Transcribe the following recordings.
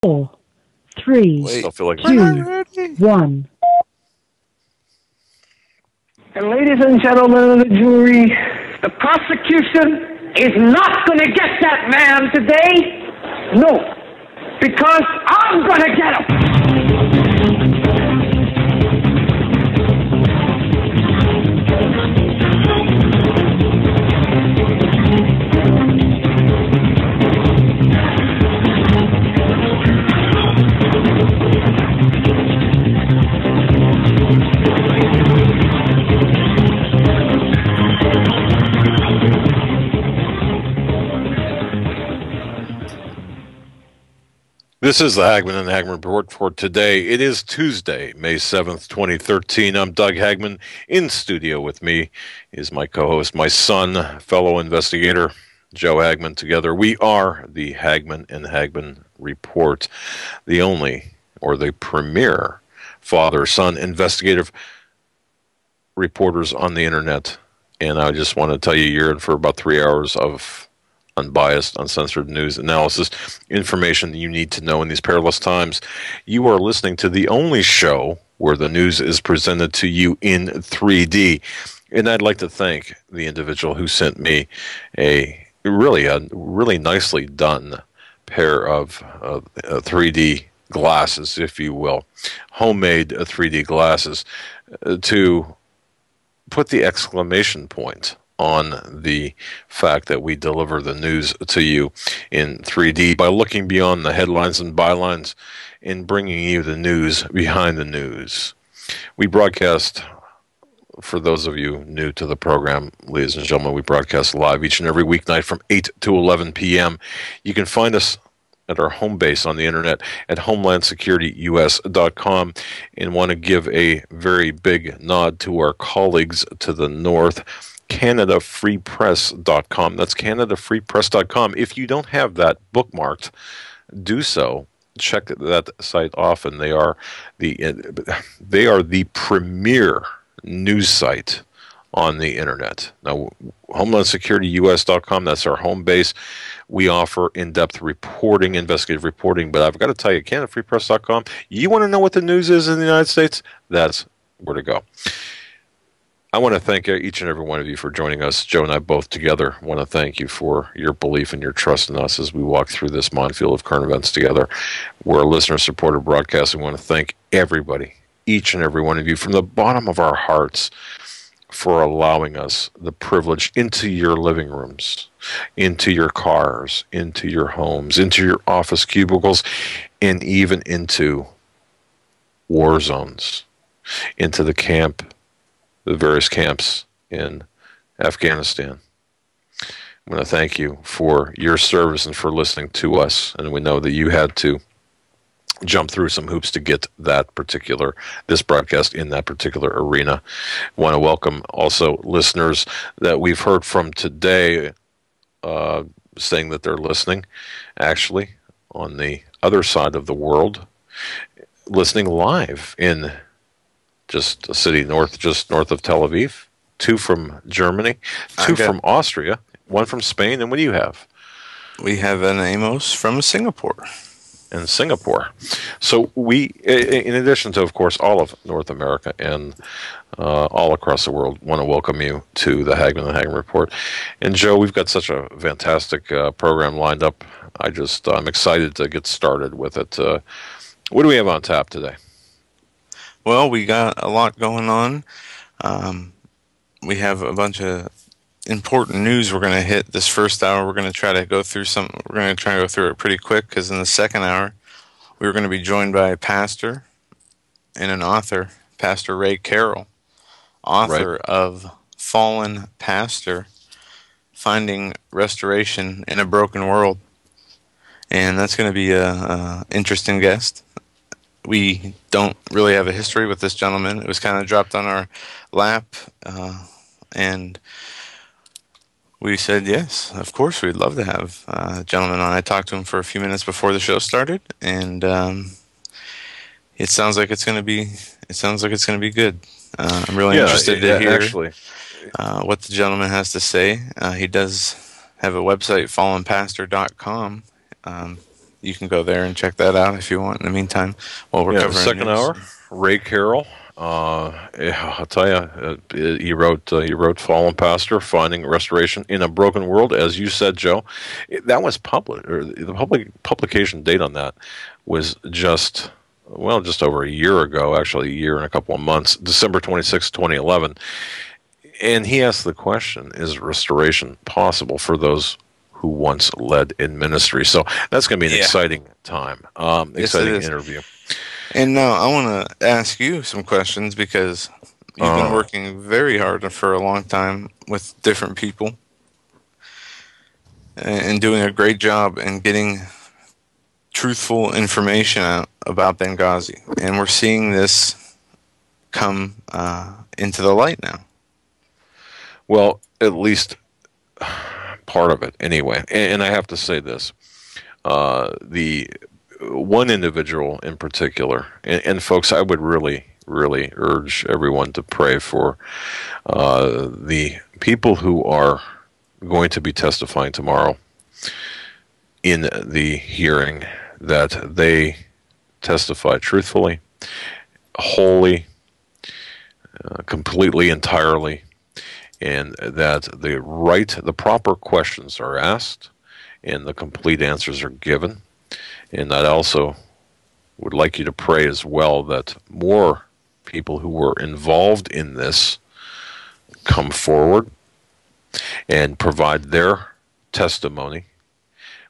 4, 3, Wait, 2, 1. And ladies and gentlemen of the jury, the prosecution is not going to get that man today. No, because I'm going to get him. This is the Hagmann and Hagmann Report for today. It is Tuesday, May 7th, 2013. I'm Doug Hagmann. In studio with me is my co-host, my son, fellow investigator, Joe Hagmann. Together we are the Hagmann and Hagmann Report, the only or the premier father-son investigative reporters on the internet. And I just want to tell you, you're in for about 3 hours of unbiased, uncensored news analysis, information that you need to know in these perilous times. You are listening to the only show where the news is presented to you in 3D. And I'd like to thank the individual who sent me a really nicely done pair of 3D glasses, if you will, homemade 3D glasses, to put the exclamation point on the fact that we deliver the news to you in 3D by looking beyond the headlines and bylines and bringing you the news behind the news. We broadcast, for those of you new to the program, ladies and gentlemen, we broadcast live each and every weeknight from 8 to 11 p.m. You can find us at our home base on the internet at homelandsecurityus.com, and want to give a very big nod to our colleagues to the north, CanadaFreePress.com. That's CanadaFreePress.com. If you don't have that bookmarked, do so. Check that site often. They are the premier news site on the internet. Now, HomelandSecurityUS.com, that's our home base. We offer in-depth reporting, investigative reporting, but I've got to tell you, CanadaFreePress.com, you want to know what the news is in the United States? That's where to go. I want to thank each and every one of you for joining us. Joe and I both together want to thank you for your belief and your trust in us as we walk through this minefield of current events together. We're a listener-supported broadcast. We want to thank everybody, each and every one of you, from the bottom of our hearts, for allowing us the privilege into your living rooms, into your cars, into your homes, into your office cubicles, and even into war zones, into the various camps in Afghanistan. I want to thank you for your service and for listening to us. And we know that you had to jump through some hoops to get this broadcast in that particular arena. I want to welcome also listeners that we've heard from today, saying that they're listening, actually, on the other side of the world, listening live in just a city just north of Tel Aviv, 2 from Germany, 2 from Austria, 1 from Spain, and what do you have? We have an Amos from Singapore. In Singapore. So we, in addition to, of course, all of North America and all across the world, want to welcome you to the Hagmann and Hagmann Report. And Joe, we've got such a fantastic program lined up. I'm excited to get started with it. What do we have on tap today? Well, we got a lot going on. We have a bunch of important news we're going to hit this first hour. We're going to try to go through it pretty quick, because in the second hour, we're going to be joined by a pastor and an author, Pastor Ray Carroll, author of Fallen Pastor, Finding Restoration in a Broken World. And that's going to be an interesting guest. We don't really have a history with this gentleman. It was kind of dropped on our lap, and we said, yes, of course, we'd love to have a gentleman on. I talked to him for a few minutes before the show started, and it sounds like it's going to be good. I'm really interested to hear what the gentleman has to say. He does have a website, fallenpastor.com. you can go there and check that out if you want. In the meantime, while we're covering the second news. hour, Ray Carroll. I'll tell you, he wrote "Fallen Pastor: Finding Restoration in a Broken World." As you said, Joe, that was public, or the publication date on that was just over a year ago. Actually, a year and a couple of months, December 26, 2011. And he asked the question: is restoration possible for those who once led in ministry? So that's going to be an exciting time, exciting interview. And now I want to ask you some questions because you've been working very hard for a long time with different people and doing a great job in getting truthful information out about Benghazi. And we're seeing this come into the light now. Well, at least part of it, anyway. And I have to say this: the one individual in particular, and folks, I would really, really urge everyone to pray for the people who are going to be testifying tomorrow in the hearing, that they testify truthfully, wholly, completely, entirely, and that the proper questions are asked and the complete answers are given. And I also would like you to pray as well that more people who were involved in this come forward and provide their testimony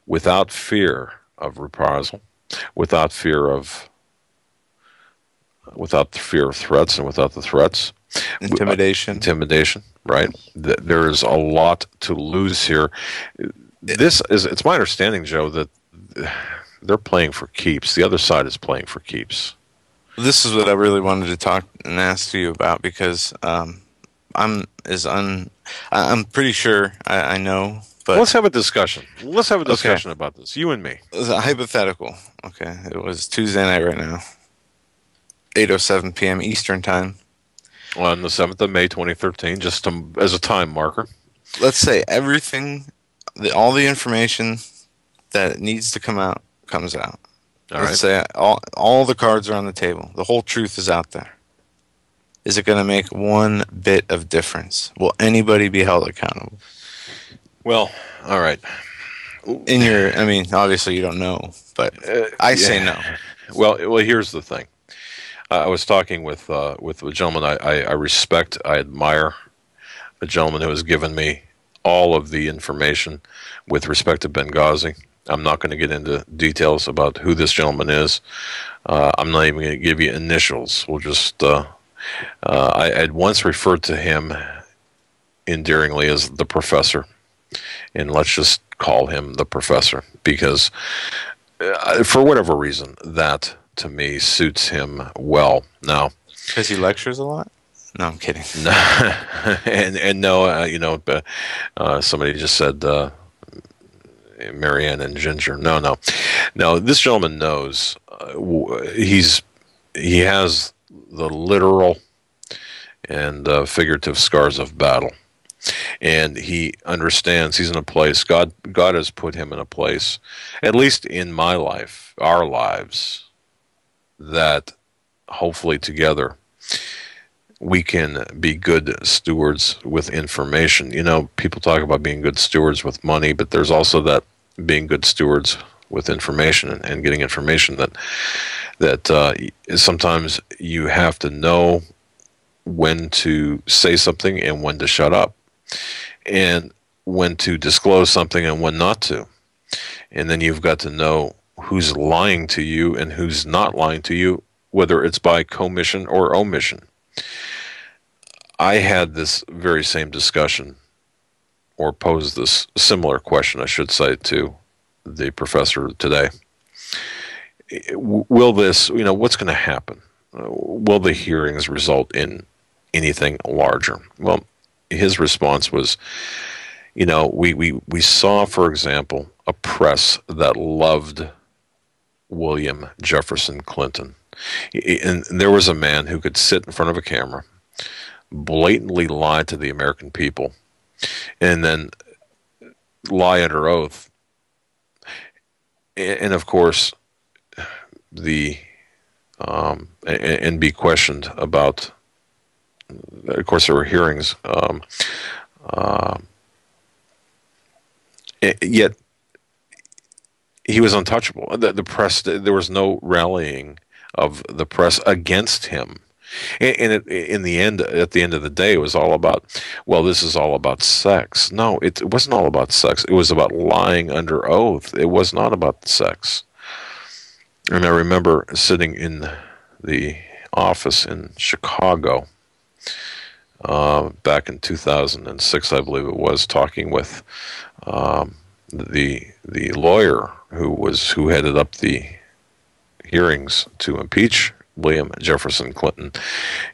without fear of reprisal, without the fear of threats, and without the threats. Intimidation, right? There is a lot to lose here. It's my understanding, Joe, that they're playing for keeps. The other side is playing for keeps. This is what I really wanted to talk and ask you about, because I'm pretty sure I know. But let's have a discussion. Let's have a discussion about this, you and me. It was a hypothetical. Okay, it was Tuesday night right now, 8:07 p.m. Eastern time. On the 7th of May, 2013, just as a time marker. Let's say all the information that needs to come out comes out. Let's say all the cards are on the table. The whole truth is out there. Is it going to make one bit of difference? Will anybody be held accountable? Well, all right. Obviously you don't know, but I say no. Well, here's the thing. I was talking with a gentleman I respect, I admire, a gentleman who has given me all of the information with respect to Benghazi. I'm not going to get into details about who this gentleman is. I'm not even going to give you initials. We'll just. I had once referred to him endearingly as the professor, and let's just call him the professor because, for whatever reason, that to me suits him well. Now, because he lectures a lot. No, I'm kidding. No, and no, somebody just said Marianne and Ginger. No. This gentleman knows. He has the literal and figurative scars of battle, and he understands. He's in a place. God has put him in a place, at least in my life, our lives, that hopefully together we can be good stewards with information. People talk about being good stewards with money, but there's also that being good stewards with information and getting information that sometimes you have to know when to say something and when to shut up, and when to disclose something and when not to. And then you've got to know who's lying to you and who's not lying to you, whether it's by commission or omission. I had this very same discussion, or posed this similar question, I should say, to the professor today. Will this, what's going to happen? Will the hearings result in anything larger? Well, his response was, we saw, for example, a press that loved William Jefferson Clinton. And there was a man who could sit in front of a camera, blatantly lie to the American people, and then lie under oath and of course, and be questioned about. Of course, there were hearings. Yet he was untouchable. The press, there was no rallying of the press against him. And in the end, at the end of the day, it was all about, well, this is all about sex. No, it wasn't all about sex. It was about lying under oath. It was not about sex. And I remember sitting in the office in Chicago back in 2006, I believe it was, talking with the lawyer who headed up the hearings to impeach William Jefferson Clinton,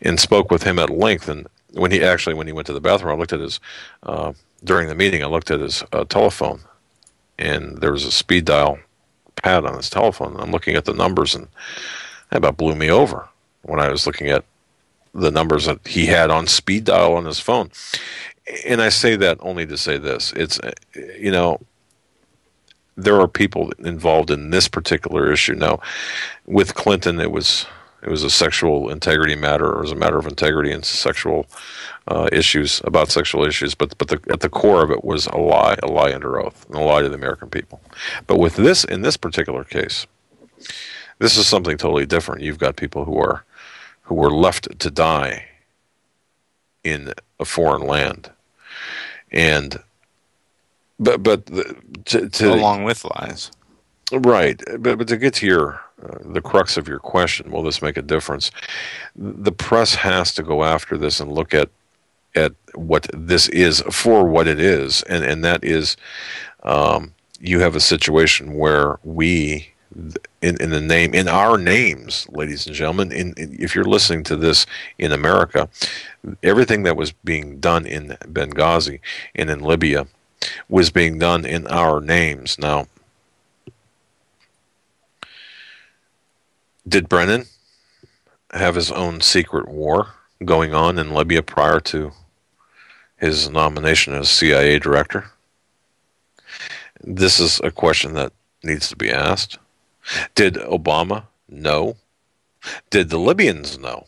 and spoke with him at length. And when he went to the bathroom, I looked at his during the meeting. I looked at his telephone, and there was a speed dial pad on his telephone. I'm looking at the numbers, and that about blew me over when I was looking at the numbers that he had on speed dial on his phone. And I say that only to say this: it's there are people involved in this particular issue. Now, with Clinton, it was a sexual integrity matter, or it was a matter of integrity and sexual issues, about sexual issues. But at the core of it was a lie under oath, and a lie to the American people. But with this, in this particular case, this is something totally different. You've got people who were left to die in a foreign land, and along with lies. Right, but to get to the crux of your question, will this make a difference? The press has to go after this and look at what this is for what it is, and that is, you have a situation where we, in our names, ladies and gentlemen, if you're listening to this in America, everything that was being done in Benghazi and in Libya was being done in our names. Now, did Brennan have his own secret war going on in Libya prior to his nomination as CIA director? This is a question that needs to be asked. Did Obama know? Did the Libyans know?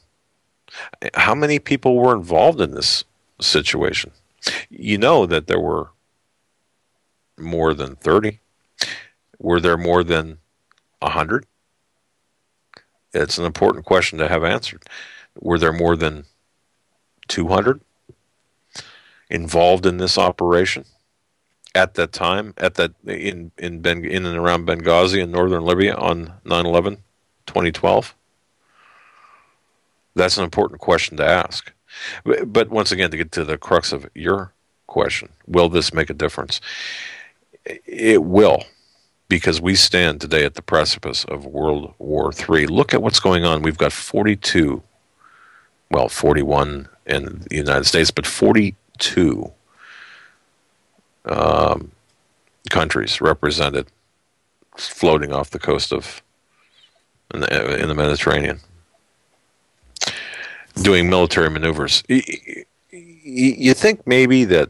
How many people were involved in this situation? You know that there were more than 30. Were there more than 100? It's an important question to have answered. Were there more than 200 involved in this operation at that time, in and around Benghazi in northern Libya on 9/11, 2012? That's an important question to ask. But once again, to get to the crux of your question, will this make a difference? It will, because we stand today at the precipice of World War III. Look at what's going on. We've got 41 in the United States, but 42 countries represented, floating off the coast of in the Mediterranean, doing military maneuvers. You think maybe that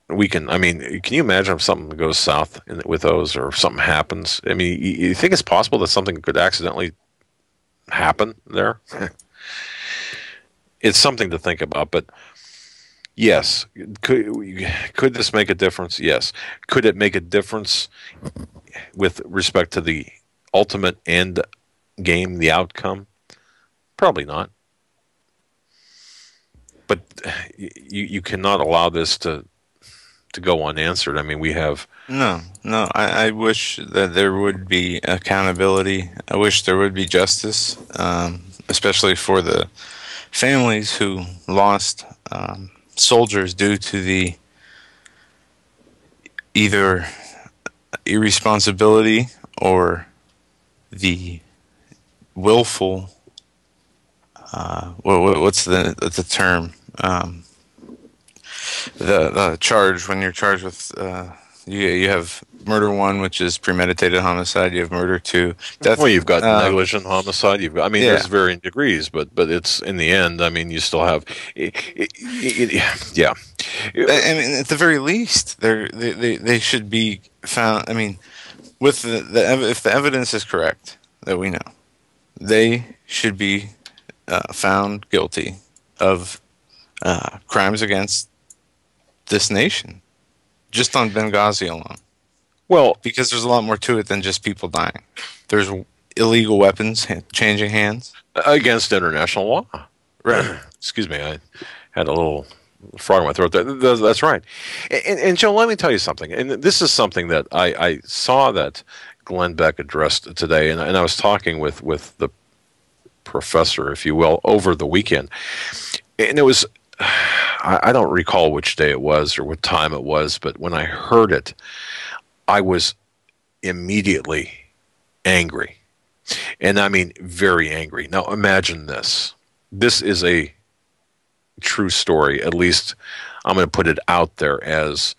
we can? I mean, can you imagine if something goes south with those, or if something happens? I mean, you think it's possible that something could accidentally happen there? It's something to think about. But yes, could this make a difference? Yes. Could it make a difference with respect to the ultimate end game, the outcome? Probably not. But you cannot allow this to go unanswered. I mean, we have... No. I wish that there would be accountability. I wish there would be justice, especially for the families who lost soldiers due to the either irresponsibility or the willful... what's the term? The charge, when you're charged with you have murder 1, which is premeditated homicide. You have murder 2, death. Well, you've got negligent homicide. You've got, I mean, there's varying degrees, but it's in the end. I mean, you still have. Yeah. I mean, at the very least, they should be found. I mean, with if the evidence is correct that we know, they should be found guilty of crimes against this nation, just on Benghazi alone. Well, Because there's a lot more to it than just people dying. There's illegal weapons changing hands. against international law. Right. Excuse me, I had a little frog in my throat. That's right. And Joe, let me tell you something. And this is something that I saw that Glenn Beck addressed today, and I was talking with the professor, if you will, over the weekend. And it was, I don't recall which day it was or what time it was, but when I heard it, I was immediately angry. And I mean, very angry. Now, imagine this. This is a true story. At least I'm going to put it out there as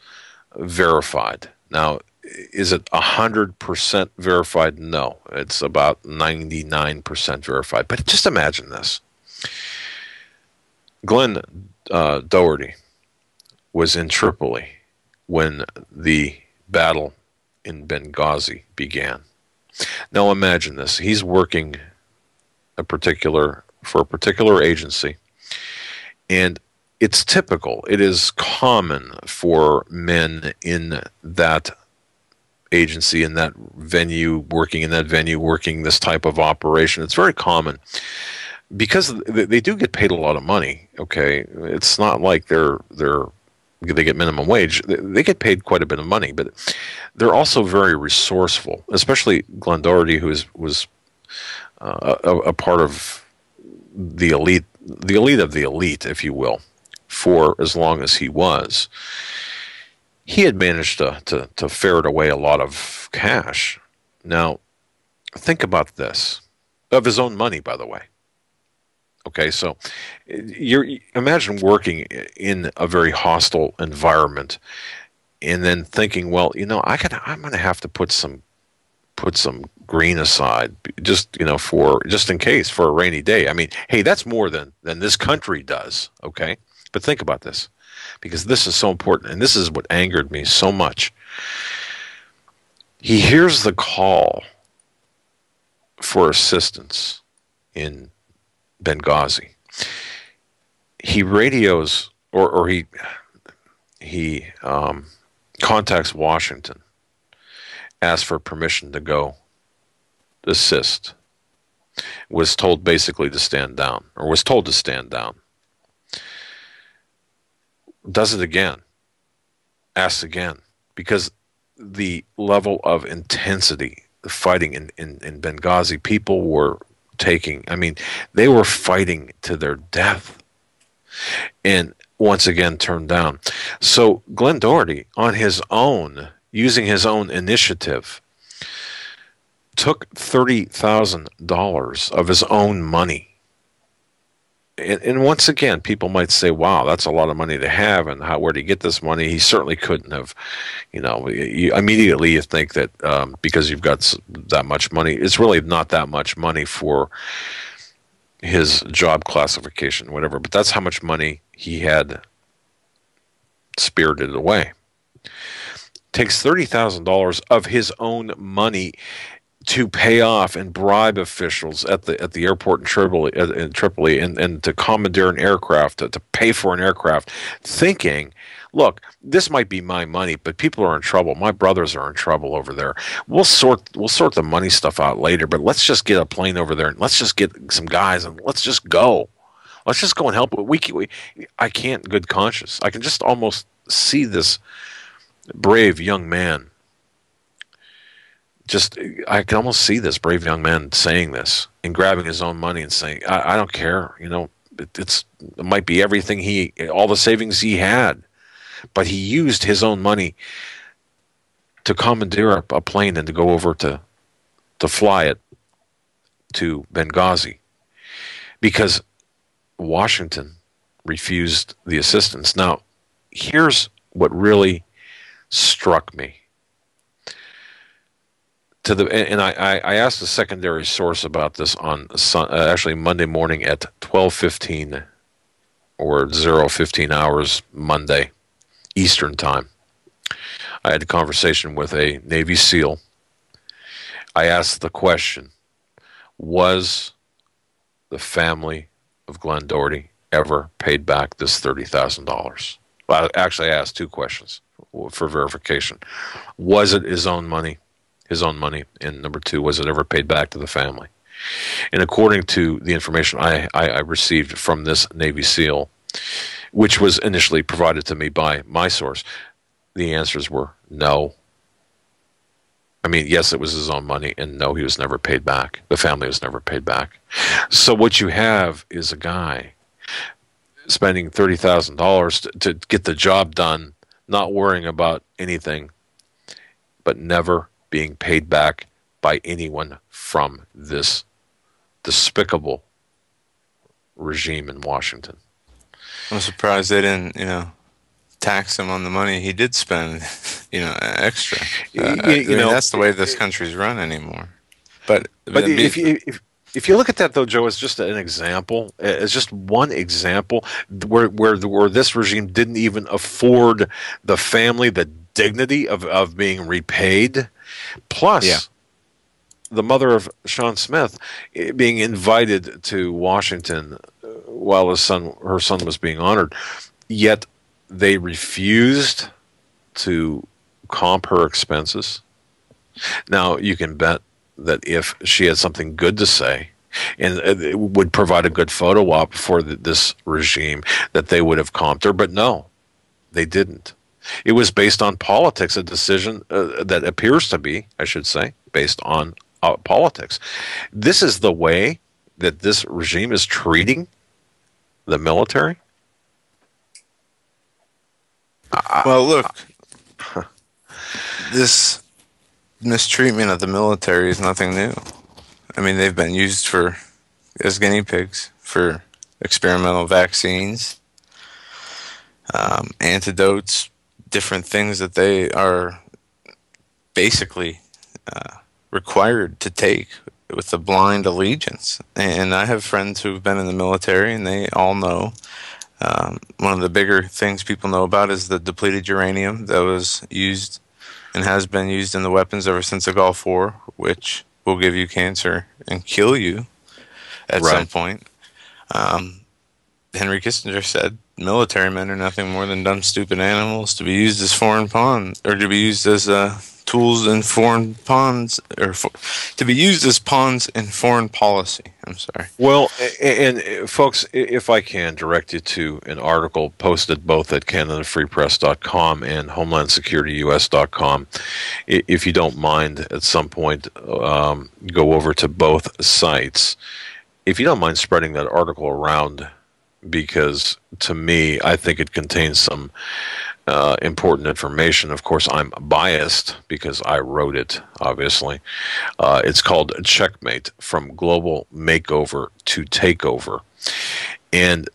verified. Now, is it 100% verified? No. It's about 99% verified. But just imagine this. Glenn Doherty was in Tripoli when the battle in Benghazi began. Now imagine this. He's working for a particular agency, and it's typical. It is common for men in that agency, in that venue, working this type of operation. It's very common because they do get paid a lot of money. Okay, it's not like they get minimum wage. They get paid quite a bit of money, but they're also very resourceful, especially Glenn Doherty, who was a part of the elite of the elite, if you will, for as long as he was. He had managed to ferret away a lot of cash. Now, think about this. Of his own money, by the way. Okay, so imagine working in a very hostile environment, and then thinking, well, I'm going to have to put some green aside, just in case, for a rainy day. I mean, hey, that's more than this country does. Okay, but think about this, because this is so important, and this is what angered me so much. He hears the call for assistance in Benghazi. He radios or he contacts Washington, asks for permission to go assist. Was told basically to stand down, or was told to stand down. Does it again. Asks again, because the level of intensity, the fighting in Benghazi, people were they were fighting to their death, and once again turned down. So Glenn Doherty, on his own, using his own initiative, took $30,000 of his own money. And once again, people might say, wow, that's a lot of money to have, and where did he get this money? He certainly couldn't have, immediately you think that because you've got that much money, it's really not that much money for his job classification, whatever, but that's how much money he had spirited away. Takes $30,000 of his own money to pay off and bribe officials at the airport in Tripoli and to commandeer an aircraft, to pay for an aircraft, thinking, look, this might be my money, but people are in trouble. My brothers are in trouble over there. We'll sort the money stuff out later, but let's just get a plane over there and let's just get some guys and let's just go. Let's just go and help. I can't, good conscience. I can just almost see this brave young man. I can almost see this brave young man saying this and grabbing his own money and saying, I don't care. It might be everything all the savings he had, but he used his own money to commandeer a plane and to go over to fly it to Benghazi because Washington refused the assistance. Now, here's what really struck me. I asked a secondary source about this on actually Monday morning at 12:15 or 0:15 hours Monday Eastern time. I had a conversation with a Navy SEAL I asked the question, was the family of Glenn Doherty ever paid back this $30,000? Well, actually, I asked two questions for verification. Was it his own money? And number two, was it ever paid back to the family? And according to the information I received from this Navy SEAL, which was initially provided to me by my source, the answers were no. I mean, yes, it was his own money, and no, he was never paid back. The family was never paid back. So what you have is a guy spending $30,000 to get the job done, not worrying about anything, but never being paid back by anyone from this despicable regime in Washington. I'm surprised they didn't, tax him on the money he did spend, extra. That's the way this country's run anymore. But if you look at that, though, Joe, it's just an example. It's just one example where this regime didn't even afford the family the dignity of being repaid. Plus, the mother of Sean Smith being invited to Washington while her son was being honored, yet they refused to comp her expenses. Now, you can bet that if she had something good to say and it would provide a good photo op for this regime, that they would have comped her. But no, they didn't. It was based on politics, a decision that appears to be, I should say, based on politics. This is the way that this regime is treating the military. Well, look, this mistreatment of the military is nothing new. I mean, they've been used as guinea pigs for experimental vaccines, antidotes, different things that they are basically required to take with a blind allegiance. And I have friends who've been in the military, and they all know. One of the bigger things people know about is the depleted uranium that was used and has been used in the weapons ever since the Gulf War, which will give you cancer and kill you at some point. Henry Kissinger said military men are nothing more than dumb, stupid animals to be used as foreign pawns, or to be used as tools in foreign pawns, or to be used as pawns in foreign policy. I'm sorry. Well, and folks, if I can direct you to an article posted both at CanadaFreePress.com and HomelandSecurityUS.com, if you don't mind, at some point, go over to both sites. If you don't mind spreading that article around, because to me, I think it contains some important information. Of course, I'm biased because I wrote it, obviously. It's called Checkmate: From Global Makeover to Takeover. And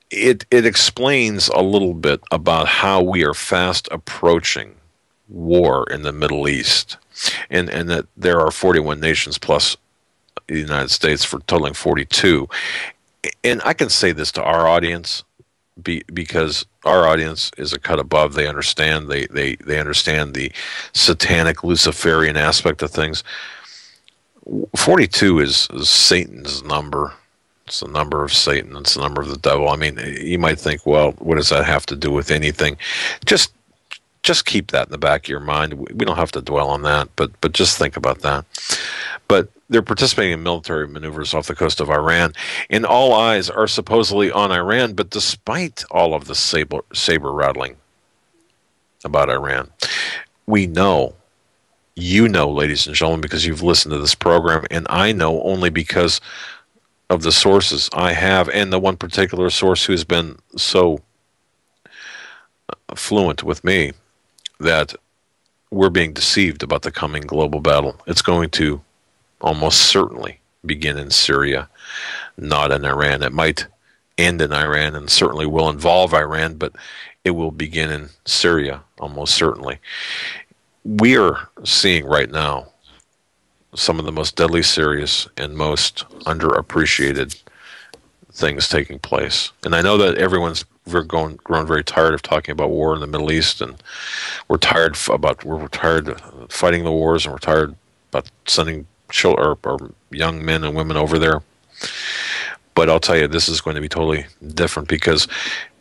it explains a little bit about how we are fast approaching war in the Middle East. And that there are 41 nations plus the United States, for totaling 42. And I can say this to our audience, because our audience is a cut above. They understand. They understand the satanic Luciferian aspect of things. 42 is Satan's number. It's the number of Satan. It's the number of the devil. I mean, you might think, well, what does that have to do with anything? Just keep that in the back of your mind. We don't have to dwell on that, but just think about that. But they're participating in military maneuvers off the coast of Iran, and all eyes are supposedly on Iran. But despite all of the saber rattling about Iran, we know, you know, ladies and gentlemen, because you've listened to this program, and I know only because of the sources I have, and the one particular source who's been so fluent with me, that we're being deceived about the coming global battle. It's going to almost certainly begin in Syria, not in Iran. It might end in Iran and certainly will involve Iran, but it will begin in Syria, almost certainly. We are seeing right now some of the most deadly, serious, and most underappreciated things taking place. And I know that everyone's grown very tired of talking about war in the Middle East, and we're tired of fighting the wars, and we're tired about sending children or young men and women over there. But I'll tell you, this is going to be totally different because,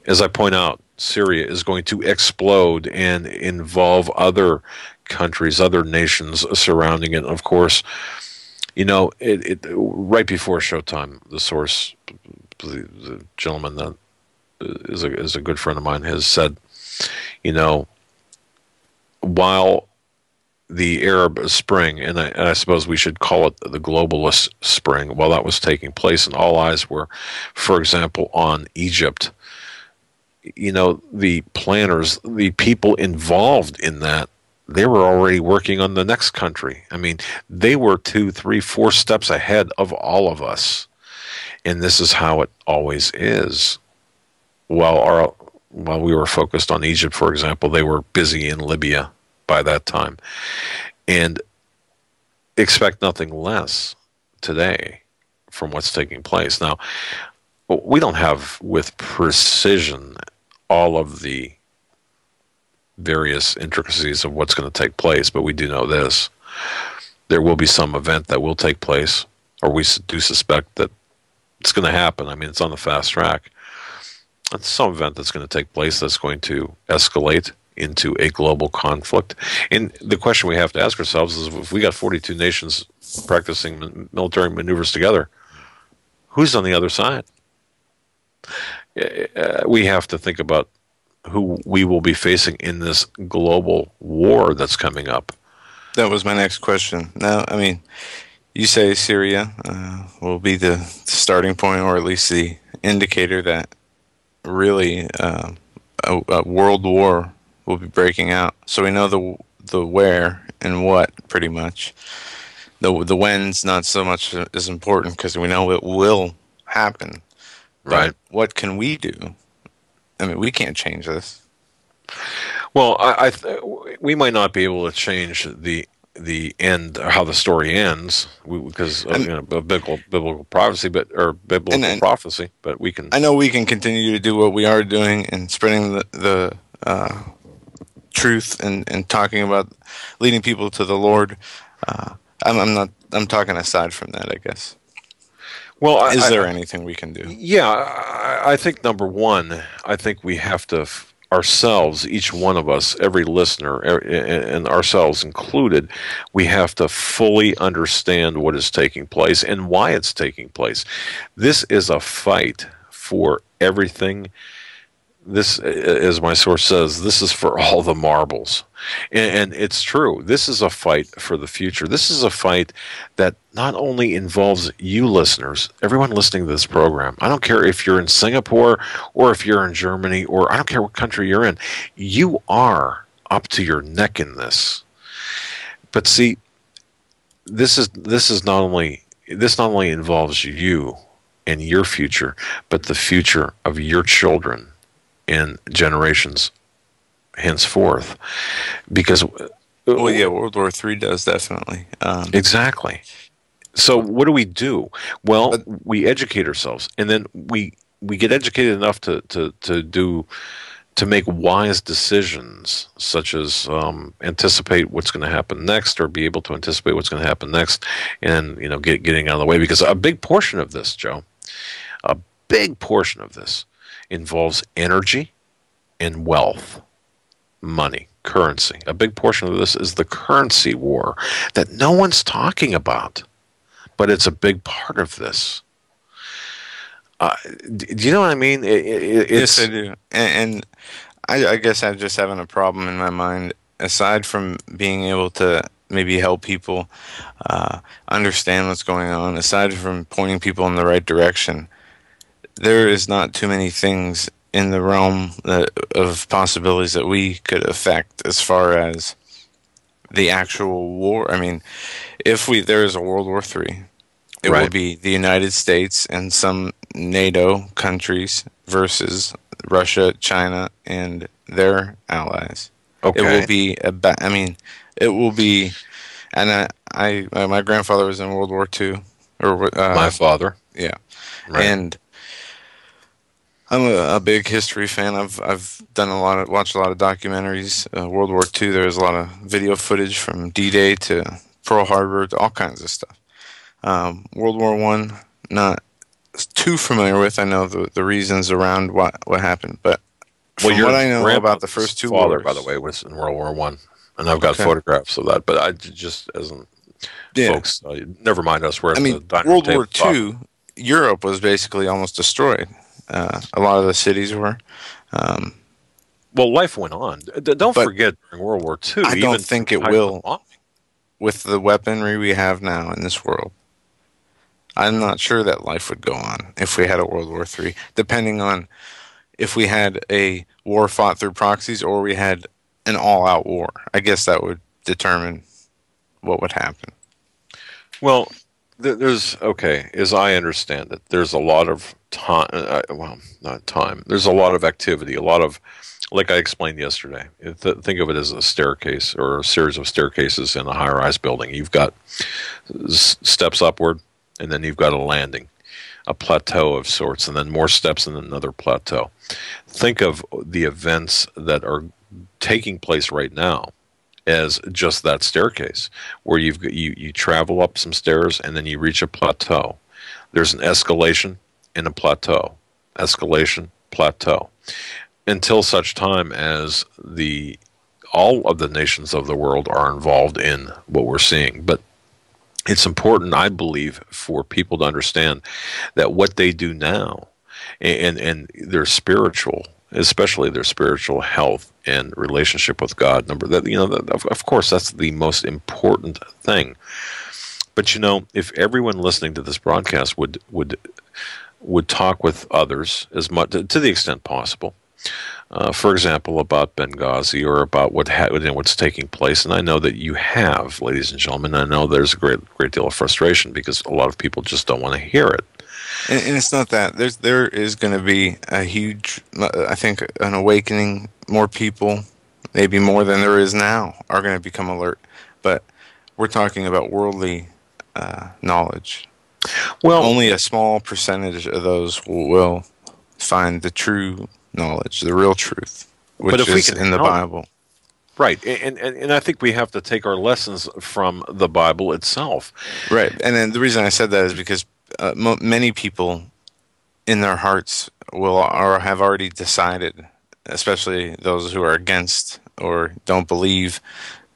as I point out, Syria is going to explode and involve other countries, other nations surrounding it. Of course, you know, right before showtime, the source, the gentleman that is a good friend of mine, has said, you know, while the Arab Spring, and I suppose we should call it the globalist spring, while that was taking place, and all eyes were, for example, on Egypt, you know, the planners, the people involved in that, they were already working on the next country. I mean, they were 2, 3, 4 steps ahead of all of us. And this is how it always is. While we were focused on Egypt, for example, they were busy in Libya by that time. And expect nothing less today from what's taking place. Now, we don't have with precision all of the various intricacies of what's going to take place, but we do know this. There will be some event that will take place, or we do suspect that it's going to happen. I mean, it's on the fast track. It's some event that's going to take place that's going to escalate into a global conflict. And the question we have to ask ourselves is, if we got 42 nations practicing military maneuvers together, who's on the other side? We have to think about who we will be facing in this global war that's coming up. That was my next question. Now, I mean, you say Syria will be the starting point, or at least the indicator that really a world war will be breaking out. So we know the where and what, pretty much. The when's not so much as important because we know it will happen. Right. But what can we do? I mean, we can't change this. Well, we might not be able to change the end, how the story ends, because of biblical prophecy, prophecy. But we can. I know we can continue to do what we are doing and spreading the truth and talking about leading people to the Lord. I'm talking aside from that, I guess. Well, is there anything we can do? Yeah, I think number one, I think we have to ourselves, each one of us, every listener, and ourselves included, we have to fully understand what is taking place and why it's taking place. This is a fight for everything. This, as my source says, this is for all the marbles. And it's true. This is a fight for the future. This is a fight that not only involves you listeners, everyone listening to this program. I don't care if you're in Singapore or if you're in Germany, or I don't care what country you're in. You are up to your neck in this. But see, this not only involves you and your future, but the future of your children and generations henceforth, because World War III does definitely exactly. So what do? Well, we educate ourselves, and then we get educated enough to make wise decisions, such as anticipate what's going to happen next, or be able to anticipate what's going to happen next, and getting out of the way. Because a big portion of this, Joe, involves energy and wealth, money, currency. A big portion of this is the currency war that no one's talking about, but it's a big part of this. Do you know what I mean? Yes, I do. And I guess I'm just having a problem in my mind, aside from being able to maybe help people understand what's going on, aside from pointing people in the right direction. There is not too many things in the realm of possibilities that we could affect as far as the actual war. I mean, if there is a World War III, it will be the United States and some NATO countries versus Russia, China, and their allies. Okay. It will be it will be, and my grandfather was in World War II, or my father. Yeah, right. And I'm a big history fan. I've watched a lot of documentaries. World War II. There was a lot of video footage from D-Day to Pearl Harbor, all kinds of stuff. World War One, not too familiar with. I know the reasons around what happened, but from what I know about the first two father, wars, by the way, was in World War One, and I've got photographs of that. But I just folks, never mind us. We're at the dining World table War Two, Europe was basically almost destroyed. A lot of the cities were. Well, life went on. Don't forget, during World War II, I don't think it will. With the weaponry we have now in this world, I'm not sure that life would go on if we had a World War III, depending on if we had a war fought through proxies or we had an all-out war. I guess that would determine what would happen. Well, there's, as I understand it, there's a lot of time, not time, there's a lot of activity, a lot of, like I explained yesterday, think of it as a staircase or a series of staircases in a high-rise building. You've got steps upward, and then you've got a landing, a plateau of sorts, and then more steps and another plateau. Think of the events that are taking place right now as just that staircase, where you travel up some stairs and then you reach a plateau. There's an escalation and a plateau, escalation, plateau, until such time as all of the nations of the world are involved in what we're seeing. But it's important, I believe, for people to understand that what they do now and their spiritual, especially their spiritual health and relationship with God, of course, that's the most important thing. But if everyone listening to this broadcast would talk with others as much to the extent possible, for example, about Benghazi or about what's taking place, and I know that you have, ladies and gentlemen. I know there's a great deal of frustration because a lot of people just don't want to hear it. And it's not that there is going to be a huge, I think, an awakening. More people, maybe more than there is now, are going to become alert. But we're talking about worldly knowledge. Well, only a small percentage of those will find the true knowledge, the real truth, which is in the Bible. Right, and I think we have to take our lessons from the Bible itself. Right, and then the reason I said that is because many people in their hearts have already decided, especially those who are against or don't believe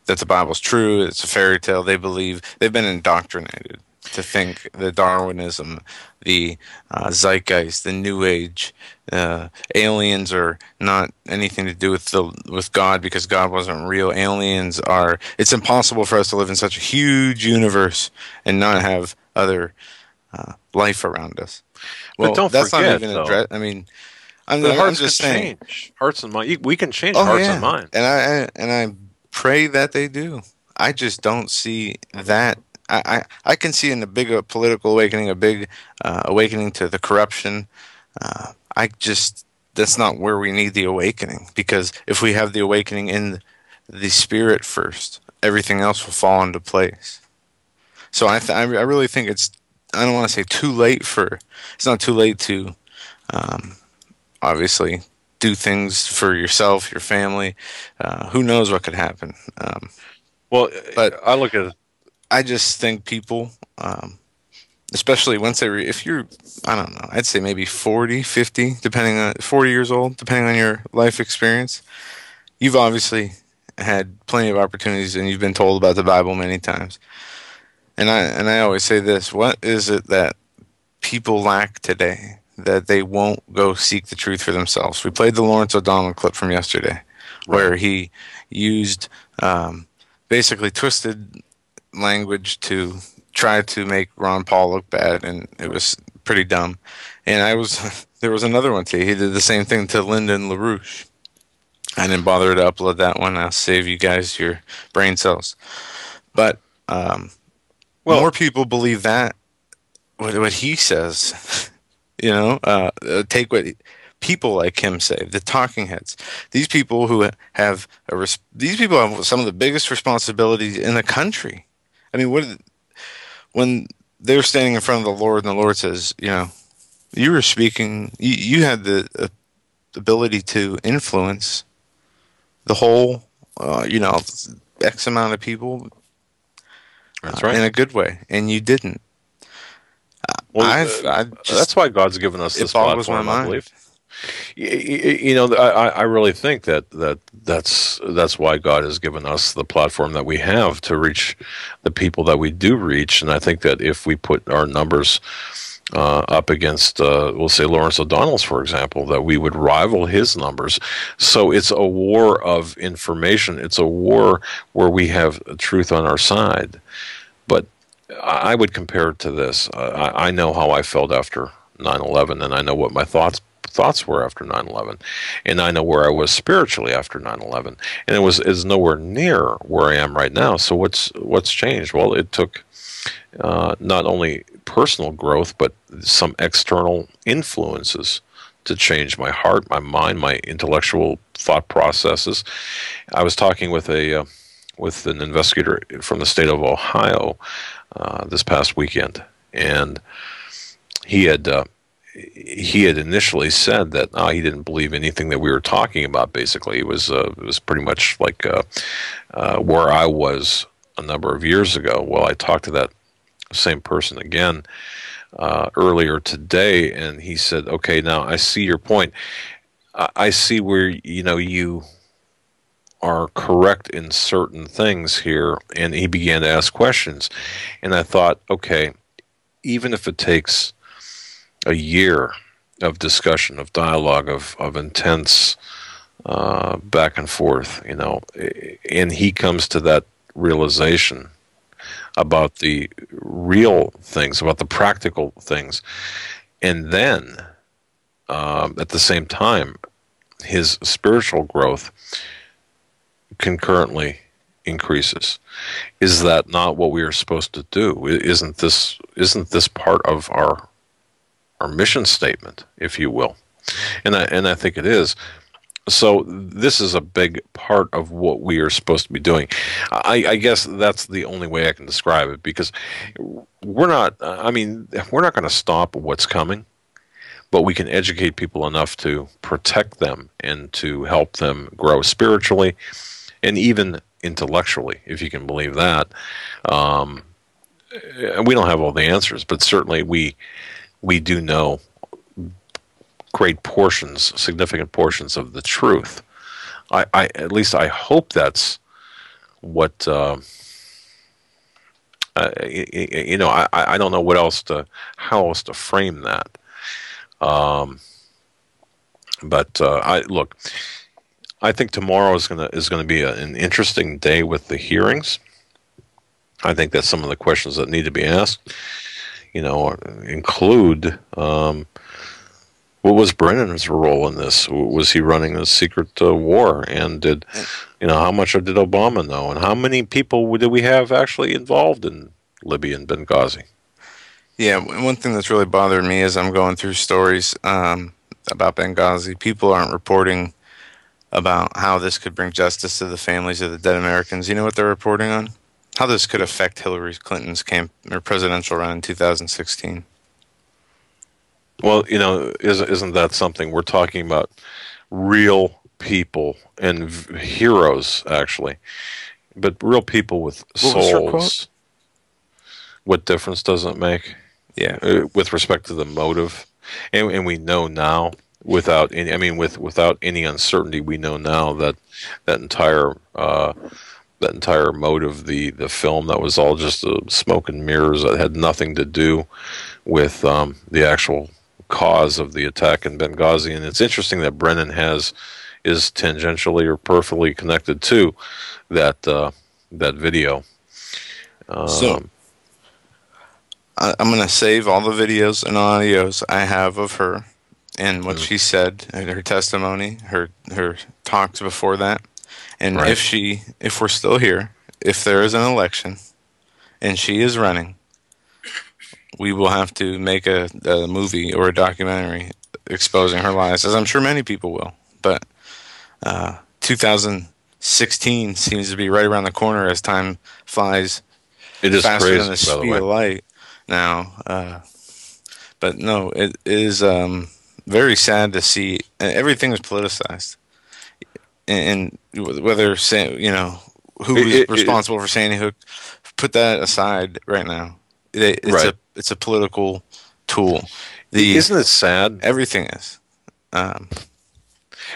that the Bible's true, it's a fairy tale. They've been indoctrinated to think that Darwinism, the zeitgeist, the New Age, aliens are not anything to do with God because God wasn't real. Aliens are. It's impossible for us to live in such a huge universe and not have other life around us. Well, but don't that's forget, not even addressed. I mean, I'm just saying, hearts and minds. We can change hearts and minds, and I pray that they do. I just don't see that. I can see in a big political awakening, a big awakening to the corruption. That's not where we need the awakening, because if we have the awakening in the spirit first, everything else will fall into place. So I really think I don't want to say too late it's not too late to obviously do things for yourself, your family. Who knows what could happen? But I look at it. I just think people, especially once if you're, I don't know, I'd say maybe 40, 50, 40 years old, depending on your life experience, you've obviously had plenty of opportunities and you've been told about the Bible many times. And I always say this: what is it that people lack today that they won't go seek the truth for themselves? We played the Lawrence O'Donnell clip from yesterday, where he used basically twisted language to try to make Ron Paul look bad, and it was pretty dumb. And there was another one too. He did the same thing to Lyndon LaRouche. I didn't bother to upload that one. I'll save you guys your brain cells. But more people believe that what he says. Take what people like him say, the talking heads. These people who have some of the biggest responsibilities in the country. I mean, when they're standing in front of the Lord and the Lord says, you were speaking, you had the ability to influence the whole, X amount of people. That's right. in a good way, and you didn't. Well, Just, that's why God's given us this it boggles my platform, I mind. believe. You know, I really think that's why God has given us the platform that we have to reach the people that we do reach. And I think that if we put our numbers up against, we'll say Lawrence O'Donnell's, for example, that we would rival his numbers. So it's a war of information. It's a war where we have truth on our side. But I would compare it to this. I know how I felt after 9/11, and I know what my thoughts were after 9/11, and I know where I was spiritually after 9/11, and is nowhere near where I am right now. So what's changed? Well, it took not only personal growth, but some external influences to change my heart, my mind, my intellectual thought processes. I was talking with an investigator from the state of Ohio this past weekend, and he had initially said that he didn't believe anything that we were talking about. Basically, it was pretty much like where I was a number of years ago. Well, I talked to that same person again earlier today, and he said, "Okay, now I see your point. I see where you are correct in certain things here." And he began to ask questions, and I thought, okay, even if it takes a year of discussion, of dialogue, of intense back and forth, and he comes to that realization about the real things, about the practical things, and then at the same time, his spiritual growth concurrently increases. Is that not what we are supposed to do? Isn't this part of our mission statement, if you will? And I think it is. So this is a big part of what we are supposed to be doing. I guess that's the only way I can describe it, because we're not going to stop what's coming, but we can educate people enough to protect them and to help them grow spiritually and even intellectually, if you can believe that. And we don't have all the answers, but certainly we do know significant portions of the truth. I at least I hope that's what I don't know how else to frame that. But I think tomorrow is gonna be an interesting day with the hearings. I think that some of the questions that need to be asked, include what was Brennan's role in this? Was he running a secret war? And how much did Obama know? And how many people did we have actually involved in Libya and Benghazi? Yeah, one thing that's really bothered me is I'm going through stories about Benghazi. People aren't reporting about how this could bring justice to the families of the dead Americans. You know what they're reporting on? How this could affect Hillary Clinton's presidential run in 2016. Well, isn't that something? We're talking about real people and heroes, actually, but real people with souls. What was her quote? What difference does it make? Yeah, with respect to the motive, and we know now, without any uncertainty, we know now that entire motive, the film, that was all just smoke and mirrors, that had nothing to do with the actual cause of the attack in Benghazi. And it's interesting that Brennan is tangentially or peripherally connected to that video. So I'm going to save all the videos and audios I have of her and what she said, her testimony, her talks before that. And right. if we're still here, if there is an election and she is running, we will have to make a movie or a documentary exposing her lies, as I'm sure many people will. But 2016 seems to be right around the corner as time flies. It is faster crazy, than the speed of light now. But no, it is very sad to see. Everything is politicized, and whether who is responsible for Sandy Hook, put that aside right now. Right. It's a political tool. Isn't it sad? Everything is.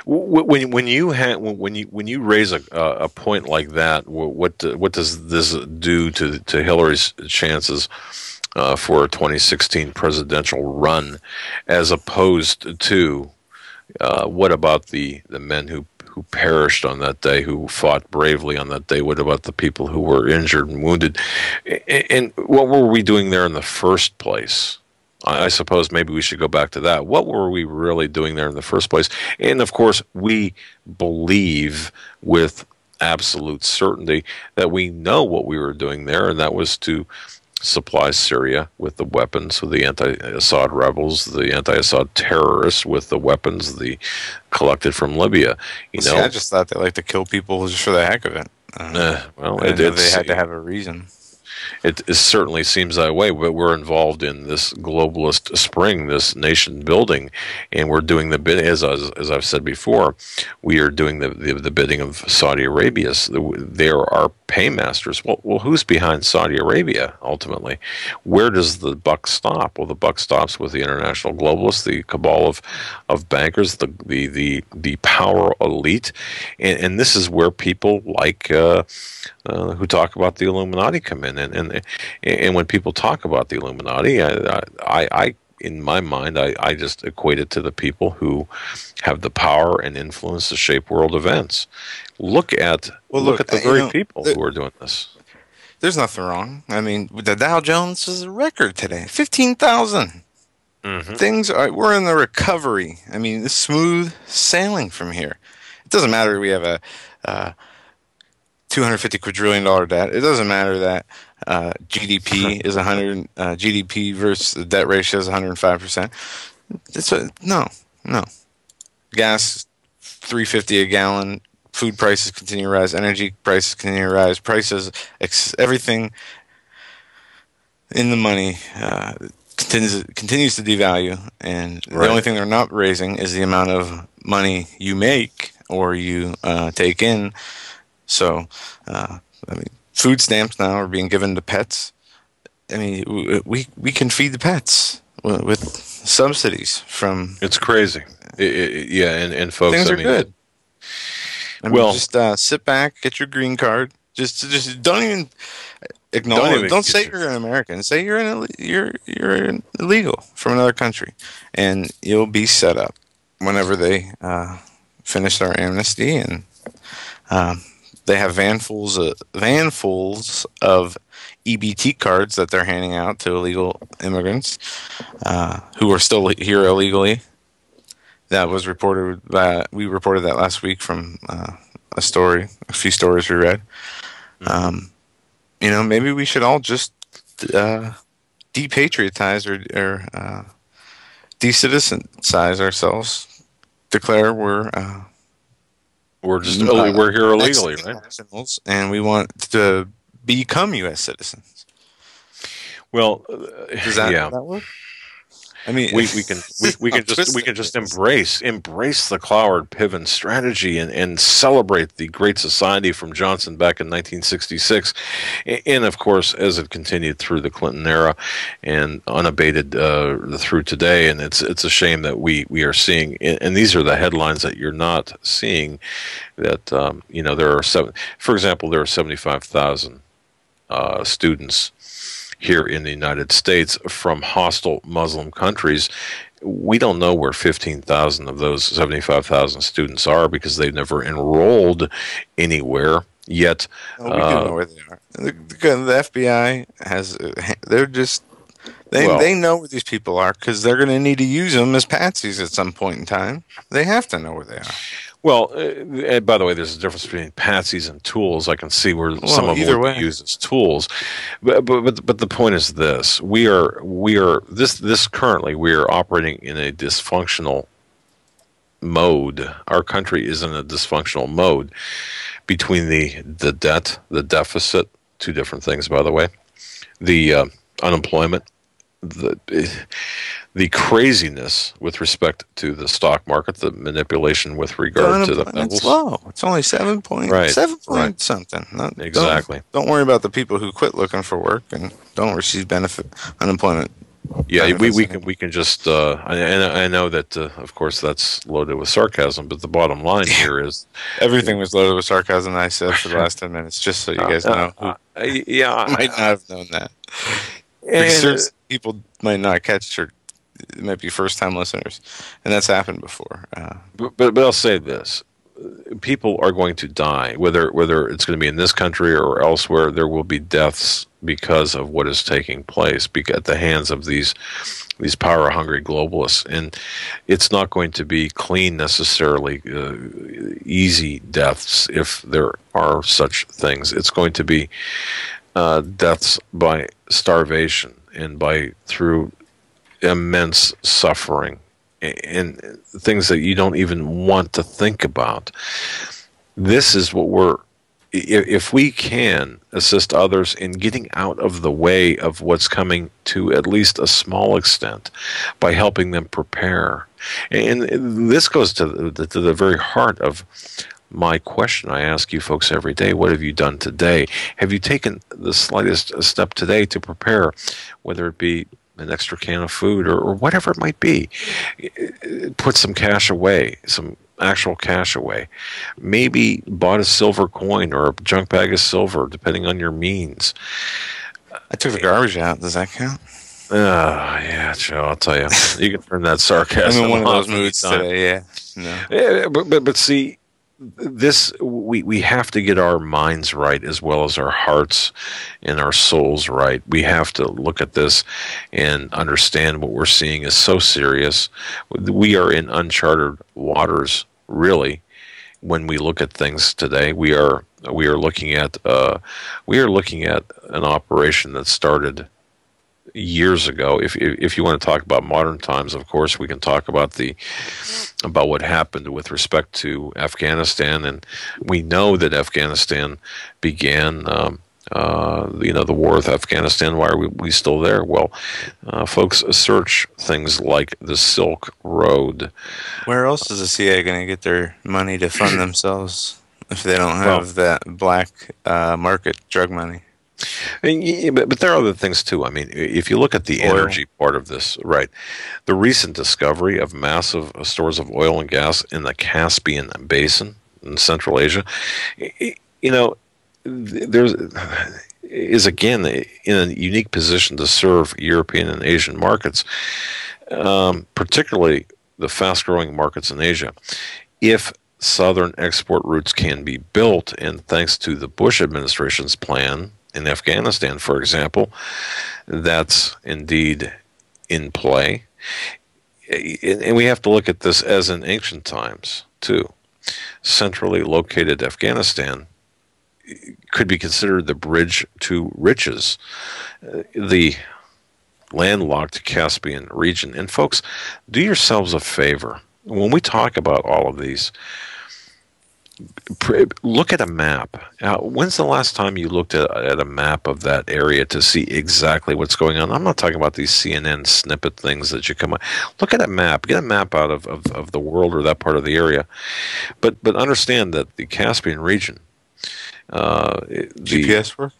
When you raise a point like that, what does this do to Hillary's chances for a 2016 presidential run, as opposed to what about the men who perished on that day, who fought bravely on that day? What about the people who were injured and wounded? And what were we doing there in the first place? I suppose maybe we should go back to that. What were we really doing there in the first place? And of course, we believe with absolute certainty that we know what we were doing there, and that was to supply Syria with the weapons of the anti-Assad rebels, the anti-Assad terrorists with the weapons collected from Libya. I just thought they like to kill people just for the heck of it. They had to have a reason. It certainly seems that way, but we're involved in this globalist spring, this nation building, and we're doing the bid. As I've said before, we are doing the bidding of Saudi Arabia. They're our paymasters. Well, who's behind Saudi Arabia ultimately? Where does the buck stop? Well, the buck stops with the international globalists, the cabal of bankers, the power elite, and this is where people like who talk about the Illuminati come in. And when people talk about the Illuminati, I in my mind, I just equate it to the people who have the power and influence to shape world events. Look at the very people who are doing this. There's nothing wrong. I mean, the Dow Jones is a record today, 15,000. Mm-hmm. We're in the recovery. I mean, it's smooth sailing from here. It doesn't matter we have a $250 quadrillion debt. It doesn't matter that GDP is 100. GDP versus the debt ratio is 105%. No. Gas $3.50 a gallon. Food prices continue to rise. Energy prices continue to rise. Prices, everything in the money continues to devalue. And the only thing they're not raising is the amount of money you make or you take in. So, food stamps now are being given to pets. I mean, we can feed the pets with subsidies from. It's crazy. And folks, things are good. Just sit back, get your green card. Just don't even acknowledge. Don't say you're an American. Say you're illegal from another country, and you'll be set up whenever they finish their amnesty and. They have vanfuls of EBT cards that they're handing out to illegal immigrants who are still here illegally. That was reported. We reported that last week from a few stories we read. Maybe we should all just depatriotize or decitizenize ourselves. Declare we're here illegally, right? And we want to become U.S. citizens. Well, does that work? I mean, we can just embrace the Cloward Piven strategy and celebrate the Great Society from Johnson back in 1966, and of course as it continued through the Clinton era and unabated through today. And it's a shame that we are seeing, and these are the headlines that you're not seeing. That there are for example, there are 75,000 students here in the United States from hostile Muslim countries. We don't know where 15,000 of those 75,000 students are because they've never enrolled anywhere yet. We do know where they are. The FBI they know where these people are because they're going to need to use them as patsies at some point in time. They have to know where they are. Well, by the way, there's a difference between patsies and tools. I can see where some of them would be used as tools, but the point is this: we are currently we are operating in a dysfunctional mode. Our country is in a dysfunctional mode between the debt, the deficit, two different things, by the way, the unemployment. The the craziness with respect to the stock market, the manipulation with regard to the metals. It's low. It's only 7 point, Right, 7 point right. something. Exactly. Don't worry about the people who quit looking for work and don't receive unemployment. Yeah, we can just. I know that of course that's loaded with sarcasm, but the bottom line here is everything was loaded with sarcasm. I said for the last 10 minutes, just so you guys know. Yeah, might not have known that. And, Research people might not catch, or it might be first-time listeners, and that's happened before. But I'll say this: people are going to die, whether it's going to be in this country or elsewhere. There will be deaths because of what is taking place at the hands of these power-hungry globalists, and it's not going to be clean necessarily, easy deaths if there are such things. It's going to be deaths by starvation and through immense suffering and things that you don't even want to think about. This is what if we can assist others in getting out of the way of what's coming to at least a small extent by helping them prepare. And this goes to the very heart of my question I ask you folks every day: what have you done today? Have you taken the slightest step today to prepare, whether it be an extra can of food or whatever it might be? Put some cash away, some actual cash away. Maybe bought a silver coin or a junk bag of silver, depending on your means. I took the garbage out. Does that count? Yeah, Joe, I'll tell you. You can turn that sarcasm I'm in one of off those moods today, yeah. No. Yeah, but see, this we have to get our minds right as well as our hearts and our souls right. We have to look at this and understand what we're seeing is so serious. We are in uncharted waters, really. When we look at things today, we are looking at an operation that started years ago. If you want to talk about modern times, of course, we can talk about what happened with respect to Afghanistan, and we know that Afghanistan began. The war with Afghanistan. Why are we still there? Well, folks, search things like the Silk Road. Where else is the CIA going to get their money to fund themselves if they don't have that black market drug money? But there are other things too. I mean, if you look at the energy part of this, right, the recent discovery of massive stores of oil and gas in the Caspian Basin in Central Asia, is again in a unique position to serve European and Asian markets, particularly the fast-growing markets in Asia. If southern export routes can be built, and thanks to the Bush administration's plan in Afghanistan, for example, that's indeed in play. And we have to look at this as in ancient times, too. Centrally located Afghanistan could be considered the bridge to riches, the landlocked Caspian region. And folks, do yourselves a favor. When we talk about all of these, look at a map. When's the last time you looked at a map of that area to see exactly what's going on? I'm not talking about these CNN snippet things that you come on. Look at a map. Get a map out of the world or that part of the area. But understand that the Caspian region, GPS work?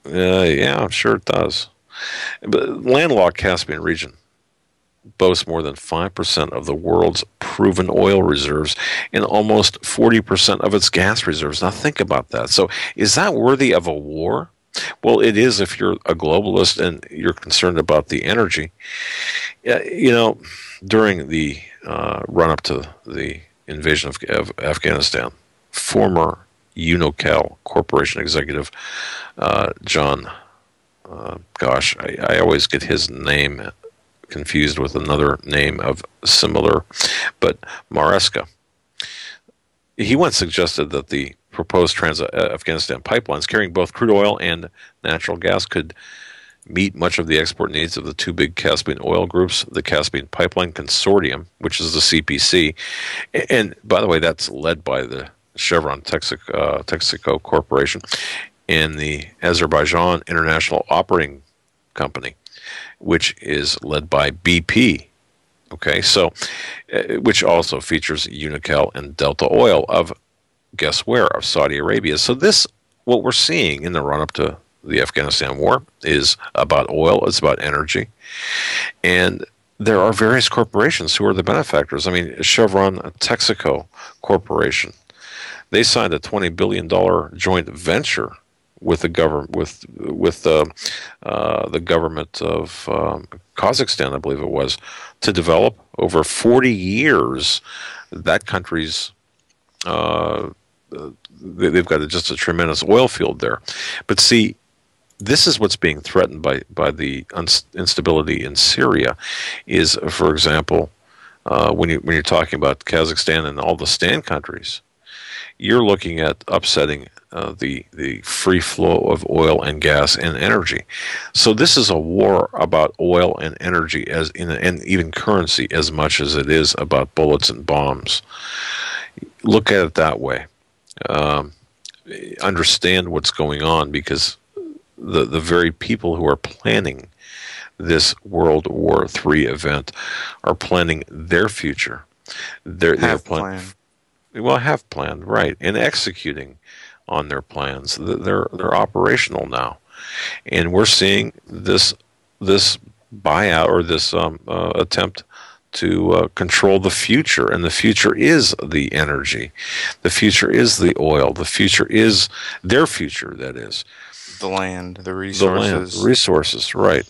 Yeah, I'm sure it does. But landlocked Caspian region boasts more than 5% of the world's proven oil reserves and almost 40% of its gas reserves. Now think about that. So is that worthy of a war? Well, it is if you're a globalist and you're concerned about the energy. During the run-up to the invasion of Afghanistan, former Unocal Corporation executive John, I always get his name confused with another name of similar, but Maresca. He once suggested that the proposed Trans-Afghanistan pipelines carrying both crude oil and natural gas could meet much of the export needs of the two big Caspian oil groups, the Caspian Pipeline Consortium, which is the CPC, and by the way, that's led by the Chevron Texaco Corporation, and the Azerbaijan International Operating Company, which is led by BP. Okay, so which also features Unocal and Delta Oil of, guess where, of Saudi Arabia. So this, what we're seeing in the run-up to the Afghanistan war, is about oil, it's about energy, and there are various corporations who are the benefactors. I mean, Chevron Texaco Corporation, they signed a $20 billion joint venture with the government, with the government of Kazakhstan, I believe it was, to develop over 40 years that country's. They've got just a tremendous oil field there, but see, this is what's being threatened by the instability in Syria. Is, for example, when you're talking about Kazakhstan and all the Stan countries, you're looking at upsetting the free flow of oil and gas and energy. So this is a war about oil and energy and even currency as much as it is about bullets and bombs. Look at it that way. Understand what's going on, because the very people who are planning this World War III event are planning their future. They're planned, right, and executing on their plans. They're operational now, and we're seeing this buyout, or this attempt to control the future, and the future is the energy, the future is the oil, the future is their future. That is the land, the resources, right.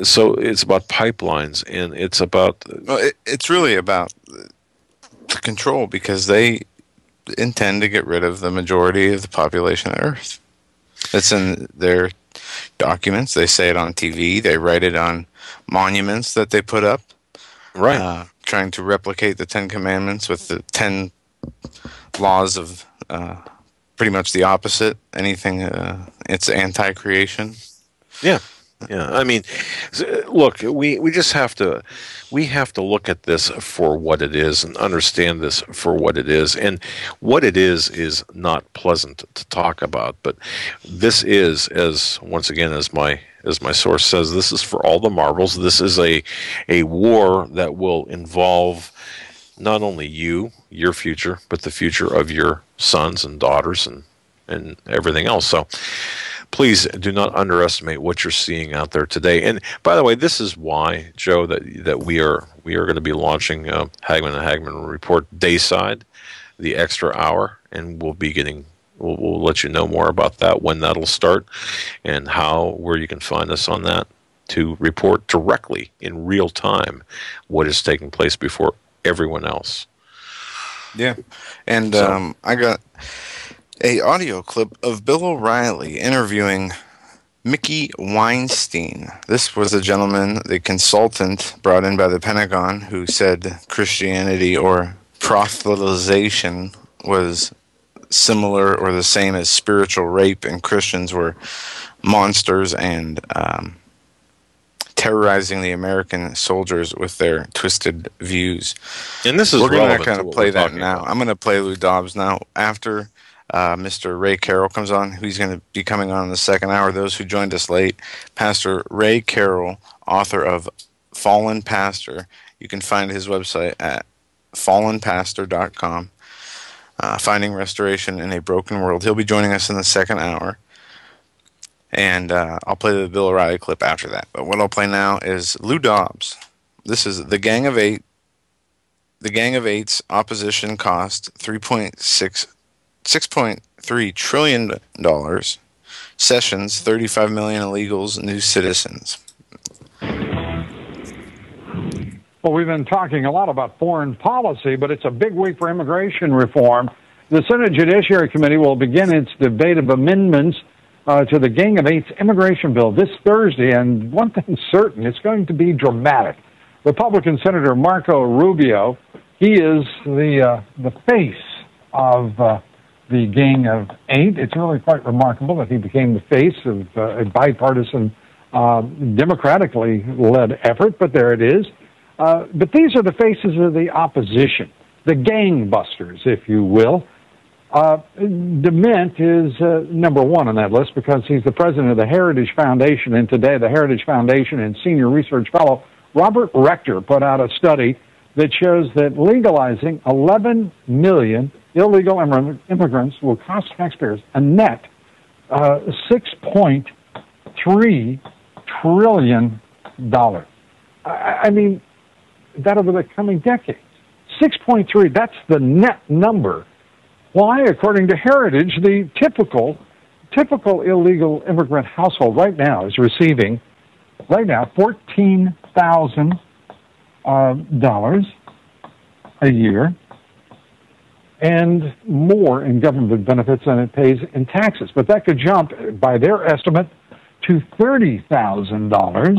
So it's about pipelines, and it's about. Well, it's really about the control, because they intend to get rid of the majority of the population of Earth. That's in their documents. They say it on TV. They write it on monuments that they put up. Right. Trying to replicate the 10 Commandments with the 10 laws of pretty much the opposite. Anything, it's anti-creation. Yeah. Yeah. I mean, look, we just have to look at this for what it is and understand this for what it is. And what it is not pleasant to talk about, but this is, once again, as my source says, this is for all the marbles. This is a war that will involve not only your future, but the future of your sons and daughters and everything else. So please do not underestimate what you're seeing out there today. And by the way, this is why, Joe, that we are going to be launching Hagmann and Hagmann Report Dayside, the extra hour, and we'll let you know more about that, when that'll start, and where you can find us on that to report directly in real time what is taking place before everyone else. Yeah, and I got a audio clip of Bill O'Reilly interviewing Mickey Weinstein. This was a gentleman, the consultant brought in by the Pentagon, who said Christianity or proselytization was similar or the same as spiritual rape, and Christians were monsters and terrorizing the American soldiers with their twisted views. And this is we're going to relevant kind to of play what we're that talking now. about. I'm going to play Lou Dobbs now after Mr. Ray Carroll comes on, who's going to be coming on in the second hour. Those who joined us late, Pastor Ray Carroll, author of Fallen Pastor. You can find his website at fallenpastor.com. Finding Restoration in a Broken World. He'll be joining us in the second hour. And I'll play the Bill O'Reilly clip after that. But what I'll play now is Lou Dobbs. This is the Gang of Eight. The Gang of Eight's opposition cost $6.3 trillion. Sessions, 35 million illegals, new citizens. Well, we've been talking a lot about foreign policy, but it's a big week for immigration reform. The Senate Judiciary Committee will begin its debate of amendments to the Gang of Eight's immigration bill this Thursday, and one thing's certain, it's going to be dramatic. Republican Senator Marco Rubio, he is the face of the Gang of Eight. It's really quite remarkable that he became the face of a bipartisan, democratically led effort, but there it is. But these are the faces of the opposition, the gangbusters, if you will. DeMint is number one on that list because he's the president of the Heritage Foundation, and today the Heritage Foundation and senior research fellow Robert Rector put out a study that shows that legalizing 11 million illegal immigrants will cost taxpayers a net $6.3 trillion. I mean, that over the coming decades. 6.3, that's the net number. Why? According to Heritage, the typical illegal immigrant household right now is receiving, $14,000 a year and more in government benefits than it pays in taxes. But that could jump, by their estimate, to $30,000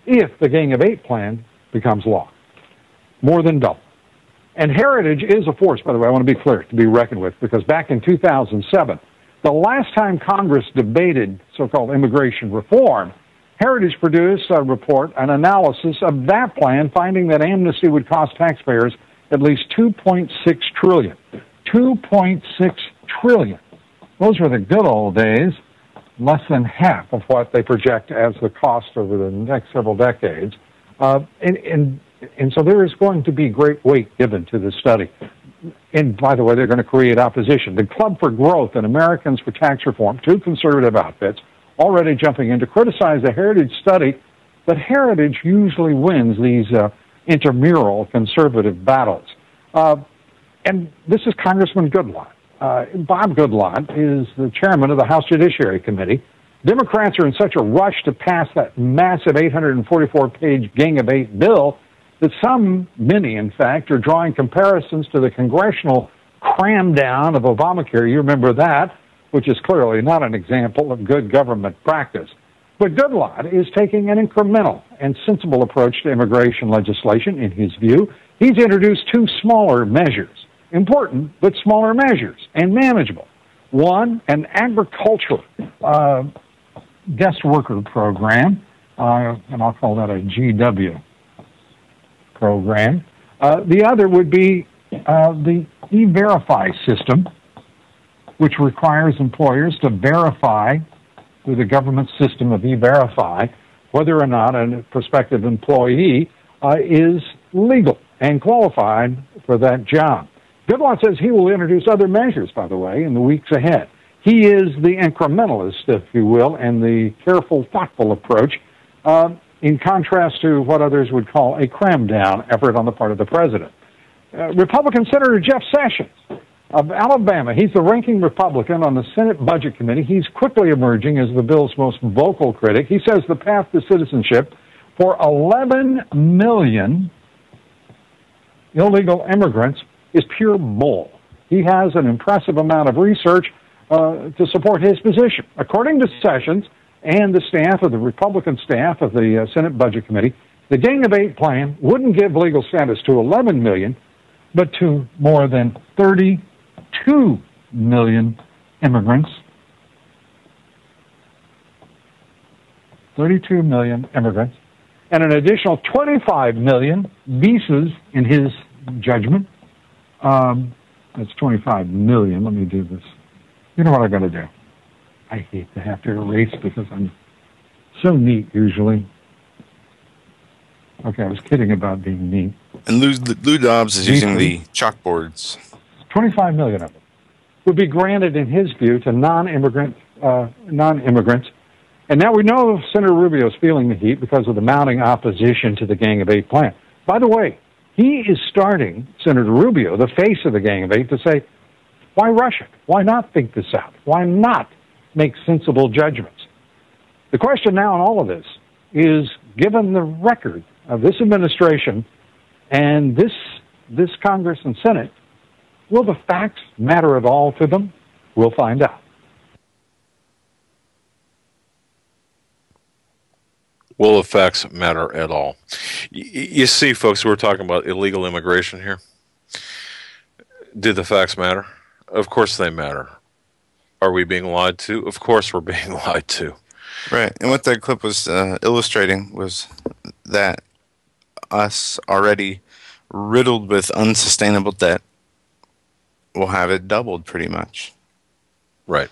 if the Gang of Eight plan becomes law. More than double. And Heritage is a force, by the way, I want to be clear, to be reckoned with, because back in 2007, the last time Congress debated so-called immigration reform, Heritage produced a report, an analysis of that plan, finding that amnesty would cost taxpayers at least $2.6 trillion. $2.6 trillion. Those were the good old days, less than half of what they project as the cost over the next several decades. And so there is going to be great weight given to this study. And by the way, they're going to create opposition. The Club for Growth and Americans for Tax Reform, two conservative outfits, already jumping in to criticize the Heritage study, but Heritage usually wins these intramural conservative battles. And this is Congressman Goodlatte. Bob Goodlatte is the chairman of the House Judiciary Committee. Democrats are in such a rush to pass that massive 844-page Gang of Eight bill that many, in fact, are drawing comparisons to the congressional cram down of Obamacare. You remember that, which is clearly not an example of good government practice. But Goodlatte is taking an incremental and sensible approach to immigration legislation, in his view. He's introduced two smaller measures, important but smaller measures and manageable. One, an agricultural guest worker program, and I'll call that a GW program. The other would be the E-Verify system, which requires employers to verify through the government system of E-Verify whether or not a prospective employee is legal and qualified for that job. Goodlatte says he will introduce other measures, by the way, in the weeks ahead. He is the incrementalist, if you will, and the careful, thoughtful approach, in contrast to what others would call a cram-down effort on the part of the president. Republican Senator Jeff Sessions of Alabama, he's the ranking Republican on the Senate Budget Committee. He's quickly emerging as the bill's most vocal critic. He says the path to citizenship for 11 million illegal immigrants is pure bull. He has an impressive amount of research to support his position. According to Sessions and the staff of the Republican staff of the Senate Budget Committee, the Gang of Eight plan wouldn't give legal status to 11 million, but to more than 32 million immigrants. 32 million immigrants, and an additional 25 million visas in his judgment. That's 25 million. Let me do this. You know what I'm going to do? I hate to have to erase because I'm so neat usually. Okay, I was kidding about being neat. And Lou Dobbs is using the chalkboards. 25 million of them would be granted, in his view, to non-immigrants. And now we know Senator Rubio is feeling the heat because of the mounting opposition to the Gang of Eight plan. By the way, he is starting, Senator Rubio, the face of the Gang of Eight, to say, why rush it? Why not think this out? Why not make sensible judgments? The question now in all of this is, given the record of this administration and this Congress and Senate, will the facts matter at all to them? We'll find out. Will the facts matter at all? You see, folks, we're talking about illegal immigration here. Do the facts matter? Of course they matter. Are we being lied to? Of course we're being lied to. Right. And what that clip was illustrating was that us already riddled with unsustainable debt will have it doubled pretty much. Right.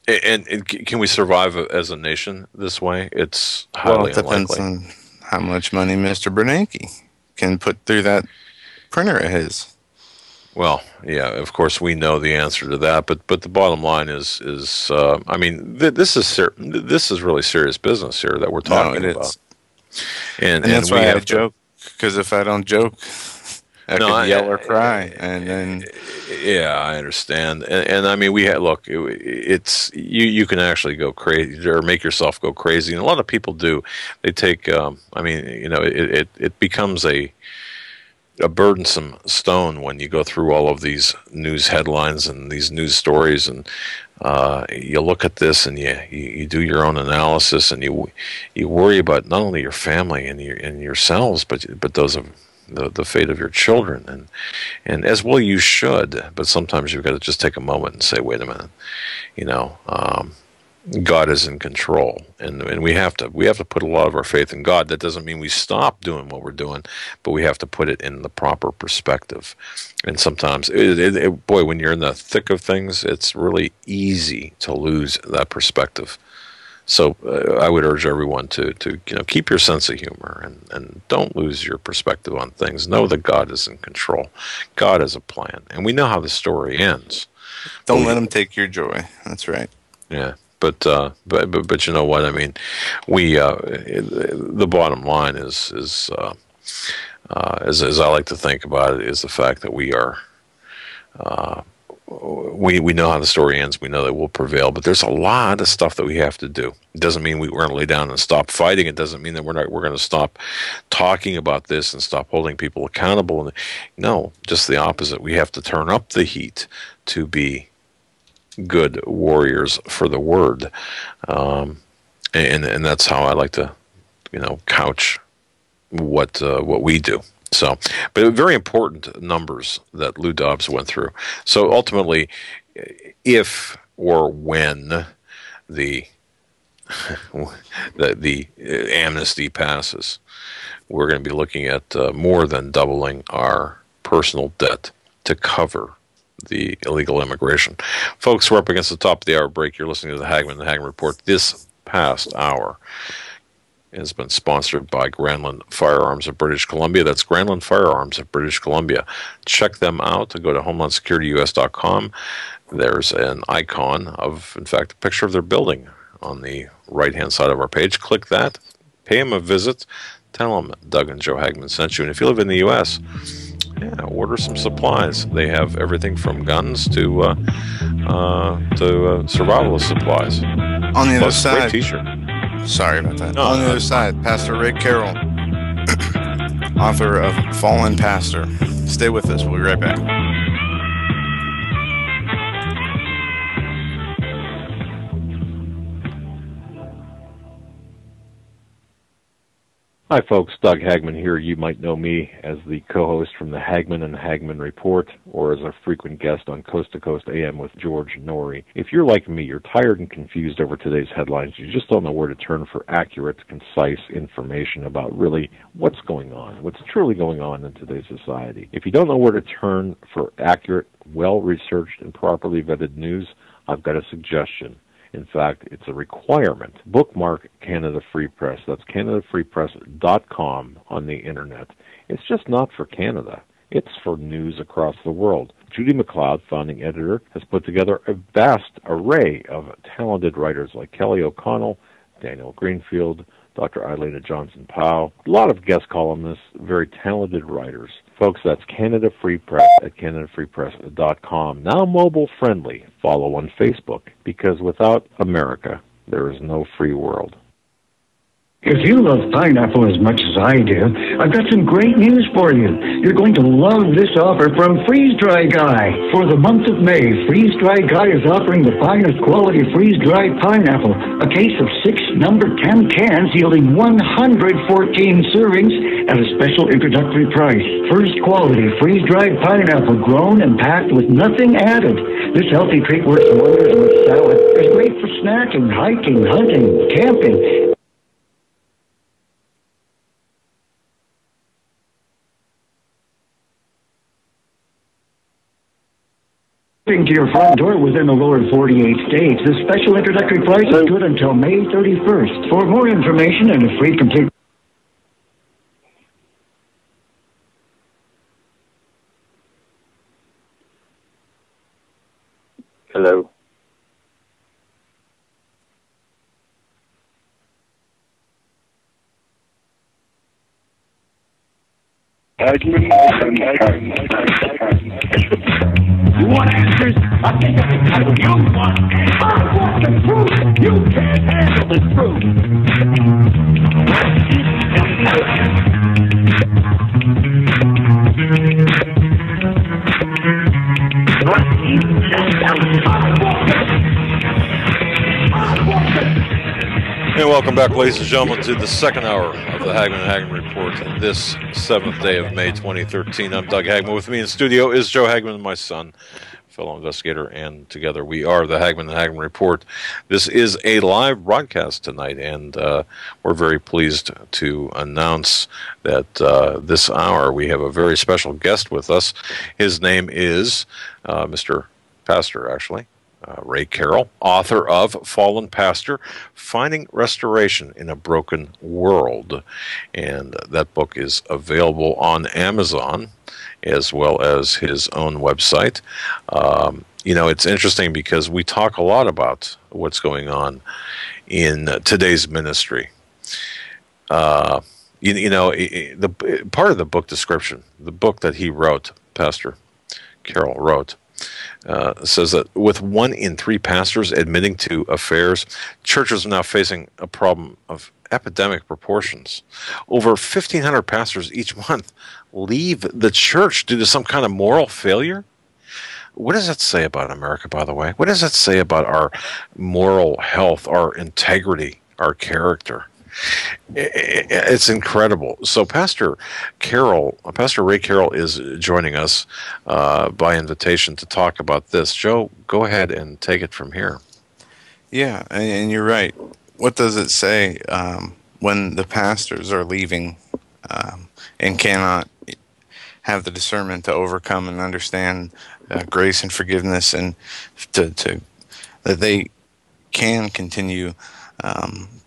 And can we survive as a nation this way? It's Well, highly it depends unlikely. on how much money Mr. Bernanke can put through that printer of his. Well, yeah, of course we know the answer to that, but the bottom line is I mean, this is really serious business here that we're No, talking it about, is. And that's we why I have to. joke, because if I don't joke, I No, could yell or cry, and then yeah, I understand, and I mean, look, it's you can actually go crazy or make yourself go crazy, and a lot of people do. They take, I mean, it becomes a burdensome stone when you go through all of these news headlines and these news stories, and you look at this and you do your own analysis, and you worry about not only your family and yourselves, but those of the fate of your children, and as well you should. But sometimes you've got to just take a moment and say, wait a minute, you know. God is in control, and we have to put a lot of our faith in God. That doesn't mean we stop doing what we're doing, but we have to put it in the proper perspective. And sometimes, boy, when you're in the thick of things, it's really easy to lose that perspective. So I would urge everyone to keep your sense of humor and don't lose your perspective on things. Know that God is in control. God has a plan, and we know how the story ends. don't let them take your joy. That's right. Yeah, but you know what I mean. The bottom line is as I like to think about it, is the fact that we are. We know how the story ends. We know that we'll prevail, but there's a lot of stuff that we have to do. It doesn't mean we're going to lay down and stop fighting. It doesn't mean that we're going to stop talking about this and stop holding people accountable. No, just the opposite. We have to turn up the heat to be good warriors for the word, and that's how I like to, couch what we do. So, but very important numbers that Lou Dobbs went through. So ultimately, if or when the the amnesty passes, we're going to be looking at more than doubling our personal debt to cover the illegal immigration. Folks, we're up against the top of the hour break. You're listening to the Hagmann Report. This past hour has been sponsored by Granlund Firearms of British Columbia. That's Granlund Firearms of British Columbia. Check them out. Go to HomelandSecurityUS.com. There's an icon of, in fact, a picture of their building on the right-hand side of our page. Click that. Pay them a visit. Tell them Doug and Joe Hagmann sent you. And if you live in the U.S., order some supplies. They have everything from guns to survivalist supplies. On the other Plus, side, great T-shirt. sorry about that. No, On the other side, Pastor Ray Carroll, author of Fallen Pastor. Stay with us. We'll be right back. Hi, folks. Doug Hagmann here. You might know me as the co-host from the Hagmann and Hagmann Report, or as a frequent guest on Coast to Coast AM with George Norrie. If you're like me, you're tired and confused over today's headlines. You just don't know where to turn for accurate, concise information about really what's going on, what's truly going on in today's society. If you don't know where to turn for accurate, well-researched, and properly vetted news, I've got a suggestion. In fact, it's a requirement. Bookmark Canada Free Press. That's CanadaFreePress.com on the Internet. It's just not for Canada. It's for news across the world. Judy McLeod, founding editor, has put together a vast array of talented writers like Kelly O'Connell, Daniel Greenfield, Dr. Eilena Johnson-Powell, a lot of guest columnists, very talented writers. Folks, that's Canada Free Press at CanadaFreePress.com. Now mobile friendly. Follow on Facebook, because without America, there is no free world. If you love pineapple as much as I do, I've got some great news for you. You're going to love this offer from Freeze Dry Guy. For the month of May, Freeze Dry Guy is offering the finest quality freeze-dried pineapple, a case of 6 number 10 cans yielding 114 servings at a special introductory price. First quality freeze-dried pineapple grown and packed with nothing added. This healthy treat works wonders with salad. It's great for snacking, hiking, hunting, camping. shipping to your front door within the lower 48 states. The special introductory price is good until May 31st. For more information and a free complete... Hello. You want answers? I'll take every type of you want answers. I want the truth. You can't handle the truth. And welcome back, ladies and gentlemen, to the second hour of the Hagmann and Hagmann Report. This 7th day of May 2013. I'm Doug Hagmann. With me in studio is Joe Hagmann, my son, fellow investigator, and together we are the Hagmann and Hagmann Report. This is a live broadcast tonight, and we're very pleased to announce that this hour we have a very special guest with us. His name is Mr. Pastor, actually. Ray Carroll, author of Fallen Pastor, Finding Restoration in a Broken World. And that book is available on Amazon as well as his own website. You know, it's interesting because we talk a lot about what's going on in today's ministry. The part of the book description, the book that he wrote, Pastor Carroll wrote, says that with 1 in 3 pastors admitting to affairs, churches are now facing a problem of epidemic proportions. Over 1,500 pastors each month leave the church due to some kind of moral failure. What does that say about America, by the way? What does that say about our moral health, our integrity, our character? It's incredible. So Pastor Ray Carroll is joining us by invitation to talk about this. Joe, go ahead and take it from here. Yeah, and you're right. What does it say when the pastors are leaving and cannot have the discernment to overcome and understand grace and forgiveness, and to that they can continue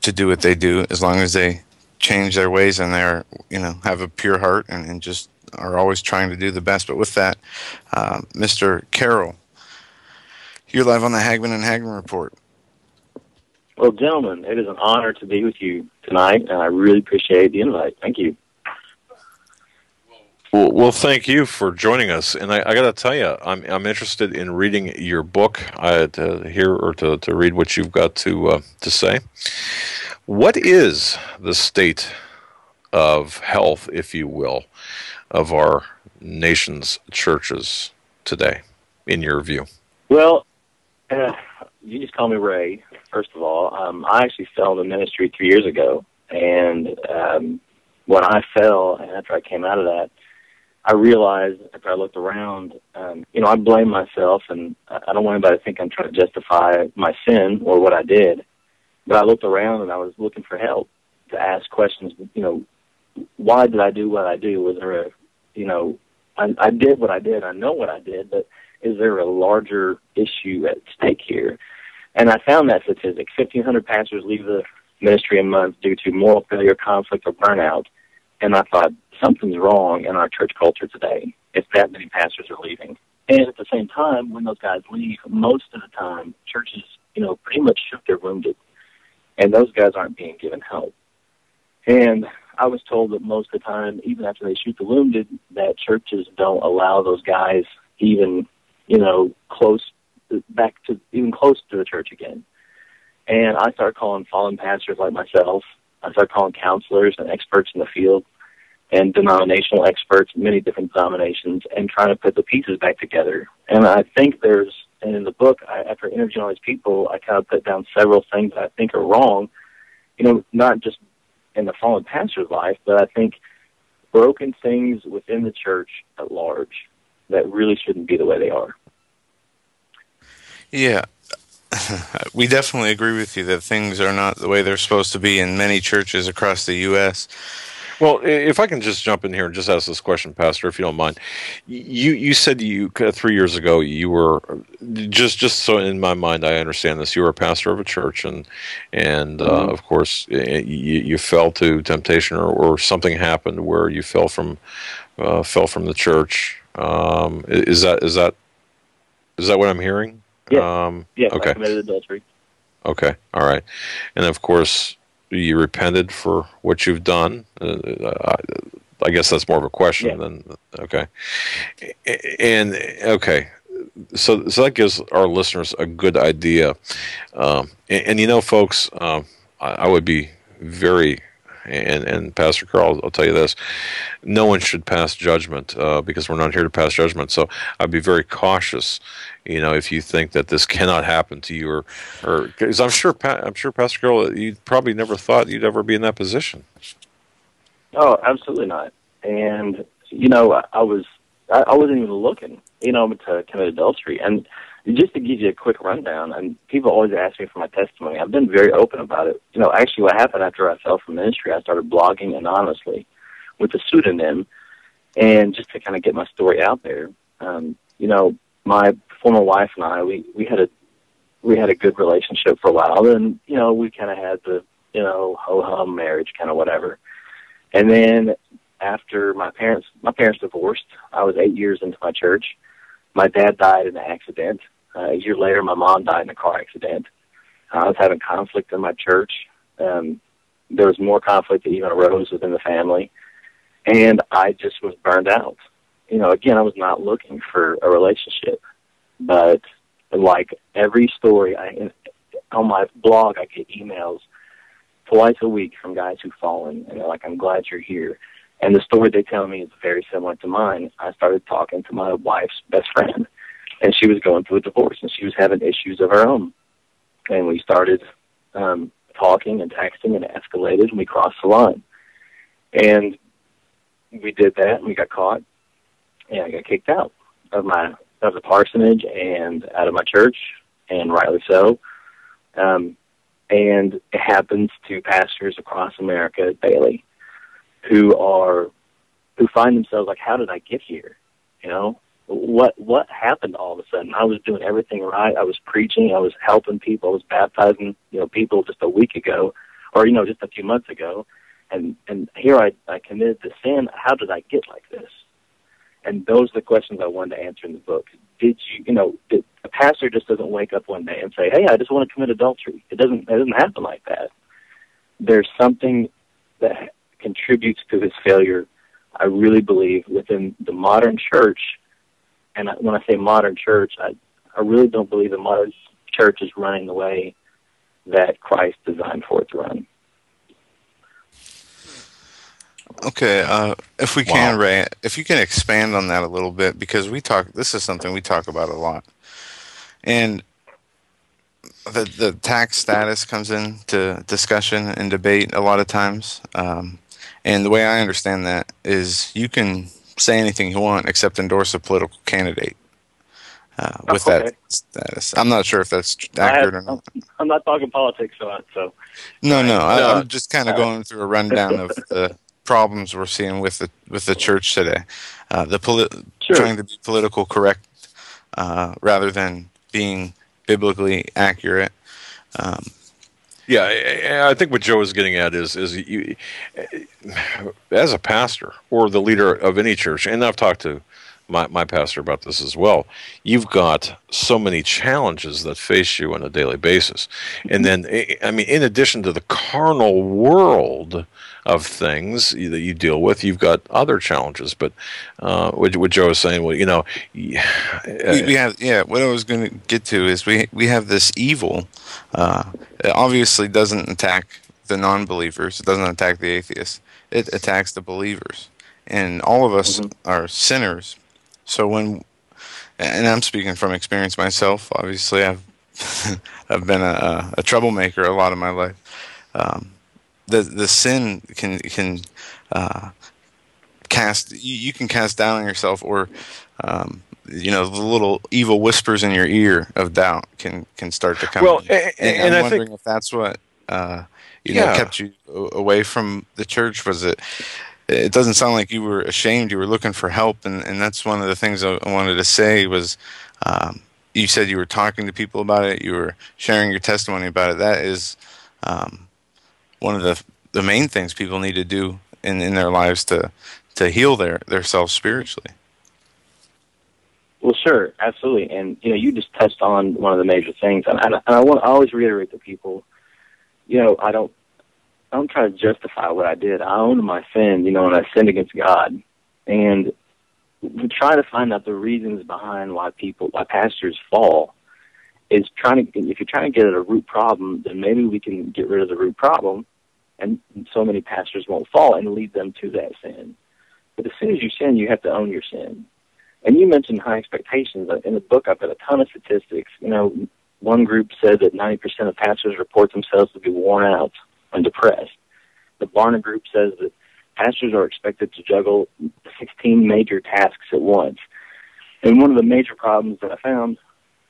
to do what they do as long as they change their ways and they're, have a pure heart and just are always trying to do the best. But with that, Mr. Carroll, you're live on the Hagmann and Hagmann Report. Well, gentlemen, it is an honor to be with you tonight, and I really appreciate the invite. Thank you. Well, thank you for joining us, and I got to tell you, I'm interested in reading your book to hear or to read what you've got to say. What is the state of health, if you will, of our nation's churches today, in your view? Well, you just call me Ray. First of all, I actually fell into ministry 3 years ago, and when I fell, and after I came out of that, I realized after I looked around, I blame myself, and I don't want anybody to think I'm trying to justify my sin or what I did. But I looked around and I was looking for help to ask questions. Why did I do what I do? Was there I did what I did. I know what I did, but is there a larger issue at stake here? And I found that statistic: 1,500 pastors leave the ministry a month due to moral failure, conflict, or burnout. And I thought, something's wrong in our church culture today if that many pastors are leaving. And at the same time, when those guys leave, most of the time, churches, pretty much shoot their wounded. And those guys aren't being given help. And I was told that most of the time, even after they shoot the wounded, that churches don't allow those guys even, close to the church again. And I started calling fallen pastors like myself. I started calling counselors and experts in the field and denominational experts, many different denominations, and trying to put the pieces back together. And I think and in the book, after interviewing all these people, I kind of put down several things that I think are wrong, not just in the fallen pastor's life, but I think broken things within the church at large that really shouldn't be the way they are. Yeah. We definitely agree with you that things are not the way they're supposed to be in many churches across the U.S. Well, if I can just jump in here and just ask this question, Pastor, if you don't mind. You said 3 years ago you were just so in my mind I understand this. You were a pastor of a church, and of course you fell to temptation, or something happened where you fell from the church. Is that what I'm hearing? Yes. Yes, Okay. I committed adultery. Okay. All right. And of course, you repented for what you've done. I guess that's more of a question than okay. And okay, so that gives our listeners a good idea. And you know, folks, I would be very. And Pastor Carl, I'll tell you this: no one should pass judgment because we're not here to pass judgment. So I'd be very cautious, if you think that this cannot happen to you, or because I'm sure Pastor Carl, you probably never thought you'd ever be in that position. Oh, absolutely not. And I wasn't even looking, to commit adultery. And just to give you a quick rundown, and people always ask me for my testimony. I've been very open about it. Actually, what happened after I fell from ministry, I started blogging anonymously with a pseudonym, and just to kind of get my story out there. My former wife and I, we had a good relationship for a while, and we kind of had the ho hum marriage, kind of whatever. And then after my parents divorced, I was 8 years into my church. My dad died in an accident. A year later, my mom died in a car accident. I was having conflict in my church. There was more conflict that even arose within the family. And I just was burned out. Again, I was not looking for a relationship. But like every story, on my blog, I get emails twice a week from guys who've fallen. And they're like, I'm glad you're here. And the story they tell me is very similar to mine. I started talking to my wife's best friend, and she was going through a divorce, and she was having issues of her own. And we started talking and texting, and it escalated, and we crossed the line. And we did that, and we got caught, and I got kicked out of the parsonage and out of my church, and rightly so. And it happens to pastors across America daily who find themselves like, how did I get here? What happened all of a sudden? I was doing everything right. I was preaching. I was helping people. I was baptizing, people just a week ago, or, just a few months ago. And here I committed to sin. How did I get like this? And those are the questions I wanted to answer in the book. A pastor just doesn't wake up one day and say, hey, I just want to commit adultery. It doesn't happen like that. There's something that contributes to this failure, I really believe, within the modern church. And when I say modern church, I really don't believe the modern church is running the way that Christ designed for it to run. Okay, if we can, Ray, if you can expand on that a little bit, because this is something we talk about a lot. And the tax status comes into discussion and debate a lot of times. And the way I understand that is you can say anything you want except endorse a political candidate with that status. I'm not sure if that's accurate or not. I'm not talking politics, so. No. I'm just kind of going through a rundown of the problems we're seeing with the church today. Trying to be political correct rather than being biblically accurate. Yeah, I think what Joe is getting at is you, as a pastor or the leader of any church, and I've talked to my pastor about this as well, you've got so many challenges that face you on a daily basis. And then, I mean, in addition to the carnal world of things that you deal with, you've got other challenges. But what Joe is saying, well, we have, what I was going to get to is we have this evil. It obviously doesn't attack the non-believers. It doesn't attack the atheists. It attacks the believers. And all of us are sinners. So and I'm speaking from experience myself. Obviously, I've been a troublemaker a lot of my life. The sin can cast. You can cast doubt on yourself, or the little evil whispers in your ear of doubt can start to come. Well, and I'm wondering if that's what kept you away from the church? Was it? It doesn't sound like you were ashamed. You were looking for help, and that's one of the things I wanted to say was, you said you were talking to people about it. You were sharing your testimony about it. That is one of the main things people need to do in their lives to heal their self spiritually. Well, sure, absolutely, and you just touched on one of the major things, and I always reiterate to people, I don't try to justify what I did. I own my sin, and I sinned against God, and we try to find out the reasons behind why pastors fall. If you're trying to get at a root problem, then maybe we can get rid of the root problem, and so many pastors won't fall and lead them to that sin. But as soon as you sin, you have to own your sin. And you mentioned high expectations. In the book, I've got a ton of statistics. One group said that 90% of pastors report themselves to be worn out and depressed. The Barna group says that pastors are expected to juggle 16 major tasks at once. And one of the major problems that I found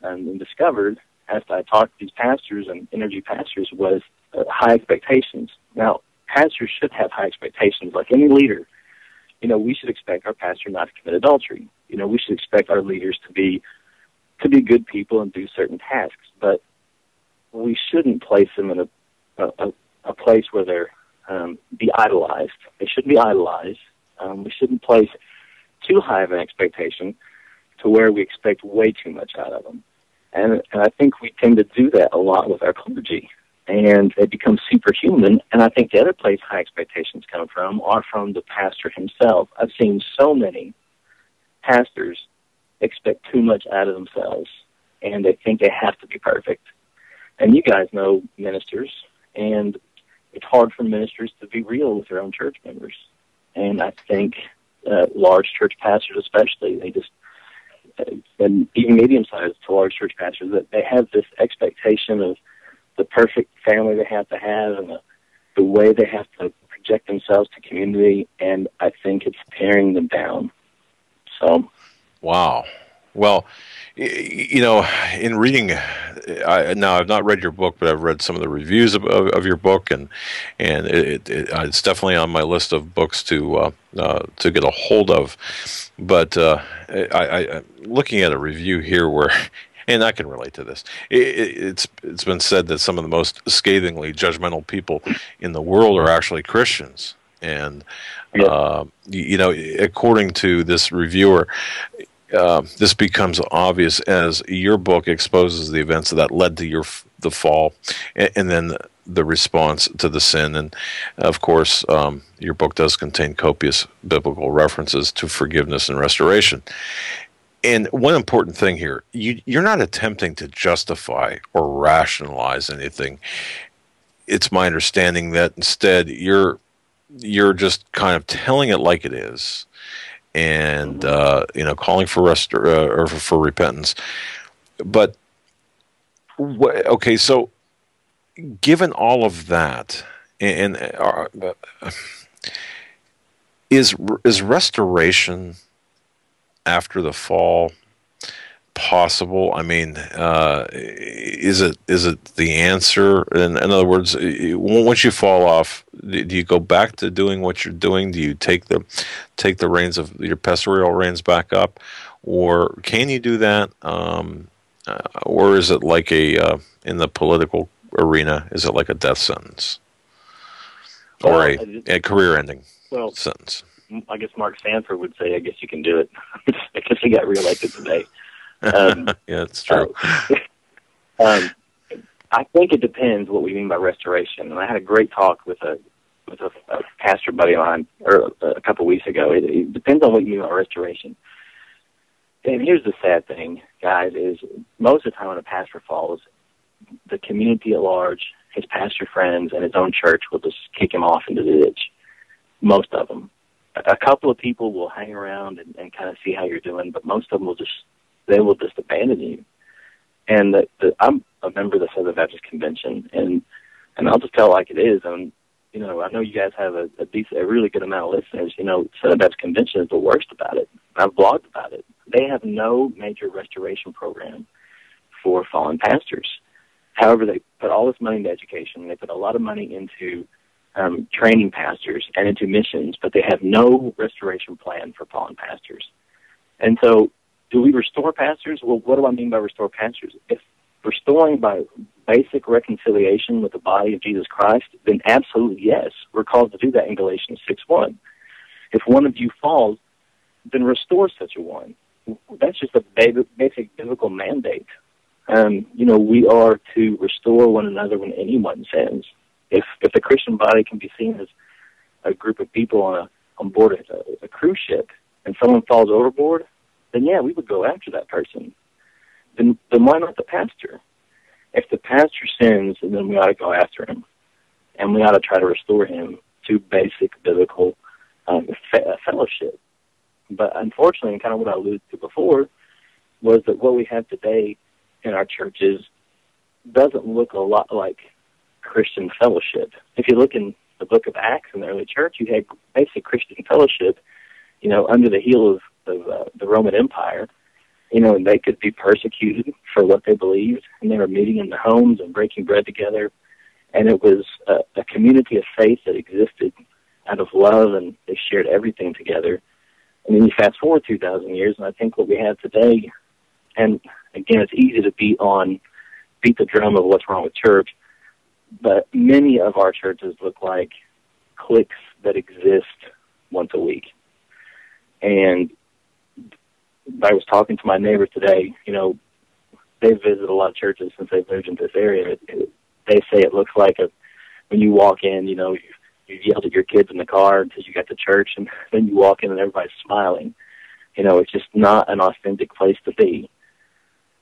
and discovered after I talked to these pastors and interviewed pastors was high expectations. Now, pastors should have high expectations. Like any leader, we should expect our pastor not to commit adultery. We should expect our leaders to be good people and do certain tasks. But we shouldn't place them in a place where they're be idolized. They shouldn't be idolized. We shouldn't place too high of an expectation to where we expect way too much out of them. And I think we tend to do that a lot with our clergy. And it becomes superhuman. And I think the other place high expectations come from are from the pastor himself. I've seen so many pastors expect too much out of themselves, and they think they have to be perfect. And you guys know ministers, and it's hard for ministers to be real with their own church members. And I think large church pastors especially, they just, and even medium-sized to large church pastors, that they have this expectation of the perfect family they have to have and the way they have to project themselves to community, and I think it's tearing them down. So, wow. Well, in reading, now I've not read your book, but I've read some of the reviews of your book, and it's definitely on my list of books to get a hold of. But I looking at a review here where, and I can relate to this. It's been said that some of the most scathingly judgmental people in the world are actually Christians, and according to this reviewer, this becomes obvious as your book exposes the events that led to the fall, and then the response to the sin. And of course, your book does contain copious biblical references to forgiveness and restoration. And one important thing here, you're not attempting to justify or rationalize anything. It's my understanding that instead you're just kind of telling it like it is, and calling for or for repentance. But okay, so given all of that, and is restoration after the fall possible? I mean, is it the answer? In other words, once you fall off, do you go back to doing what you're doing? Do you take the reins of your pastoral reins back up, or can you do that? Or is it like in the political arena? Is it like a death sentence or a career-ending sentence? I guess Mark Sanford would say, I guess you can do it. I guess he got reelected today. Yeah, that's true. I think it depends what we mean by restoration. And I had a great talk with a pastor buddy of mine a couple of weeks ago. It depends on what you mean by restoration. And here's the sad thing, guys, is most of the time when a pastor falls, the community at large, his pastor friends, and his own church will just kick him off into the ditch. Most of them. A couple of people will hang around and kind of see how you're doing, but most of them will just abandon you. And I'm a member of the Southern Baptist Convention, and I'll just tell it like it is. And I know you guys have a really good amount of listeners. Southern Baptist Convention is the worst about it. I've blogged about it. They have no major restoration program for fallen pastors. However, they put all this money into education. They put a lot of money into training pastors and into missions, but they have no restoration plan for fallen pastors. And so, do we restore pastors? Well, what do I mean by restore pastors? If restoring by basic reconciliation with the body of Jesus Christ, then absolutely yes. We're called to do that in Galatians 6:1. If one of you falls, then restore such a one. That's just a basic biblical mandate. We are to restore one another when anyone sins. If the Christian body can be seen as a group of people on board a cruise ship, and someone falls overboard, then yeah, we would go after that person. Then why not the pastor? If the pastor sins, then we ought to go after him, and we ought to try to restore him to basic biblical fellowship. But unfortunately, kind of what I alluded to before, was that what we have today in our churches doesn't look a lot like Christian fellowship. If you look in the book of Acts in the early church, you had basic Christian fellowship, under the heel of the Roman Empire, and they could be persecuted for what they believed, and they were meeting in the homes and breaking bread together, and it was a community of faith that existed out of love, and they shared everything together. And then you fast forward 2,000 years, and I think what we have today, and again, it's easy to beat the drum of what's wrong with church, but many of our churches look like cliques that exist once a week. And I was talking to my neighbors today, they've visited a lot of churches since they've moved into this area. They say it looks like when you walk in, you yelled at your kids in the car until you got to church, and then you walk in and everybody's smiling. It's just not an authentic place to be.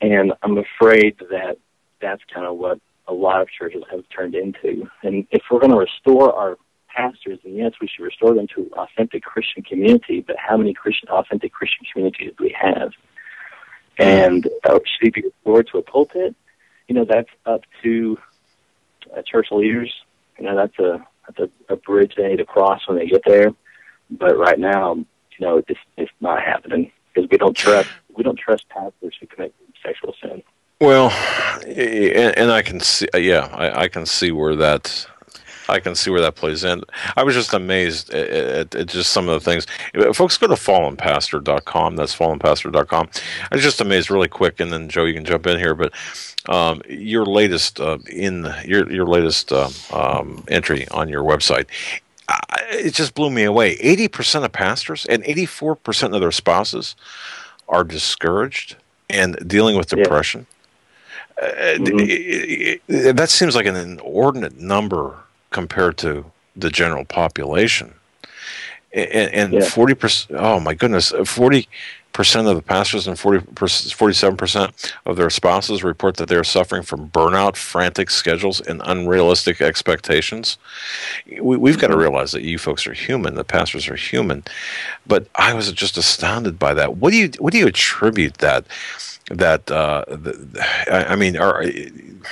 And I'm afraid that that's kind of what a lot of churches have turned into. And if we're going to restore our pastors, then yes, we should restore them to authentic Christian community, but how many authentic Christian communities do we have? And should he be restored to a pulpit? That's up to church leaders. That's a bridge they need to cross when they get there. But right now, it's not happening because we don't trust pastors who commit sexual sin. Well, and I can see, I can see where that. I can see where that plays in. I was just amazed at just some of the things. Folks, go to fallenpastor.com. That's fallenpastor.com. I was just amazed really quick, and then, Joe, you can jump in here. But your latest your latest entry on your website, it just blew me away. 80% of pastors and 84% of their spouses are discouraged and dealing with depression. That seems like an inordinate number compared to the general population. And 40%, oh my goodness, 40% of the pastors and 47% of their spouses report that they're suffering from burnout, frantic schedules, and unrealistic expectations. We've got to realize that you folks are human, the pastors are human. But I was just astounded by that. What do you attribute that?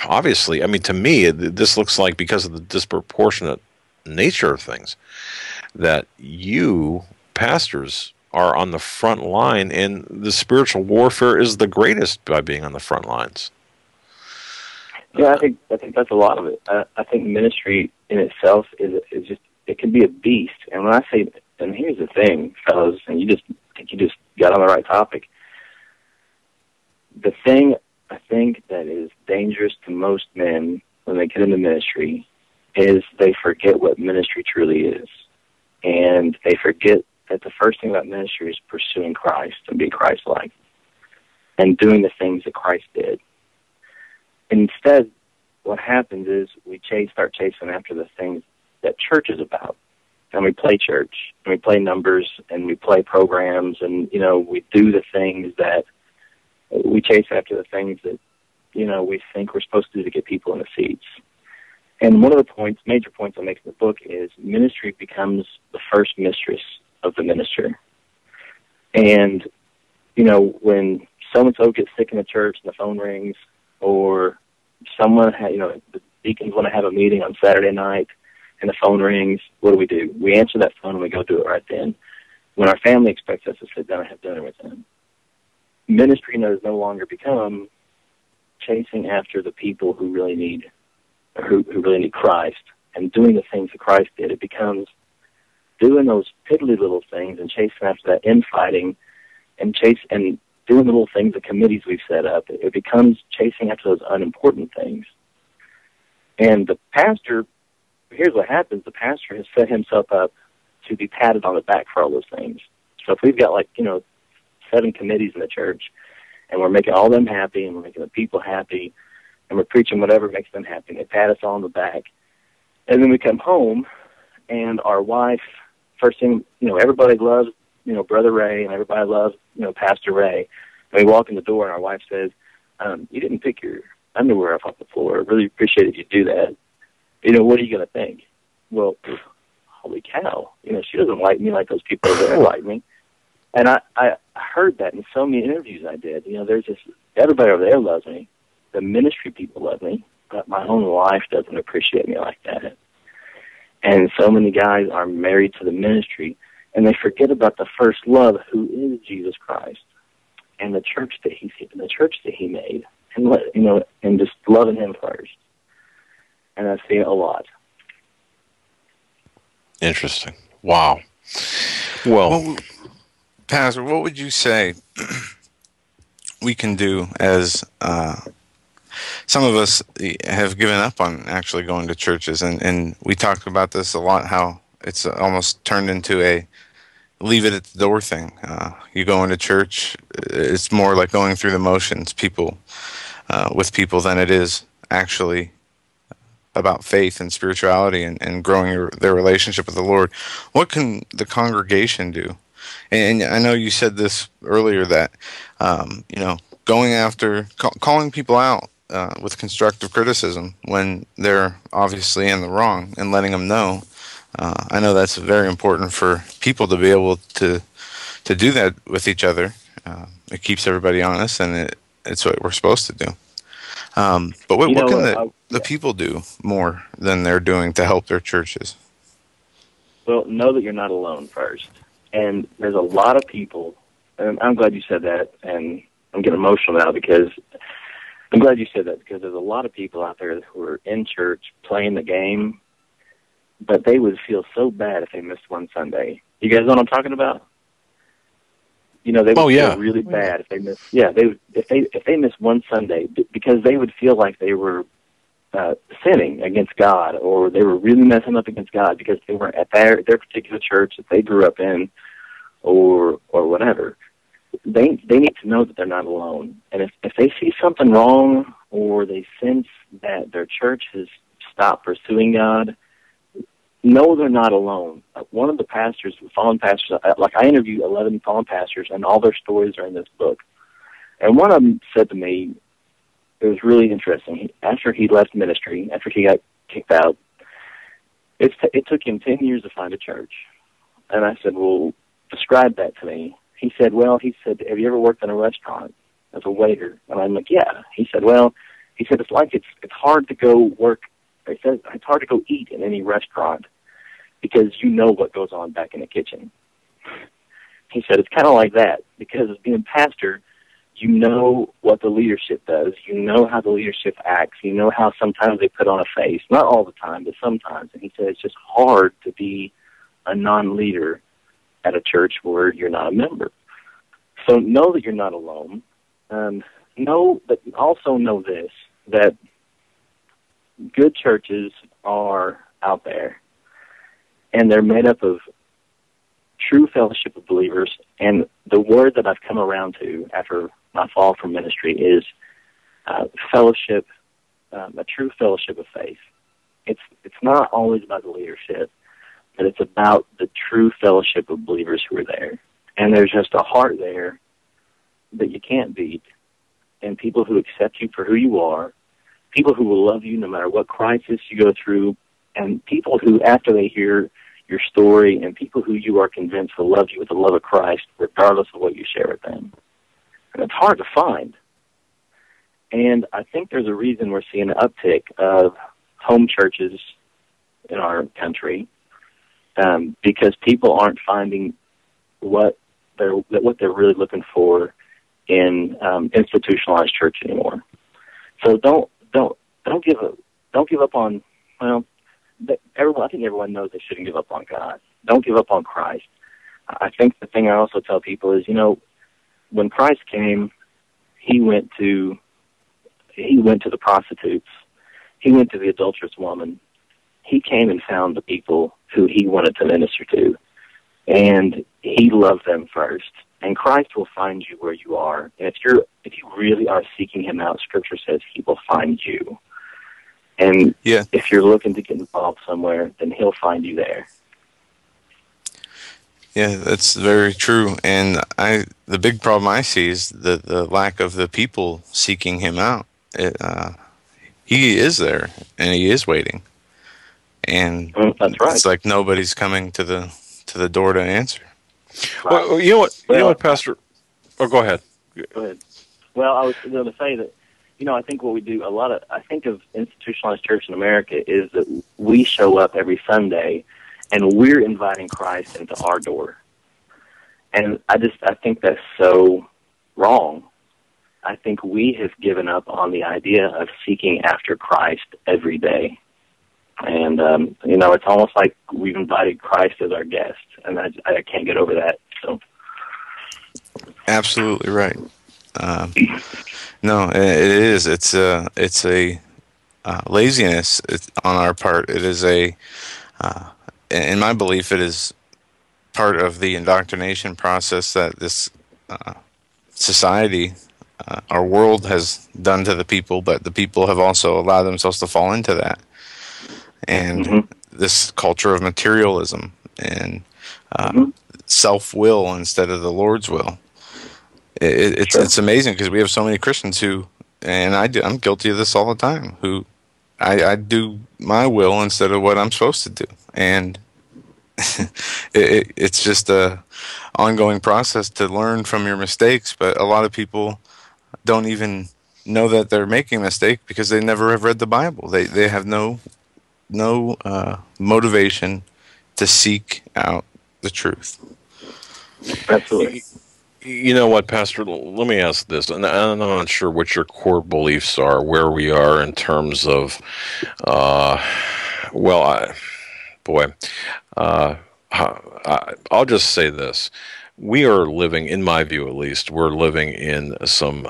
Obviously, to me, this looks like, because of the disproportionate nature of things, that you, pastors, are on the front line, and the spiritual warfare is the greatest by being on the front lines. Yeah, I think that's a lot of it. I think ministry in itself is just, it can be a beast. And when I say, and here's the thing, fellas, and you just got on the right topic. The thing I think that is dangerous to most men when they get into ministry is they forget what ministry truly is. And they forget that the first thing about ministry is pursuing Christ and being Christ-like and doing the things that Christ did. And instead, what happens is we start chasing after the things that church is about. And we play church, and we play numbers, and we play programs, and, we do the things that we chase after the things that, we think we're supposed to do to get people in the seats. And one of the major points I make in the book is ministry becomes the first mistress of the minister. And, when so-and-so gets sick in the church and the phone rings, or someone, the deacons want to have a meeting on Saturday night and the phone rings, what do? We answer that phone and we go do it right then, when our family expects us to sit down and have dinner with them. Ministry has no longer become chasing after the people who really need Christ and doing the things that Christ did. It becomes doing those piddly little things and chasing after that infighting and doing the little things, the committees we've set up. It becomes chasing after those unimportant things. And the pastor, here's what happens, the pastor has set himself up to be patted on the back for all those things. So if we've got 7 committees in the church, and we're making all them happy, and we're making the people happy, and we're preaching whatever makes them happy, they pat us all on the back. And then we come home, and our wife, first thing, everybody loves, Brother Ray, and everybody loves, Pastor Ray. And we walk in the door, and our wife says, you didn't pick your underwear off the floor. I really appreciate it if you do that. What are you going to think? Well, holy cow. She doesn't like me like those people over there like me. And I heard that in so many interviews I did. There's this, everybody over there loves me. The ministry people love me, but my own wife doesn't appreciate me like that. And so many guys are married to the ministry, and they forget about the first love, who is Jesus Christ, and the church that he made, and and just loving him first. And I see it a lot. Interesting. Wow. Well, Pastor, what would you say we can do as some of us have given up on actually going to churches, and we talked about this a lot, how it's almost turned into a leave it at the door thing. You go into church, it's more like going through the motions, with people, than it is actually about faith and spirituality and growing their relationship with the Lord. What can the congregation do? And I know you said this earlier that, going after, calling people out with constructive criticism when they're obviously in the wrong and letting them know. I know that's very important for people to be able to do that with each other. It keeps everybody honest, and it's what we're supposed to do. But what can the people do more than they're doing to help their churches? Well, know that you're not alone first. And there's a lot of people, and I'm glad you said that, and I'm getting emotional now because I'm glad you said that, because there's a lot of people out there who are in church playing the game, but they would feel so bad if they missed one Sunday. You guys know what I'm talking about? They would feel really bad if they missed. Yeah, they would, if they missed one Sunday, because they would feel like they were sinning against God, or they were really messing up against God because they weren't at their particular church that they grew up in, or whatever. They need to know that they're not alone. And if they see something wrong, or they sense that their church has stopped pursuing God, know they're not alone. One of the pastors, fallen pastors, I interviewed 11 fallen pastors, and all their stories are in this book. And one of them said to me, it was really interesting. After he left ministry, after he got kicked out, it took him 10 years to find a church. And I said, well, describe that to me. He said, have you ever worked in a restaurant as a waiter? And I'm like, yeah. He said, it's like it's hard to go work. He says it's hard to go eat in any restaurant because you know what goes on back in the kitchen. He said it's kind of like that, because as being pastor, you know what the leadership does. You know how the leadership acts. You know how sometimes they put on a face. Not all the time, but sometimes. And he said it's just hard to be a non-leader at a church where you're not a member. So know that you're not alone. Also know this, that good churches are out there, and they're made up of true fellowship of believers. And the word that I've come around to after my fall from ministry is fellowship, a true fellowship of faith. It's not always about the leadership, but it's about the true fellowship of believers who are there. And there's just a heart there that you can't beat, and people who accept you for who you are, people who will love you no matter what crisis you go through, and people who, after they hear your story, and people who you are convinced will love you with the love of Christ, regardless of what you share with them. And it's hard to find. And I think there's a reason we're seeing an uptick of home churches in our country, because people aren't finding what they're really looking for in institutionalized church anymore. So don't give up on, well, I think everyone knows they shouldn't give up on God. Don't give up on Christ. I think the thing I also tell people is, when Christ came, he went to the prostitutes. He went to the adulterous woman. He came and found the people who he wanted to minister to, and he loved them first. And Christ will find you where you are. And if you really are seeking him out, Scripture says he will find you. And if you're looking to get involved somewhere, then he'll find you there. Yeah, that's very true. And the big problem I see is the lack of the people seeking him out. He is there, and he is waiting. And that's right. It's like nobody's coming to the door to answer. Right. Well, you know what, Pastor? Oh, go ahead. Go ahead. Well, I was going to say that, I think what we do I think of institutionalized church in America is that we show up every Sunday and we're inviting Christ into our door. And I think that's so wrong. I think we have given up on the idea of seeking after Christ every day. And, it's almost like we've invited Christ as our guest, and I can't get over that. So, absolutely right. No, it is. It's a laziness on our part. It is in my belief, it is part of the indoctrination process that this society, our world, has done to the people, but the people have also allowed themselves to fall into that. And this culture of materialism and self-will instead of the Lord's will. It's amazing because we have so many Christians who, and I'm guilty of this all the time, who I do my will instead of what I'm supposed to do. And it's just a ongoing process to learn from your mistakes, but a lot of people don't even know that they're making a mistake because they never have read the Bible. They have no motivation to seek out the truth. Absolutely. You know what, Pastor? Let me ask this, and I'm not sure what your core beliefs are, where we are in terms of, I'll just say this. We are living, in my view at least, we're living in some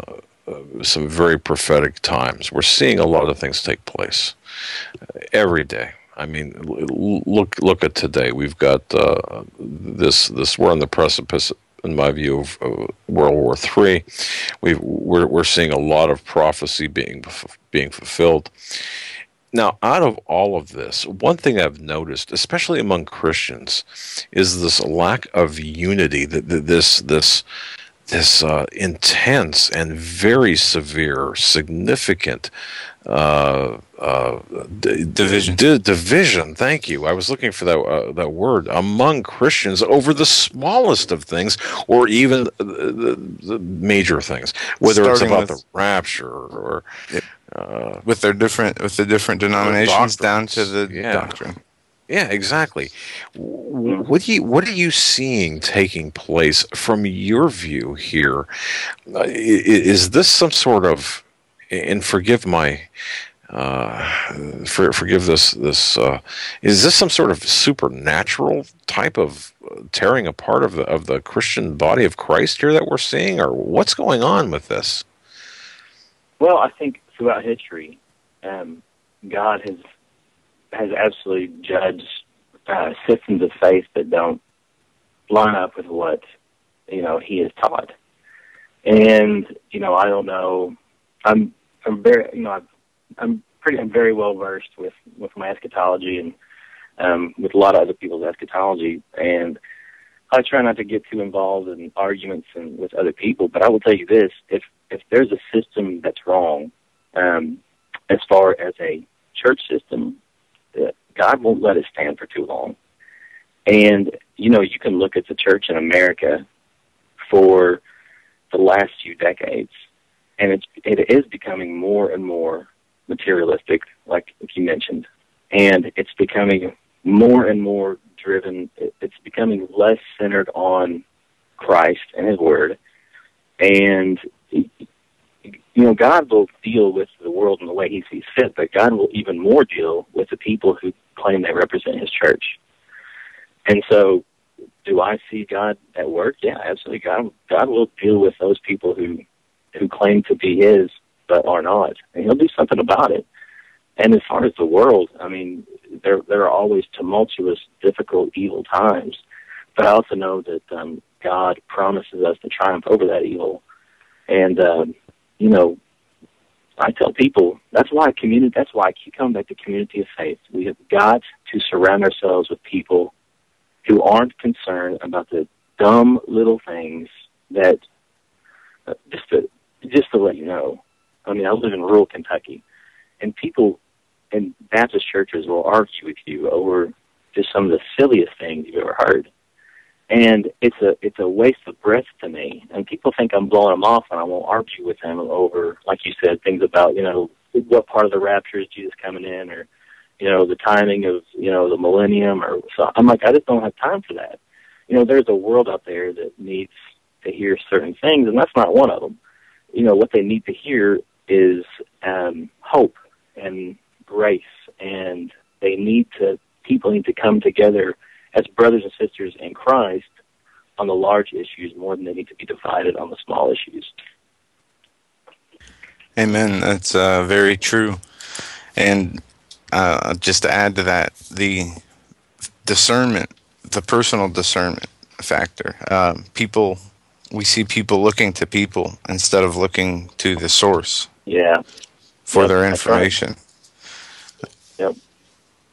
very prophetic times. We're seeing a lot of things take place every day. I mean, look at today. We've got this. We're on the precipice, in my view, of World War III. We're seeing a lot of prophecy being fulfilled. Now, out of all of this, one thing I've noticed, especially among Christians, is this lack of unity. This intense and very severe, significant division. Division. Thank you. I was looking for that word among Christians over the smallest of things, or even the major things, whether it's about the rapture or with the different denominations down to the doctrine. Yeah, exactly. What are you seeing taking place from your view here? Is this some sort of, and forgive my, forgive this. Is this some sort of supernatural type of tearing apart of the Christian body of Christ here that we're seeing, or what's going on with this? Well, I think throughout history, God has absolutely judged systems of faith that don't line up with what He has taught. And I don't know. I'm very I'm very well versed with my eschatology and with a lot of other people's eschatology, and I try not to get too involved in arguments and with other people. But I will tell you this: if there's a system that's wrong, as far as a church system, God won't let it stand for too long. And you can look at the church in America for the last few decades, and it is becoming more and more materialistic, like you mentioned, and it's becoming more and more driven. It's becoming less centered on Christ and His Word, and God will deal with the world in the way he sees fit, but God will even more deal with the people who claim they represent his church. And so, do I see God at work? Yeah, absolutely. God will deal with those people who claim to be his but are not, and he'll do something about it. And as far as the world, I mean, there are always tumultuous, difficult, evil times, but I also know that God promises us to triumph over that evil. And I tell people that's why I keep coming back to community of faith. We have got to surround ourselves with people who aren't concerned about the dumb little things that just to let you know. I mean, I live in rural Kentucky, and people in Baptist churches will argue with you over just some of the silliest things you've ever heard. And it's a waste of breath to me. And people think I'm blowing them off, and I won't argue with them over, like you said, things about, what part of the rapture is Jesus coming in, or, the timing of, the millennium. Or so I'm like, I just don't have time for that. There's a world out there that needs to hear certain things, and that's not one of them. What they need to hear is hope and grace, and people need to come together as brothers and sisters in Christ on the large issues more than they need to be divided on the small issues. Amen. That's very true. And just to add to that, the discernment, the personal discernment factor. We see people looking to people instead of looking to the source. Yeah. For their information. Right. Yep.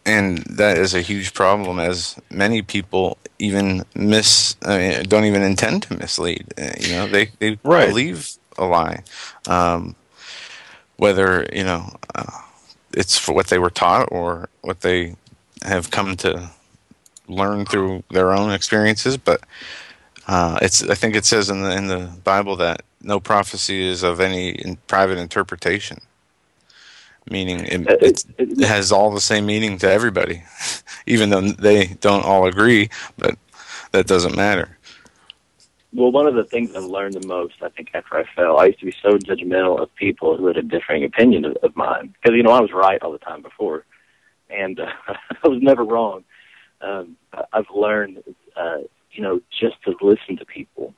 And that is a huge problem, as many people even don't even intend to mislead. They right. believe a lie, whether it's for what they were taught or what they have come to learn through their own experiences. But I think it says in the Bible that no prophecy is of any private interpretation. Meaning it has all the same meaning to everybody, even though they don't all agree, but that doesn't matter. Well, one of the things I've learned the most, I think, after I fell, I used to be so judgmental of people who had a differing opinion of mine. Because, I was right all the time before, and I was never wrong. I've learned, just to listen to people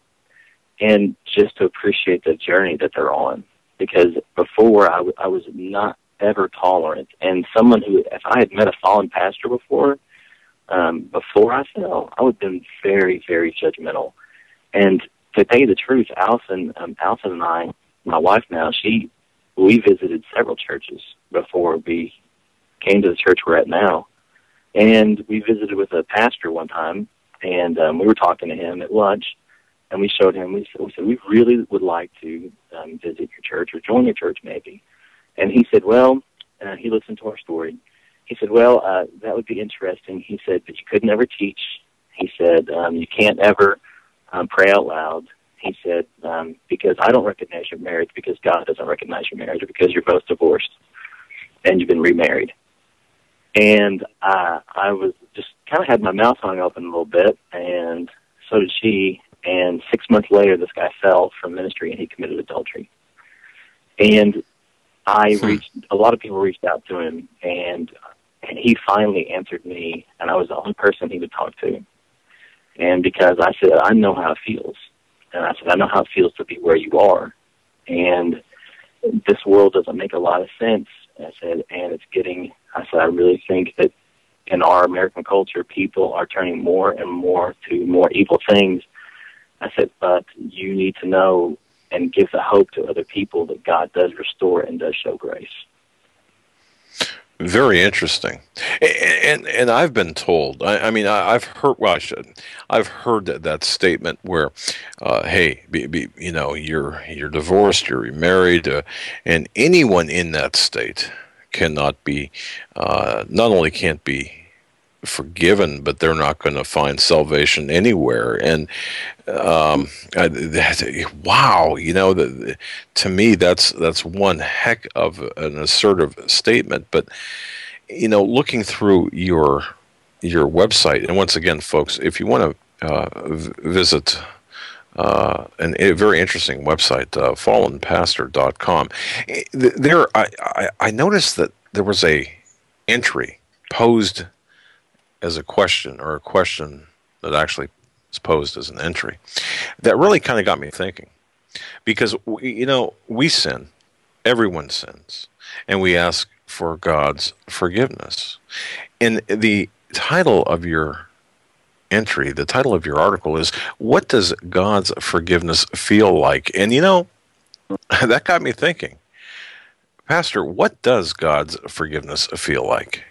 and just to appreciate the journey that they're on. Because before, I was not ever tolerant, and someone who, if I had met a fallen pastor before I fell, I would have been very, very judgmental. And to tell you the truth, Allison and I, my wife now, we visited several churches before we came to the church we're at now, and we visited with a pastor one time, and we were talking to him at lunch, and we showed him. We said we really would like to visit your church or join your church maybe. And he said, well, he listened to our story. He said, well, that would be interesting. He said, but you could never teach. He said, you can't ever pray out loud. He said, because I don't recognize your marriage, because God doesn't recognize your marriage, or because you're both divorced and you've been remarried. And I was just kind of had my mouth hung open a little bit, and so did she. And 6 months later, this guy fell from ministry, and he committed adultery. And a lot of people reached out to him, and he finally answered me, and I was the only person he would talk to. And because I said, I know how it feels. And I said, I know how it feels to be where you are. And this world doesn't make a lot of sense. I said, I really think that in our American culture, people are turning more and more to more evil things. I said, but you need to know and give the hope to other people that God does restore and does show grace. Very interesting, and I've been told. I've heard. Well, I've heard that statement where, hey, you're divorced, you're remarried, and anyone in that state cannot be, not only can't be forgiven, but they're not going to find salvation anywhere. And wow, to me that's one heck of an assertive statement. But looking through your website, and once again, folks, if you want to visit and a very interesting website, fallenpastor.com. There, I noticed that there was a entry posed as a question, or a question that actually is posed as an entry, that really kind of got me thinking. Because, we sin. Everyone sins. And we ask for God's forgiveness. And the title of your entry, the title of your article is, "What Does God's Forgiveness Feel Like?" And that got me thinking. Pastor, what does God's forgiveness feel like?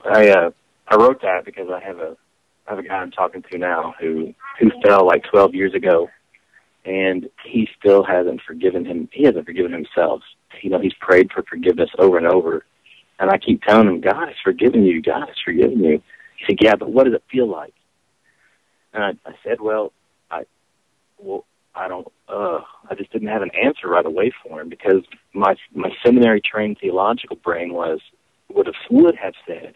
I wrote that because I have a guy I'm talking to now who fell like 12 years ago, and he still hasn't forgiven him. He hasn't forgiven himself. He's prayed for forgiveness over and over, and I keep telling him, God has forgiven you. God has forgiven you. He said, yeah, but what does it feel like? And I said, I just didn't have an answer right away for him, because my seminary trained theological brain would have said,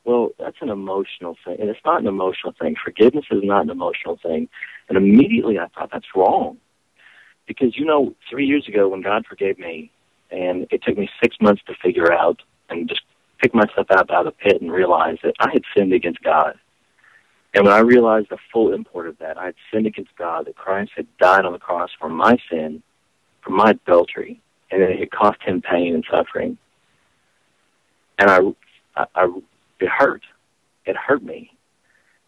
well, that's an emotional thing, and it's not an emotional thing. Forgiveness is not an emotional thing. And immediately I thought, that's wrong. Because, 3 years ago when God forgave me, and it took me 6 months to figure out and just pick myself out of the pit and realize that I had sinned against God. And when I realized the full import of that, I had sinned against God, that Christ had died on the cross for my sin, for my adultery, and that it had cost him pain and suffering. And it hurt. It hurt me.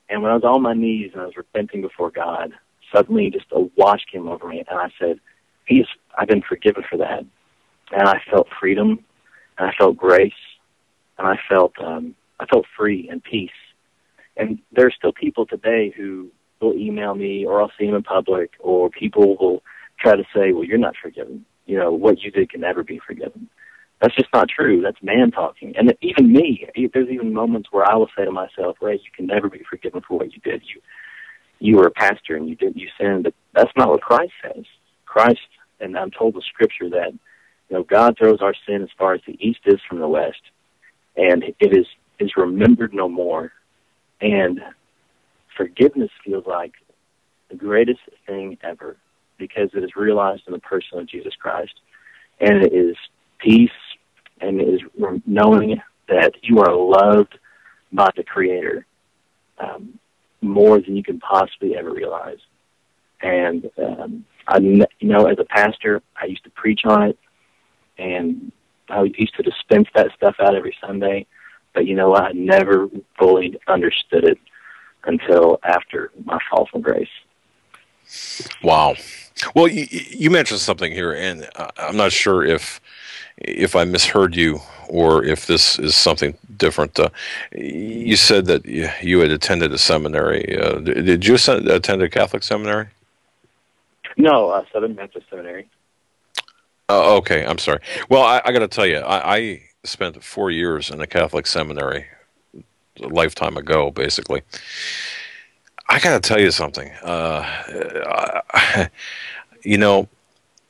And when I was on my knees and I was repenting before God, suddenly just a wash came over me, and I said, I've been forgiven for that. And I felt freedom, and I felt grace, and I felt free and peace. And there are still people today who will email me, or I'll see them in public, or people will try to say, well, you're not forgiven. What you did can never be forgiven. That's just not true. That's man talking. And even me, there's even moments where I will say to myself, Ray, you can never be forgiven for what you did. You were a pastor and you sinned, but that's not what Christ says. Christ, and I'm told in Scripture that, God throws our sin as far as the east is from the west, and it is remembered no more. And forgiveness feels like the greatest thing ever, because it is realized in the person of Jesus Christ. And it is peace, and it is knowing that you are loved by the Creator more than you can possibly ever realize. And, as a pastor, I used to preach on it, and I used to dispense that stuff out every Sunday. But I never fully understood it until after my fall from grace. Wow. Well, you mentioned something here, and I'm not sure if I misheard you or if this is something different. You said that you had attended a seminary. Did you attend a Catholic seminary? No, Southern Baptist Seminary. Okay, I'm sorry. Well, I got to tell you, I spent 4 years in a Catholic seminary a lifetime ago, basically. I got to tell you something.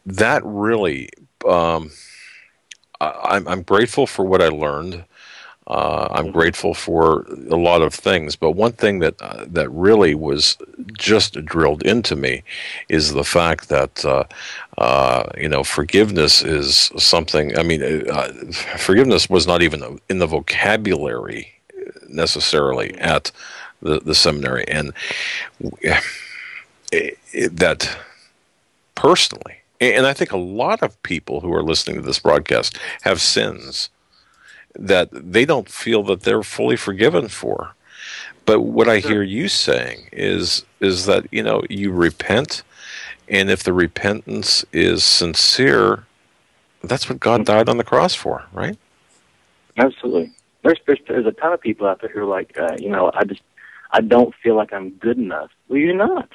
That really, I'm grateful for what I learned. I'm grateful for a lot of things, but one thing that really was just drilled into me is the fact that forgiveness is something. I mean, forgiveness was not even in the vocabulary necessarily at the seminary, and that personally, and I think a lot of people who are listening to this broadcast have sins that they don't feel that they're fully forgiven for. But what I hear you saying is that, you repent, and if the repentance is sincere, that's what God died on the cross for, right? Absolutely. There's a ton of people out there who are like, I don't feel like I'm good enough. Well, you're not.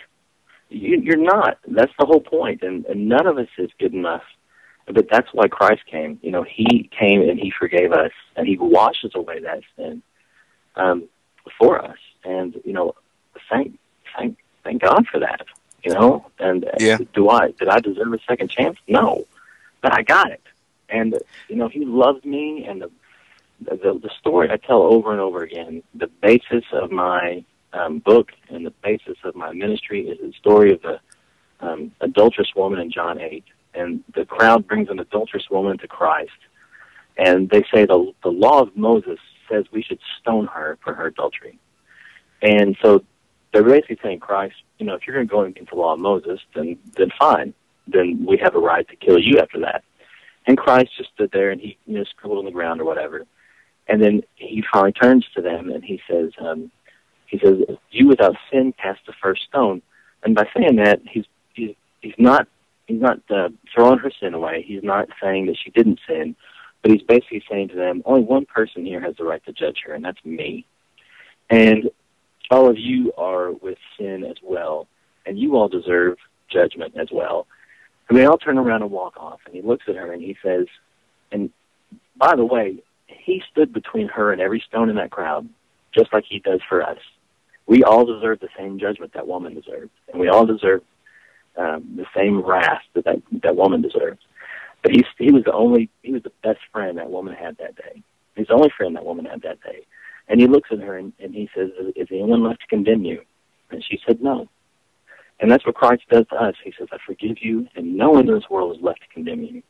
You're not. That's the whole point, and none of us is good enough. But that's why Christ came. He came and he forgave us, and he washes away that sin for us. And thank God for that. And yeah. Did I deserve a second chance? No, but I got it. And he loved me, and the story I tell over and over again. The basis of my book and the basis of my ministry is the story of the adulterous woman in John 8. And the crowd brings an adulterous woman to Christ. And they say the law of Moses says we should stone her for her adultery. And so they're basically saying, Christ, if you're going to go against the law of Moses, then fine. Then we have a right to kill you after that. And Christ just stood there and he scribbled on the ground or whatever. And then he finally turns to them and he says, "You without sin cast the first stone." And by saying that, he's not throwing her sin away. He's not saying that she didn't sin, but he's basically saying to them, only one person here has the right to judge her, and that's me. And all of you are with sin as well, and you all deserve judgment as well. And they all turn around and walk off, and he looks at her and he says, and by the way, he stood between her and every stone in that crowd, just like he does for us. We all deserve the same judgment that woman deserved, and we all deserve the same wrath that woman deserved. But he was the best friend that woman had that day. He's the only friend that woman had that day. And he looks at her and he says, "Is anyone left to condemn you?" And she said, "No." And that's what Christ does to us. He says, "I forgive you, and no one in this world is left to condemn you."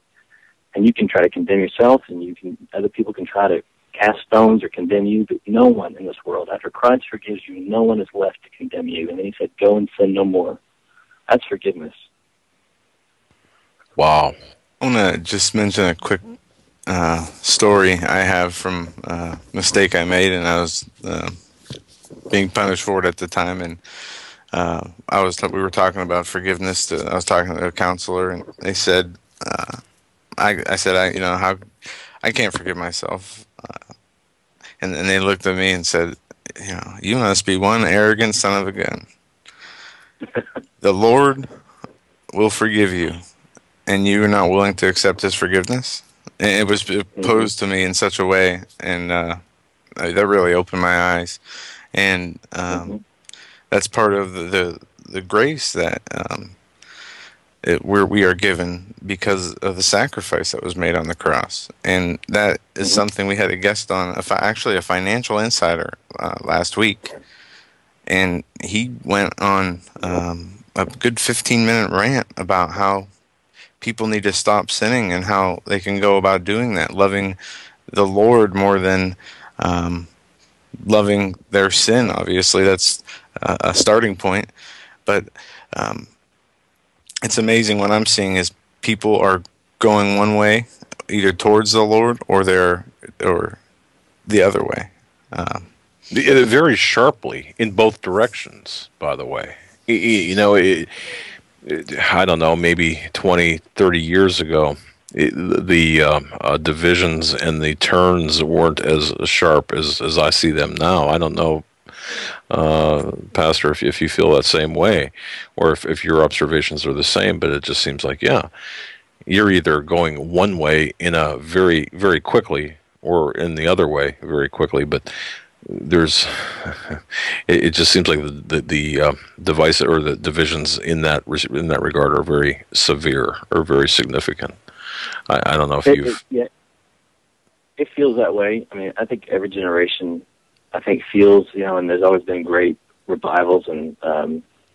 And you can try to condemn yourself, and other people can try to cast stones or condemn you, but no one in this world, after Christ forgives you, no one is left to condemn you. And then he said, "Go and sin no more." That's forgiveness. Wow. I want to just mention a quick story I have from a mistake I made, and I was being punished for it at the time. And we were talking about forgiveness. I was talking to a counselor, and they said, I said, I can't forgive myself. And they looked at me and said, "You must be one arrogant son of a gun. The Lord will forgive you, and you are not willing to accept his forgiveness." And it was posed to me in such a way, and that really opened my eyes. And that's part of the grace that we are given because of the sacrifice that was made on the cross. And that is something we had a guest on, actually a financial insider last week, and he went on a good 15-minute rant about how people need to stop sinning and how they can go about doing that, loving the Lord more than loving their sin. Obviously, that's a starting point. But it's amazing what I'm seeing is people are going one way, either towards the Lord or the other way. Very sharply in both directions, by the way. I don't know, maybe 20, 30 years ago, the divisions and the turns weren't as sharp as I see them now. I don't know, Pastor, if you feel that same way, or if your observations are the same, but it just seems like, you're either going one way in a very, very quickly, or in the other way very quickly, but it just seems like the device or the divisions in that regard are very severe or very significant. I don't know if you've... It feels that way. I mean, I think every generation, feels, and there's always been great revivals, and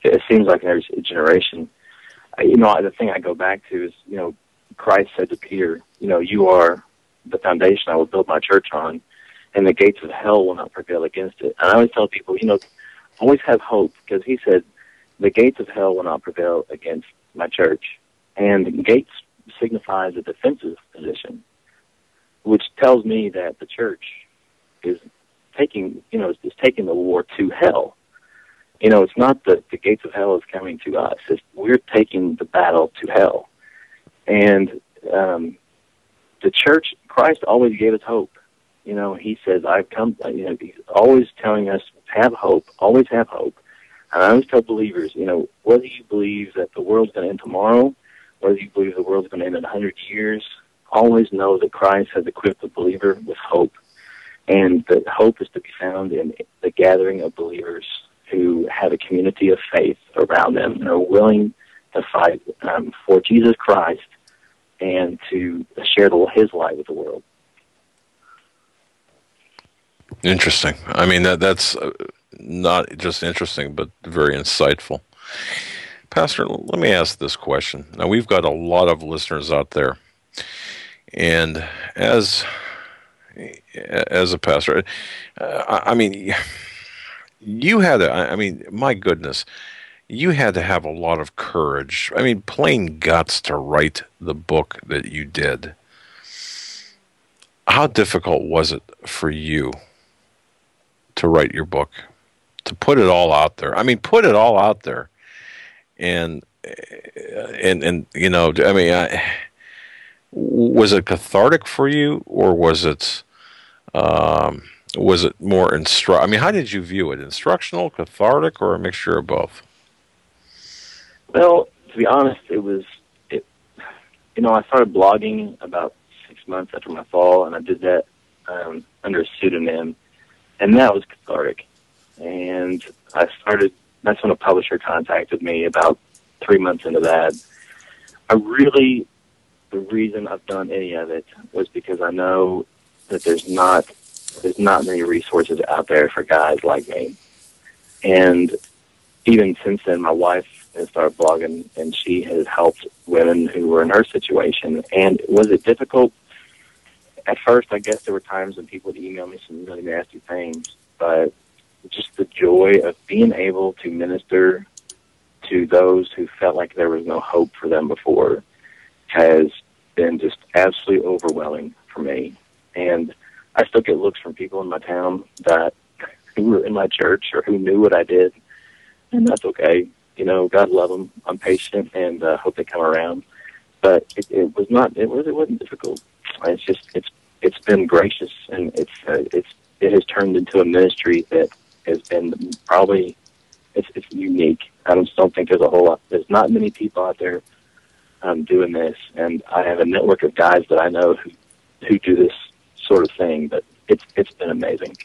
it seems like in every generation, the thing I go back to is, Christ said to Peter, "You are the foundation I will build my church on, and the gates of hell will not prevail against it." And I always tell people, always have hope, because he said, the gates of hell will not prevail against my church. And gates signifies a defensive position, which tells me that the church is taking the war to hell. It's not that the gates of hell is coming to us. We're taking the battle to hell. And the church, Christ always gave us hope. He says, "I've come," he's always telling us, have hope, always have hope. And I always tell believers, whether you believe that the world's going to end tomorrow, whether you believe the world's going to end in 100 years, always know that Christ has equipped the believer with hope. And that hope is to be found in the gathering of believers who have a community of faith around them and are willing to fight for Jesus Christ and to share his light with the world. Interesting. I mean, that's not just interesting, but very insightful. Pastor, let me ask this question. Now, we've got a lot of listeners out there, and as a pastor, I mean, you had to, I mean, my goodness, you had to have a lot of courage. I mean, plain guts to write the book that you did. How difficult was it for you to write your book, to put it all out there? I mean, put it all out there, and you know, I mean, was it cathartic for you, or was it more I mean, how did you view it? Instructional, cathartic, or a mixture of both? Well, to be honest, it was. You know, I started blogging about 6 months after my fall, and I did that under a pseudonym, and that was cathartic. And I started. That's when a publisher contacted me about 3 months into that. The reason I've done any of it was because I know that there's not many resources out there for guys like me. And even since then, my wife has started blogging, and she has helped women who were in her situation. And was it difficult? At first, I guess there were times when people would email me some really nasty things, but just the joy of being able to minister to those who felt like there was no hope for them before has been just absolutely overwhelming for me. And I still get looks from people in my town who were in my church or who knew what I did, and that's okay. You know, God love them. I'm patient and hope they come around. But it wasn't difficult. It's been gracious, and it has turned into a ministry that has been probably it's unique. I just don't think there's not many people out there doing this, and I have a network of guys that I know who do this sort of thing. But it's been amazing.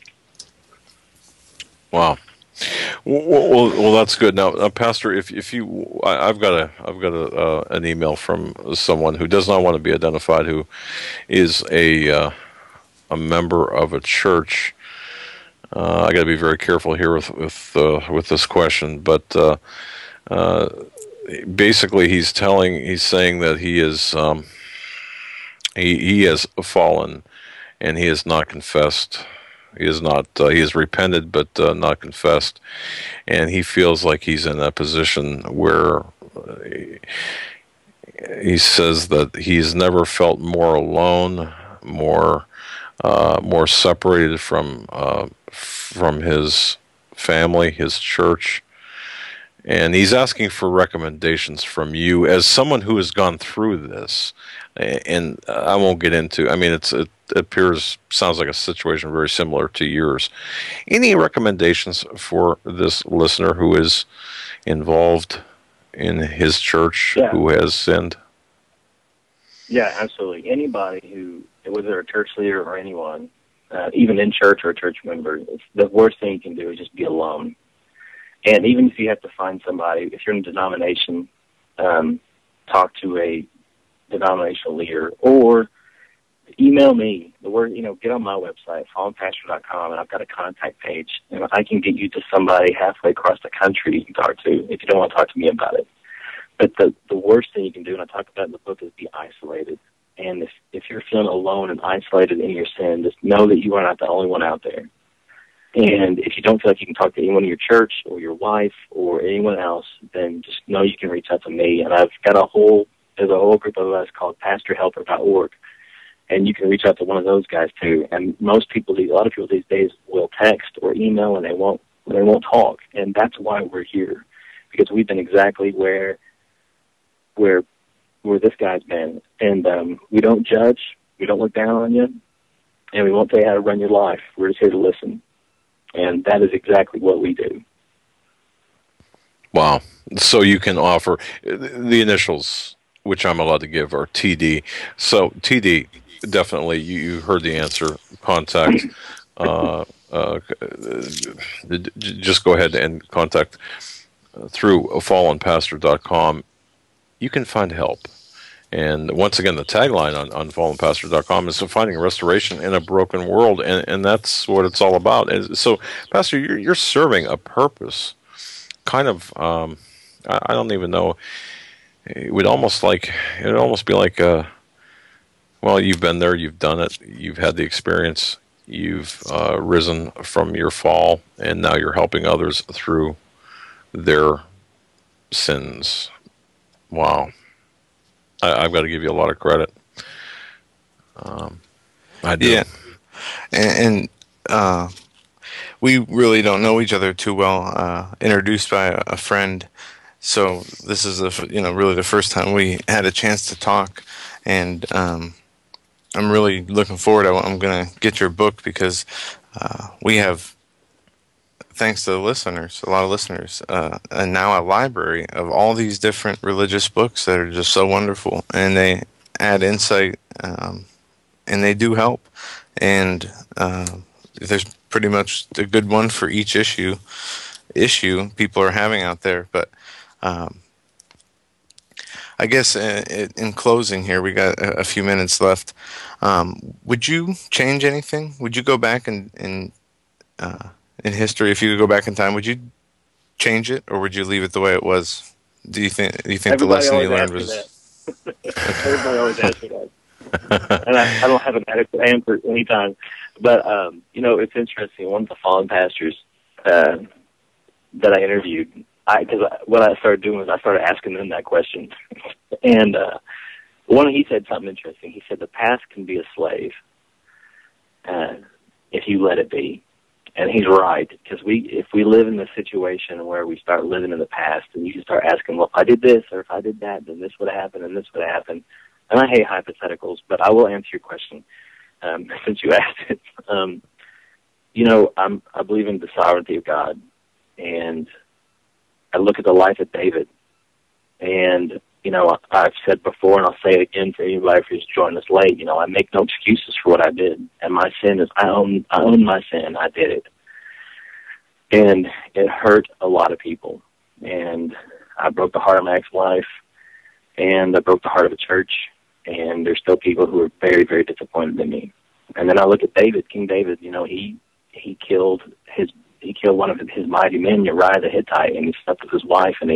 Wow. Well, that's good. Now, Pastor, if you, I've got an email from someone who does not want to be identified, who is a member of a church. I got to be very careful here with this question, but basically, he's saying that he has fallen, and he has not confessed. He has repented, but not confessed, and he feels like he's in a position where he says that he's never felt more alone, more separated from his family, his church. And he's asking for recommendations from you as someone who has gone through this. And I won't get into. I mean, it sounds like a situation very similar to yours. Any recommendations for this listener who is involved in his church, who has sinned? Yeah, absolutely. Anybody who, whether a church leader or anyone, even in church or a church member, the worst thing you can do is just be alone. And even if you have to find somebody, if you're in a denomination, talk to a denominational leader, or email me. Get on my website, fallenpastor.com, and I've got a contact page, and I can get you to somebody halfway across the country you can talk to if you don't want to talk to me about it. But the worst thing you can do, and I talk about in the book, is be isolated. And if you're feeling alone and isolated in your sin, just know that you are not the only one out there. And if you don't feel like you can talk to anyone in your church or your wife or anyone else, then just know you can reach out to me. And I've got there's a whole group of us called pastorhelper.org, and you can reach out to one of those guys too. And a lot of people these days will text or email, and they won't talk. And that's why we're here, because we've been exactly where this guy's been. And we don't judge, we don't look down on you, and we won't tell you how to run your life. We're just here to listen. And that is exactly what we do. Wow. So you can offer the initials, which I'm allowed to give, are TD. So TD, definitely, you heard the answer. Contact. Just go ahead and contact through fallenpastor.com. You can find help. And once again, the tagline on fallenpastor.com is finding restoration in a broken world, and that's what it's all about. And so, Pastor, you're serving a purpose, kind of. I don't even know. It would almost be like, well, you've been there, you've done it, you've had the experience, you've risen from your fall, and now you're helping others through their sins. Wow. I've got to give you a lot of credit. I do. Yeah. And we really don't know each other too well. Introduced by a friend. So this is really the first time we had a chance to talk, and I'm really looking forward. I'm going to get your book because we have, thanks to the listeners, a lot of listeners, and now a library of all these different religious books that are just so wonderful, and they add insight, and they do help. And there's pretty much a good one for each issue people are having out there, but. I guess in closing here, we got a few minutes left. Would you change anything? Would you go back in history, if you could go back in time, would you change it, or would you leave it the way it was? Do you think the lesson you learned was? Everybody always asks me that, and I don't have an adequate answer anytime. But it's interesting. One of the fallen pastors that I interviewed. Because what I started doing was I started asking them that question. And he said something interesting. He said the past can be a slave if you let it be. And he's right, because if we live in the situation where we start living in the past and you can start asking, well, if I did this or if I did that, then this would have happened and this would have happened. And I hate hypotheticals, but I will answer your question since you asked it. I believe in the sovereignty of God. And I look at the life of David, and, I've said before, and I'll say it again for anybody who's joined us late, I make no excuses for what I did. And my sin is, I own my sin. I did it. And it hurt a lot of people. And I broke the heart of my ex-wife, and I broke the heart of the church, and there's still people who are very, very disappointed in me. And then I look at David, King David, he killed one of his mighty men, Uriah the Hittite, and he slept with his wife, and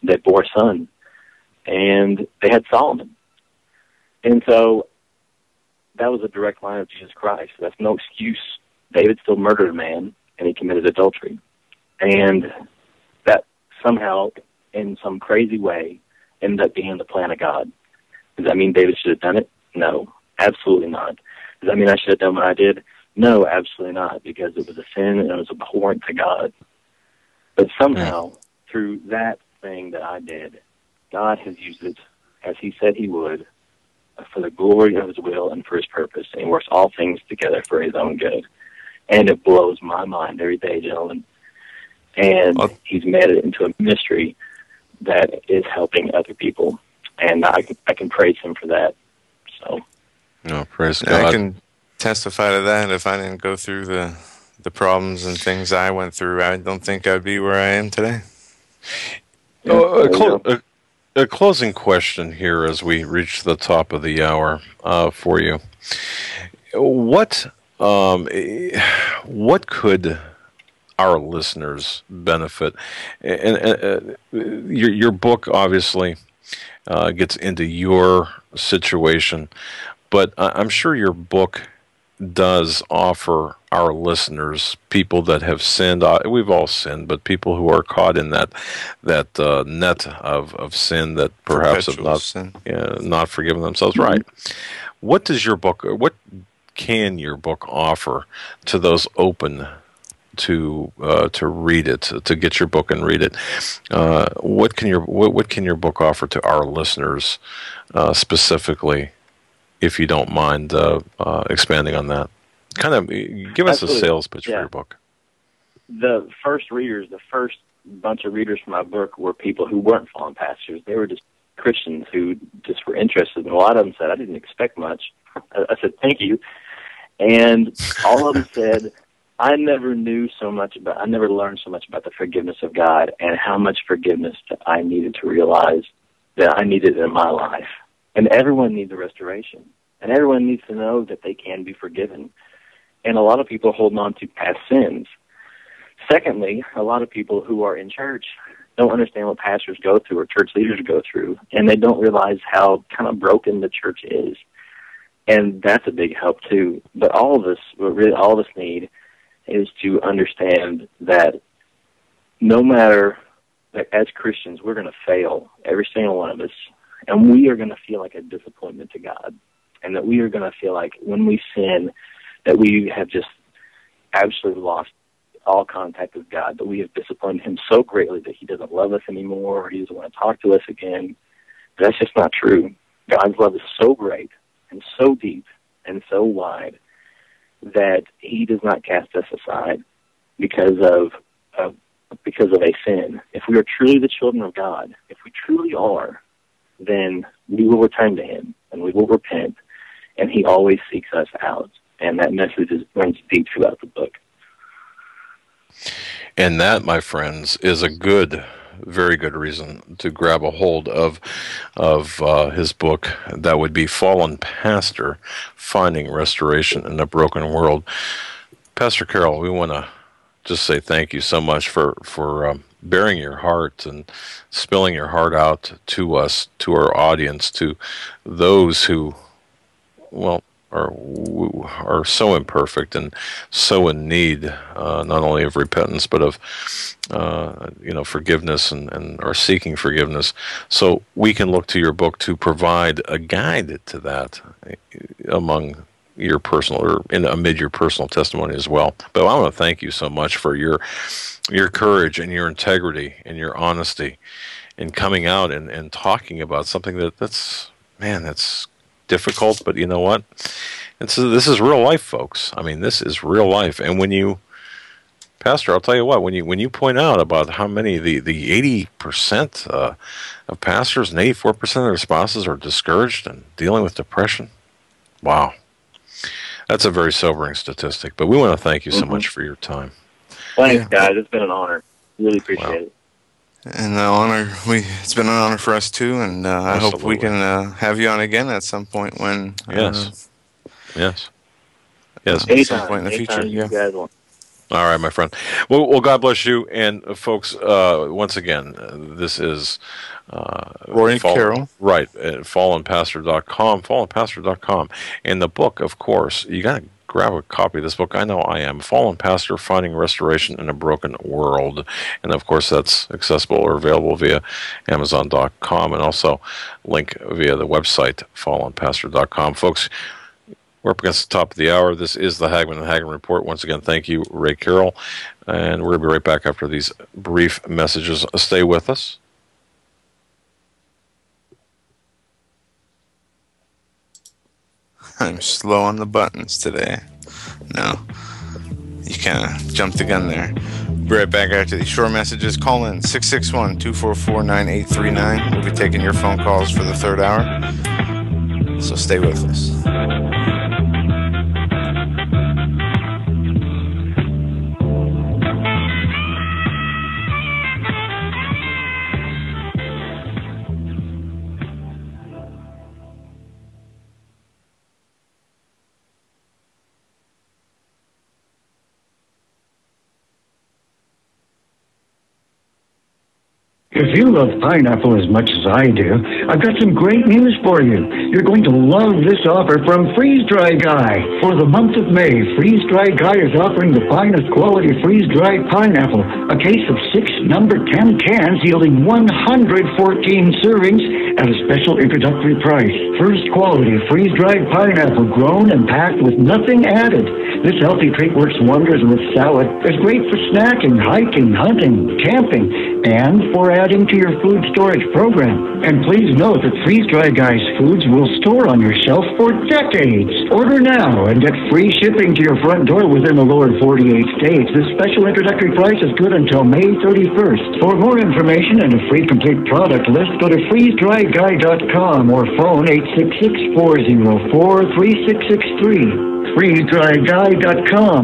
they bore a son, and they had Solomon. And so that was a direct line of Jesus Christ. That's no excuse. David still murdered a man, and he committed adultery. And that somehow, in some crazy way, ended up being the plan of God. Does that mean David should have done it? No, absolutely not. Does that mean I should have done what I did? No, absolutely not, because it was a sin and it was abhorrent to God. But somehow, through that thing that I did, God has used it, as he said he would, for the glory of his will and for his purpose. And he works all things together for his own good. And it blows my mind every day, gentlemen. And he's made it into a mystery that is helping other people. And I can praise him for that. So, praise God. I can testify to that. If I didn't go through the problems and things I went through, I don't think I'd be where I am today. A closing question here as we reach the top of the hour for you. What could our listeners benefit? And your book obviously gets into your situation, but I'm sure your book does offer our listeners, people that have sinned, we've all sinned, but people who are caught in that net of sin that perhaps have not forgiven themselves. Mm-hmm. Right. What can your book offer to those open to read it, to get your book and read it? What can your book offer to our listeners specifically? If you don't mind expanding on that, kind of give us a sales pitch for your book. The first bunch of readers for my book were people who weren't fallen pastors. They were just Christians who just were interested. And a lot of them said, I didn't expect much. I said, thank you. And all of them said, I never learned so much about the forgiveness of God and how much forgiveness that I needed to realize that I needed in my life. And everyone needs a restoration. And everyone needs to know that they can be forgiven. And a lot of people are holding on to past sins. Secondly, a lot of people who are in church don't understand what pastors go through or church leaders go through, and they don't realize how kind of broken the church is. And that's a big help, too. But all of us, what really all of us need is to understand that no matter, as Christians, we're going to fail, every single one of us, and we are going to feel like a disappointment to God, and that we are going to feel like when we sin that we have just absolutely lost all contact with God, that we have disappointed him so greatly that he doesn't love us anymore or he doesn't want to talk to us again. But that's just not true. God's love is so great and so deep and so wide that he does not cast us aside because of a sin. If we are truly the children of God, if we truly are, then we will return to him and we will repent, and he always seeks us out. And that message runs deep throughout the book. And that, my friends, is a very good reason to grab a hold of his book. That would be Fallen Pastor, Finding Restoration in a Broken World. Pastor Carroll, we want to just say thank you so much for bearing your heart and spilling your heart out to us, to our audience, to those who, well, are so imperfect and so in need, not only of repentance, but of forgiveness and are seeking forgiveness. So we can look to your book to provide a guide to that among your personal or amid your personal testimony as well. But I want to thank you so much for your courage and your integrity and your honesty in coming out and talking about something that's difficult, but you know what? This is real life, folks. I mean, this is real life. And when you, Pastor, I'll tell you what, when you point out about how many, the 80% of pastors and 84% of their spouses are discouraged and dealing with depression, wow. That's a very sobering statistic. But we want to thank you so much for your time. Thanks, guys. It's been an honor. Really appreciate it. And it's been an honor for us too, and I hope we can have you on again at some point when. Yes. Anytime, at some point in the future. You guys want. All right, my friend. Well, God bless you, and folks. Once again, this is Roy Carroll, right? At fallenpastor.com, fallenpastor.com, and the book, of course. You got to grab a copy of this book. I know I am. Fallen Pastor, Finding Restoration in a Broken World. And, of course, that's accessible or available via Amazon.com and also link via the website, fallenpastor.com. Folks, we're up against the top of the hour. This is the Hagmann and Hagmann Report. Once again, thank you, Ray Carroll. And we're going to be right back after these brief messages. Stay with us. I'm slow on the buttons today. No. You kind of jumped the gun there. Be right back after these short messages. Call in 661-244-9839. We'll be taking your phone calls for the third hour. So stay with us. If you love pineapple as much as I do, I've got some great news for you. You're going to love this offer from Freeze Dry Guy. For the month of May, Freeze Dry Guy is offering the finest quality freeze-dried pineapple, a case of 6 number 10 cans yielding 114 servings at a special introductory price. First quality freeze-dried pineapple grown and packed with nothing added. This healthy treat works wonders with salad. It's great for snacking, hiking, hunting, camping, and for adding to your food storage program. And please note that Freeze Dry Guy's foods will store on your shelf for decades. Order now and get free shipping to your front door within the lower 48 states. This special introductory price is good until May 31st. For more information and a free complete product list, go to freezedryguy.com or phone 866-404-3663. freezedryguy.com,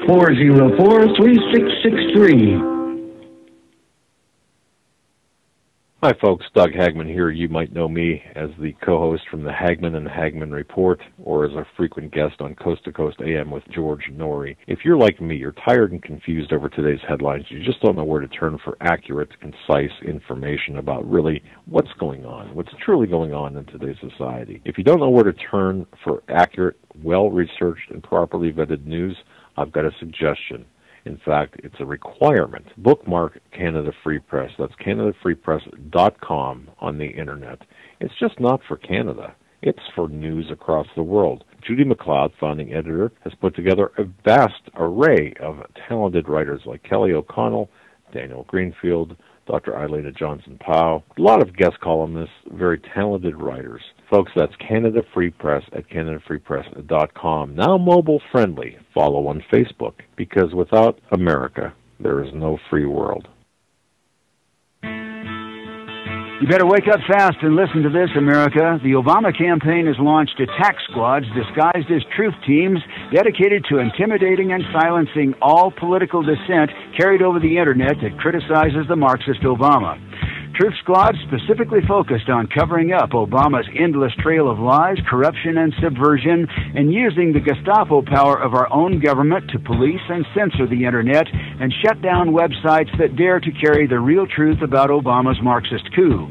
866-404-3663. Hi, folks. Doug Hagmann here. You might know me as the co-host from the Hagmann and Hagmann Report, or as a frequent guest on Coast to Coast AM with George Norrie. If you're like me, you're tired and confused over today's headlines. You just don't know where to turn for accurate, concise information about really what's going on, what's truly going on in today's society. If you don't know where to turn for accurate, well-researched, and properly vetted news, I've got a suggestion. In fact, it's a requirement. Bookmark Canada Free Press. That's CanadaFreePress.com on the Internet. It's just not for Canada. It's for news across the world. Judy McLeod, founding editor, has put together a vast array of talented writers like Kelly O'Connell, Daniel Greenfield, Dr. Eilida Johnson-Powell, a lot of guest columnists, very talented writers. Folks, that's Canada Free Press at CanadaFreePress.com. Now mobile friendly. Follow on Facebook, because without America, there is no free world. You better wake up fast and listen to this, America. The Obama campaign has launched attack squads disguised as truth teams dedicated to intimidating and silencing all political dissent carried over the Internet that criticizes the Marxist Obama. Truth squads specifically focused on covering up Obama's endless trail of lies, corruption, and subversion, and using the Gestapo power of our own government to police and censor the Internet and shut down websites that dare to carry the real truth about Obama's Marxist coup.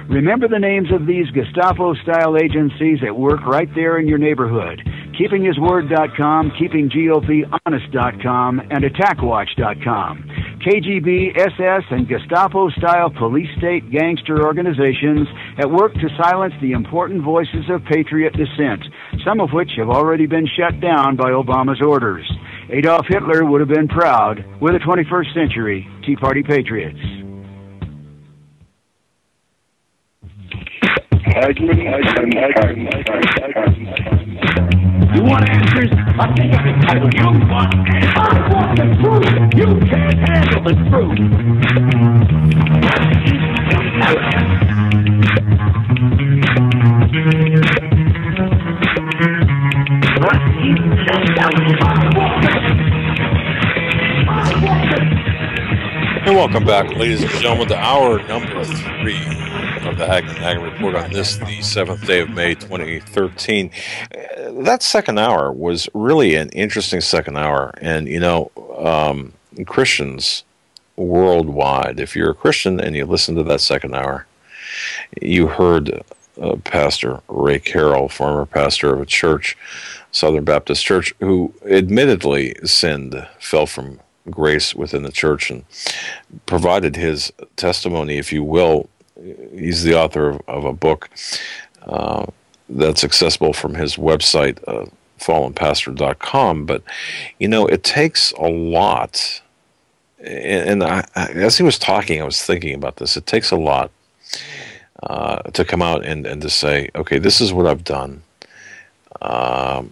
Remember the names of these Gestapo-style agencies at work right there in your neighborhood. KeepingHisWord.com, KeepingGOPHonest.com, and AttackWatch.com. KGB, SS, and Gestapo-style police-state gangster organizations at work to silence the important voices of patriot dissent, some of which have already been shut down by Obama's orders. Adolf Hitler would have been proud. We're the 21st century Tea Party patriots. You want answers? I'll take up the title. You want answers? I want the truth. You can't handle the truth. And welcome back, ladies and gentlemen, to hour number 3 of the Hagmann Report on this, the 7th day of May, 2013. That second hour was really an interesting second hour. And, you know, Christians worldwide, if you're a Christian and you listen to that second hour, you heard Pastor Ray Carroll, former pastor of a church, Southern Baptist Church, who admittedly sinned, fell from grace within the church, and provided his testimony, if you will. He's the author of a book that's accessible from his website, fallenpastor.com. But, you know, it takes a lot. And as he was talking, I was thinking about this. It takes a lot to come out and to say, okay, this is what I've done. But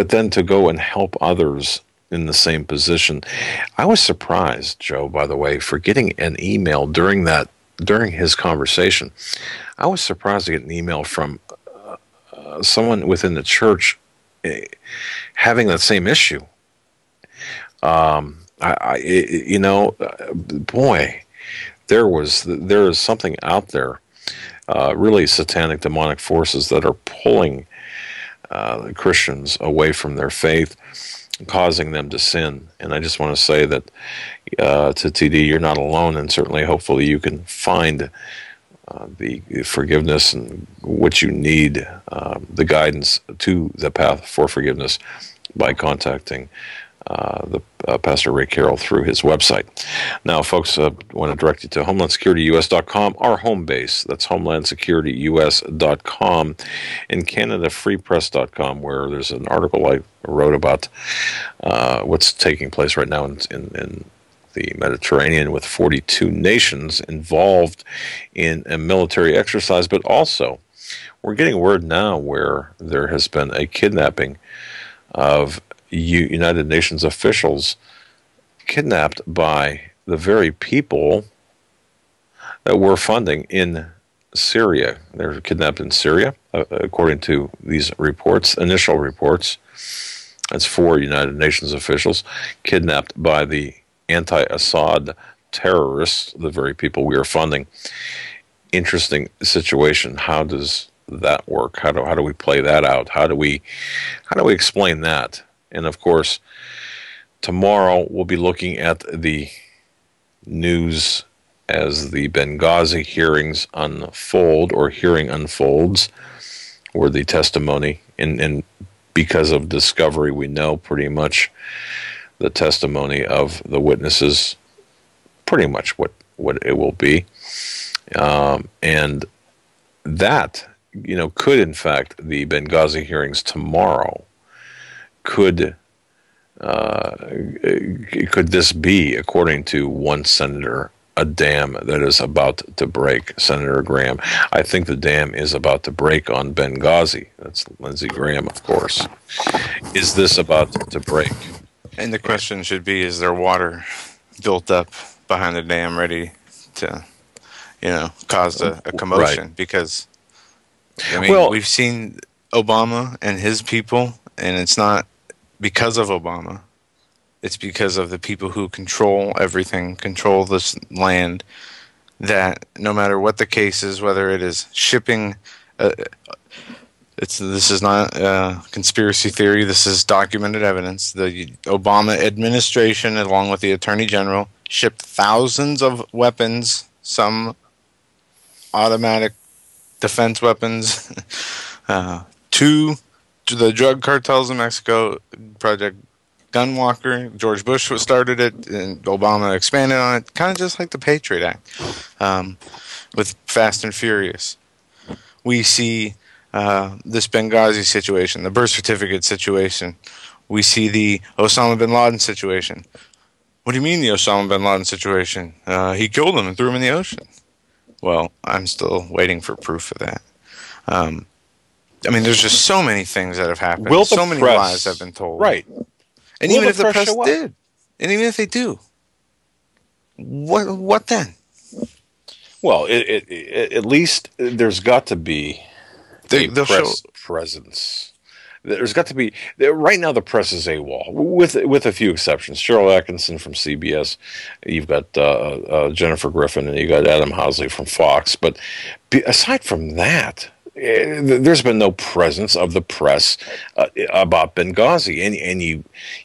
then to go and help others in the same position. I was surprised, Joe, by the way, for getting an email during his conversation. I was surprised to get an email from someone within the church having that same issue. You know, boy, there is something out there, really satanic, demonic forces that are pulling Christians away from their faith, causing them to sin. And I just want to say that to TD, you're not alone, and certainly, hopefully, you can find the forgiveness and what you need, the guidance to the path for forgiveness by contacting Pastor Ray Carroll through his website. Now, folks, I want to direct you to HomelandSecurityUS.com, our home base. That's HomelandSecurityUS.com, and CanadaFreePress.com, where there's an article I wrote about what's taking place right now in the Mediterranean, with 42 nations involved in a military exercise. But also, we're getting word now where there has been a kidnapping of United Nations officials, kidnapped by the very people that we're funding in Syria. They're kidnapped in Syria, according to these reports, initial reports. That's 4 United Nations officials kidnapped by the anti-Assad terrorists, the very people we are funding. Interesting situation. How does that work? How do we play that out? How do we explain that? And of course, tomorrow we'll be looking at the news as the Benghazi hearings unfold, or hearing unfolds, or the testimony. And because of discovery, we know pretty much the testimony of the witnesses, pretty much what it will be. And that, could in fact, the Benghazi hearings tomorrow, could this be, according to one senator, a dam that is about to break? Senator Graham, I think the dam is about to break on Benghazi. That's Lindsey Graham, of course. Is this about to break? And the question should be, is there water built up behind the dam ready to, cause a commotion? Right. Because, we've seen Obama and his people, and it's not because of Obama. It's because of the people who control everything, control this land, that no matter what the case is, whether it is shipping, this is not conspiracy theory, this is documented evidence. The Obama administration, along with the Attorney General, shipped thousands of weapons, some automatic defense weapons, to the drug cartels in Mexico. Project Gunwalker, George Bush started it, and Obama expanded on it, kind of just like the Patriot Act, with Fast and Furious. We see this Benghazi situation, the birth certificate situation. We see the Osama bin Laden situation. What do you mean the Osama bin Laden situation? He killed him and threw him in the ocean. Well, I'm still waiting for proof of that. There's just so many things that have happened. So many lies have been told. Right. And even if the press did, and even if they do, what then? Well, at least there's got to be a press presence. There's got to be. Right now, the press is AWOL, with a few exceptions. Cheryl Atkinson from CBS, you've got Jennifer Griffin, and you got Adam Housley from Fox. But aside from that, there's been no presence of the press about Benghazi. And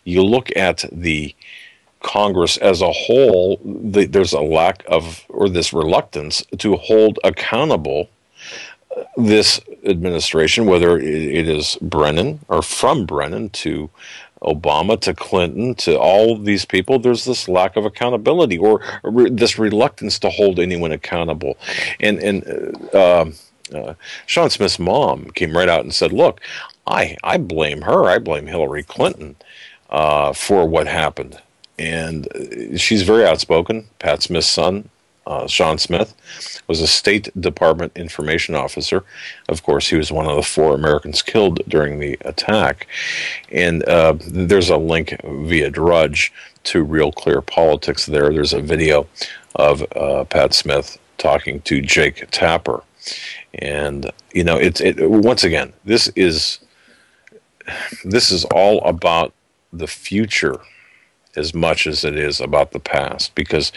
you look at the Congress as a whole, there's a lack of, or this reluctance to hold accountable this administration, whether it is Brennan, or from Brennan to Obama to Clinton to all these people. There's this lack of accountability, or this reluctance to hold anyone accountable. And Sean Smith's mom came right out and said, look, I blame her. I blame Hillary Clinton for what happened. And she's very outspoken. Pat Smith's son, Sean Smith, was a State Department information officer. Of course, he was one of the 4 Americans killed during the attack. And there's a link via Drudge to Real Clear Politics there. There's a video of Pat Smith talking to Jake Tapper. And, once again, this is all about the future as much as it is about the past, because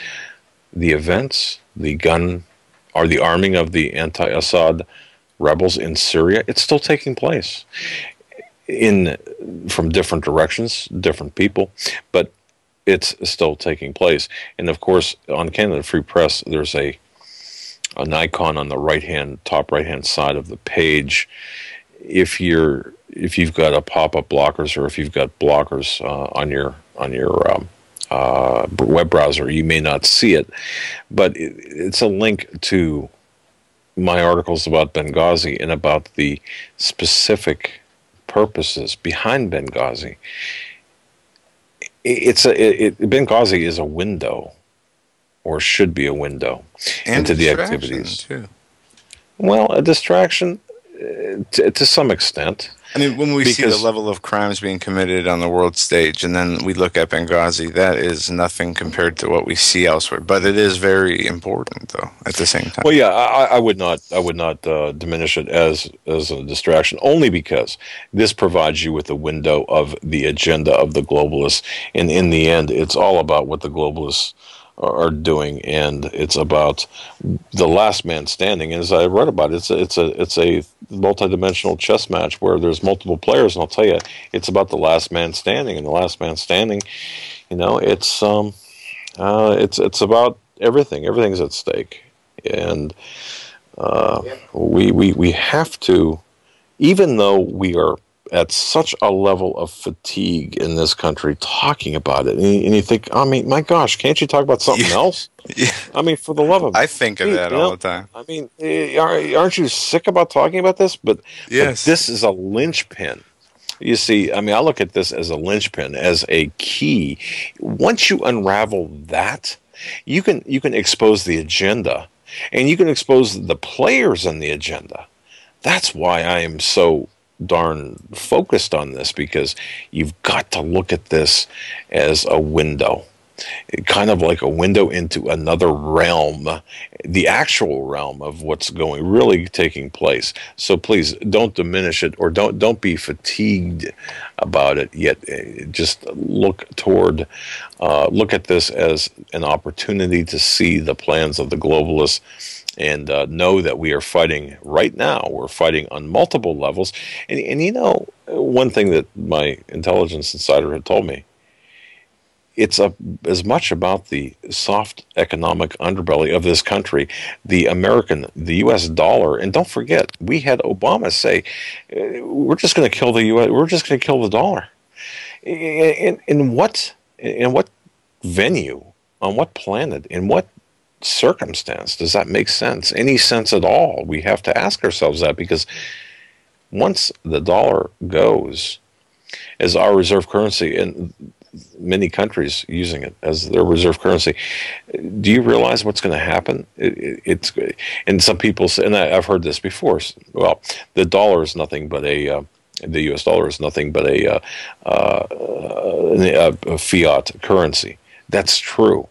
the events, the arming of the anti-Assad rebels in Syria, it's still taking place from different directions, different people, but it's still taking place. And of course, on Canada Free Press, there's an icon on the top right hand side of the page. If you've got a pop-up blockers, or if you've got blockers on your web browser, you may not see it, but it's a link to my articles about Benghazi and about the specific purposes behind Benghazi. Benghazi is a window, or should be a window, into the activities. Too. Well, a distraction to some extent. I mean, when we see the Because- level of crimes being committed on the world stage, and then we look at Benghazi, that is nothing compared to what we see elsewhere. But it is very important, though, at the same time. Well, yeah, I would not diminish it as a distraction, only because this provides you with a window of the agenda of the globalists, and in the end, it's all about what the globalists are doing, and it's about the last man standing. As I read about it, it's a multidimensional chess match where there's multiple players, and I'll tell you, it's about the last man standing, and the last man standing, it's about everything. Everything's at stake, and we have to, even though we are at such a level of fatigue in this country talking about it, and you think, I mean, my gosh, can't you talk about something else? Yeah. I mean, for the love of I think of that all the time. I mean, aren't you sick about talking about this? But Yes. but this is a linchpin. You see, I mean, I look at this as a linchpin, as a key. Once you unravel that, you can expose the agenda, and you can expose the players in the agenda. That's why I am so darn focused on this, because you've got to look at this as a window, kind of like a window into another realm, the actual realm of what's really taking place. So please don't diminish it, or don't be fatigued about it. Yet just look at this as an opportunity to see the plans of the globalists. And know that we are fighting right now. We're fighting on multiple levels. And one thing that my intelligence insider had told me, it's as much about the soft economic underbelly of this country, the U.S. dollar. And don't forget, we had Obama say, we're just going to kill the U.S., we're just going to kill the dollar. In what venue, on what planet, in what circumstance does that make sense? Any sense at all? We have to ask ourselves that, because once the dollar goes as our reserve currency, and many countries using it as their reserve currency, do you realize what's going to happen? It's and some people say, and I've heard this before, well, the dollar is nothing but the U.S. dollar is nothing but a fiat currency. That's true.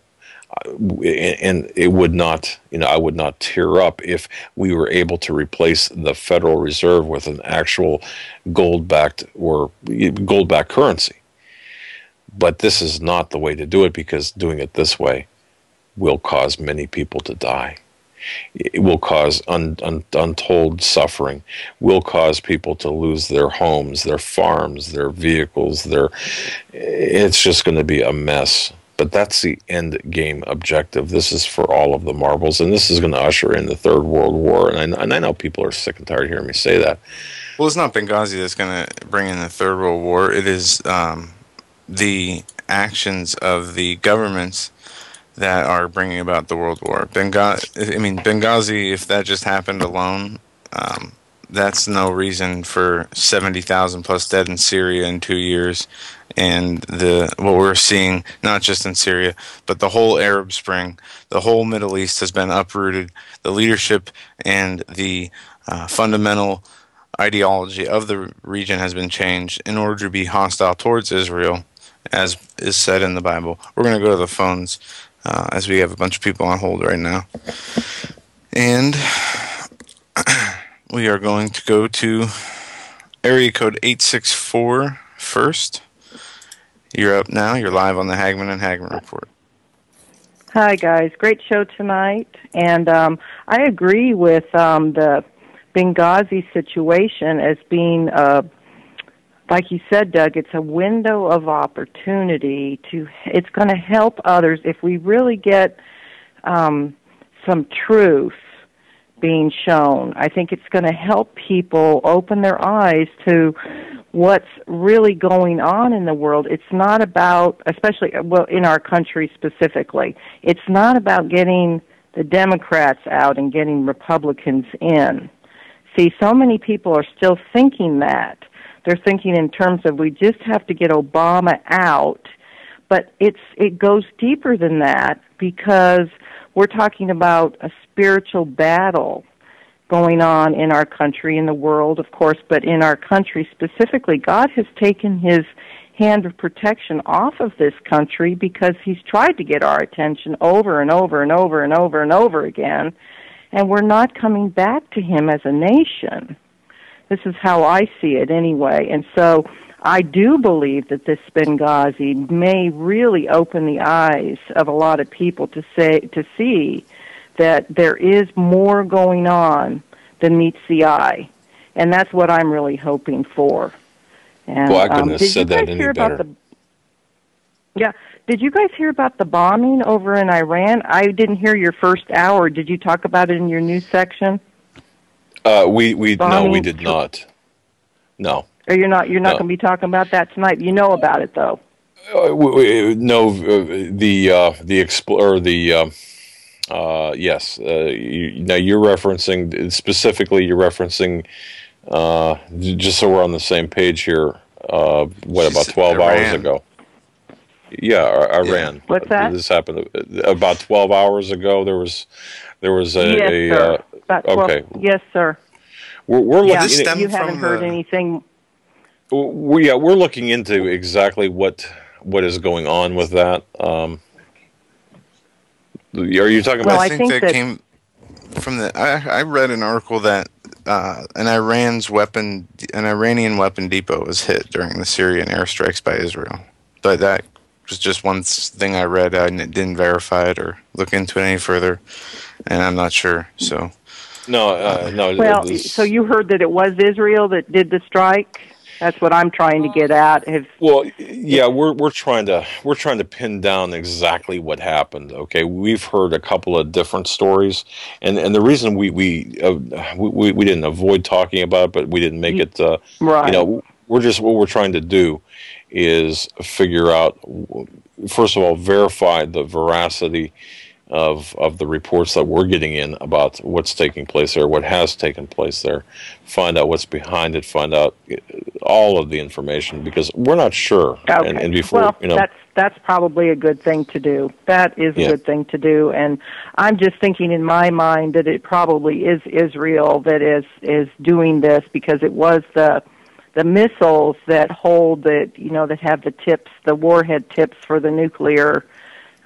And it would not, I would not tear up if we were able to replace the Federal Reserve with an actual gold-backed currency. But this is not the way to do it, because doing it this way will cause many people to die. It will cause untold suffering, will cause people to lose their homes, their farms, their vehicles. It's just going to be a mess. But that's the end game objective. This is for all of the marbles, and this is going to usher in the Third World War. And I know people are sick and tired of hearing me say that. Well, it's not Benghazi that's going to bring in the Third World War. It is the actions of the governments that are bringing about the World War. Benghazi, if that just happened alone, that's no reason for 70,000 plus dead in Syria in 2 years. And what we're seeing, not just in Syria, but the whole Arab Spring, the whole Middle East has been uprooted. The leadership and the fundamental ideology of the region has been changed in order to be hostile towards Israel, as is said in the Bible. We're going to go to the phones as we have a bunch of people on hold right now. And we are going to go to area code 864 first. You're up now. You're live on the Hagmann and Hagmann Report. Hi, guys. Great show tonight. And I agree with the Benghazi situation as being, like you said, Doug, it's a window of opportunity. It's going to help others if we really get some truth being shown. I think it's going to help people open their eyes to what's really going on in the world. It's not about, especially in our country specifically, it's not about getting the Democrats out and getting Republicans in. See, so many people are still thinking that. They're thinking in terms of we just have to get Obama out, but it goes deeper than that, because we're talking about a spiritual battle. going on in our country, in the world, of course, but in our country specifically, God has taken his hand of protection off of this country because he's tried to get our attention over and over and over and over and over again, and we're not coming back to him as a nation. This is how I see it anyway. And so I do believe that this Benghazi may really open the eyes of a lot of people to see that there is more going on than meets the eye. And that's what I'm really hoping for. And, well, I couldn't have said that any better. Did you guys hear about the bombing over in Iran? I didn't hear your first hour. Did you talk about it in your news section? We did not. No. Or you're not going to be talking about that tonight. You know about it though. Yes. Now you're referencing specifically. You're referencing just so we're on the same page here. What about 12 hours ago? Yeah, Iran. What's that? This happened about 12 hours ago. There was yes, sir. About 12, okay. Yes, sir. We're looking. You haven't heard anything. We're looking into exactly what is going on with that. Are you talking about? I think that came from the. I read an article that an Iranian weapon depot was hit during the Syrian airstrikes by Israel. But that was just one thing I read. I didn't verify it or look into it any further, and I'm not sure. So. No. Well, so you heard that it was Israel that did the strike? That's what I'm trying to get at. We're trying to pin down exactly what happened. Okay, we've heard a couple of different stories, and the reason we didn't avoid talking about it, but we didn't make it. Right. What we're trying to do is figure out, first of all, verify the veracity of the reports that we're getting in about what's taking place there, what has taken place there, find out what's behind it, find out all of the information, because we're not sure. Okay. And before, that's probably a good thing to do. That is a good thing to do, and I'm just thinking in my mind that it probably is Israel that is doing this, because it was the missiles that hold that have the tips, the warhead tips for the nuclear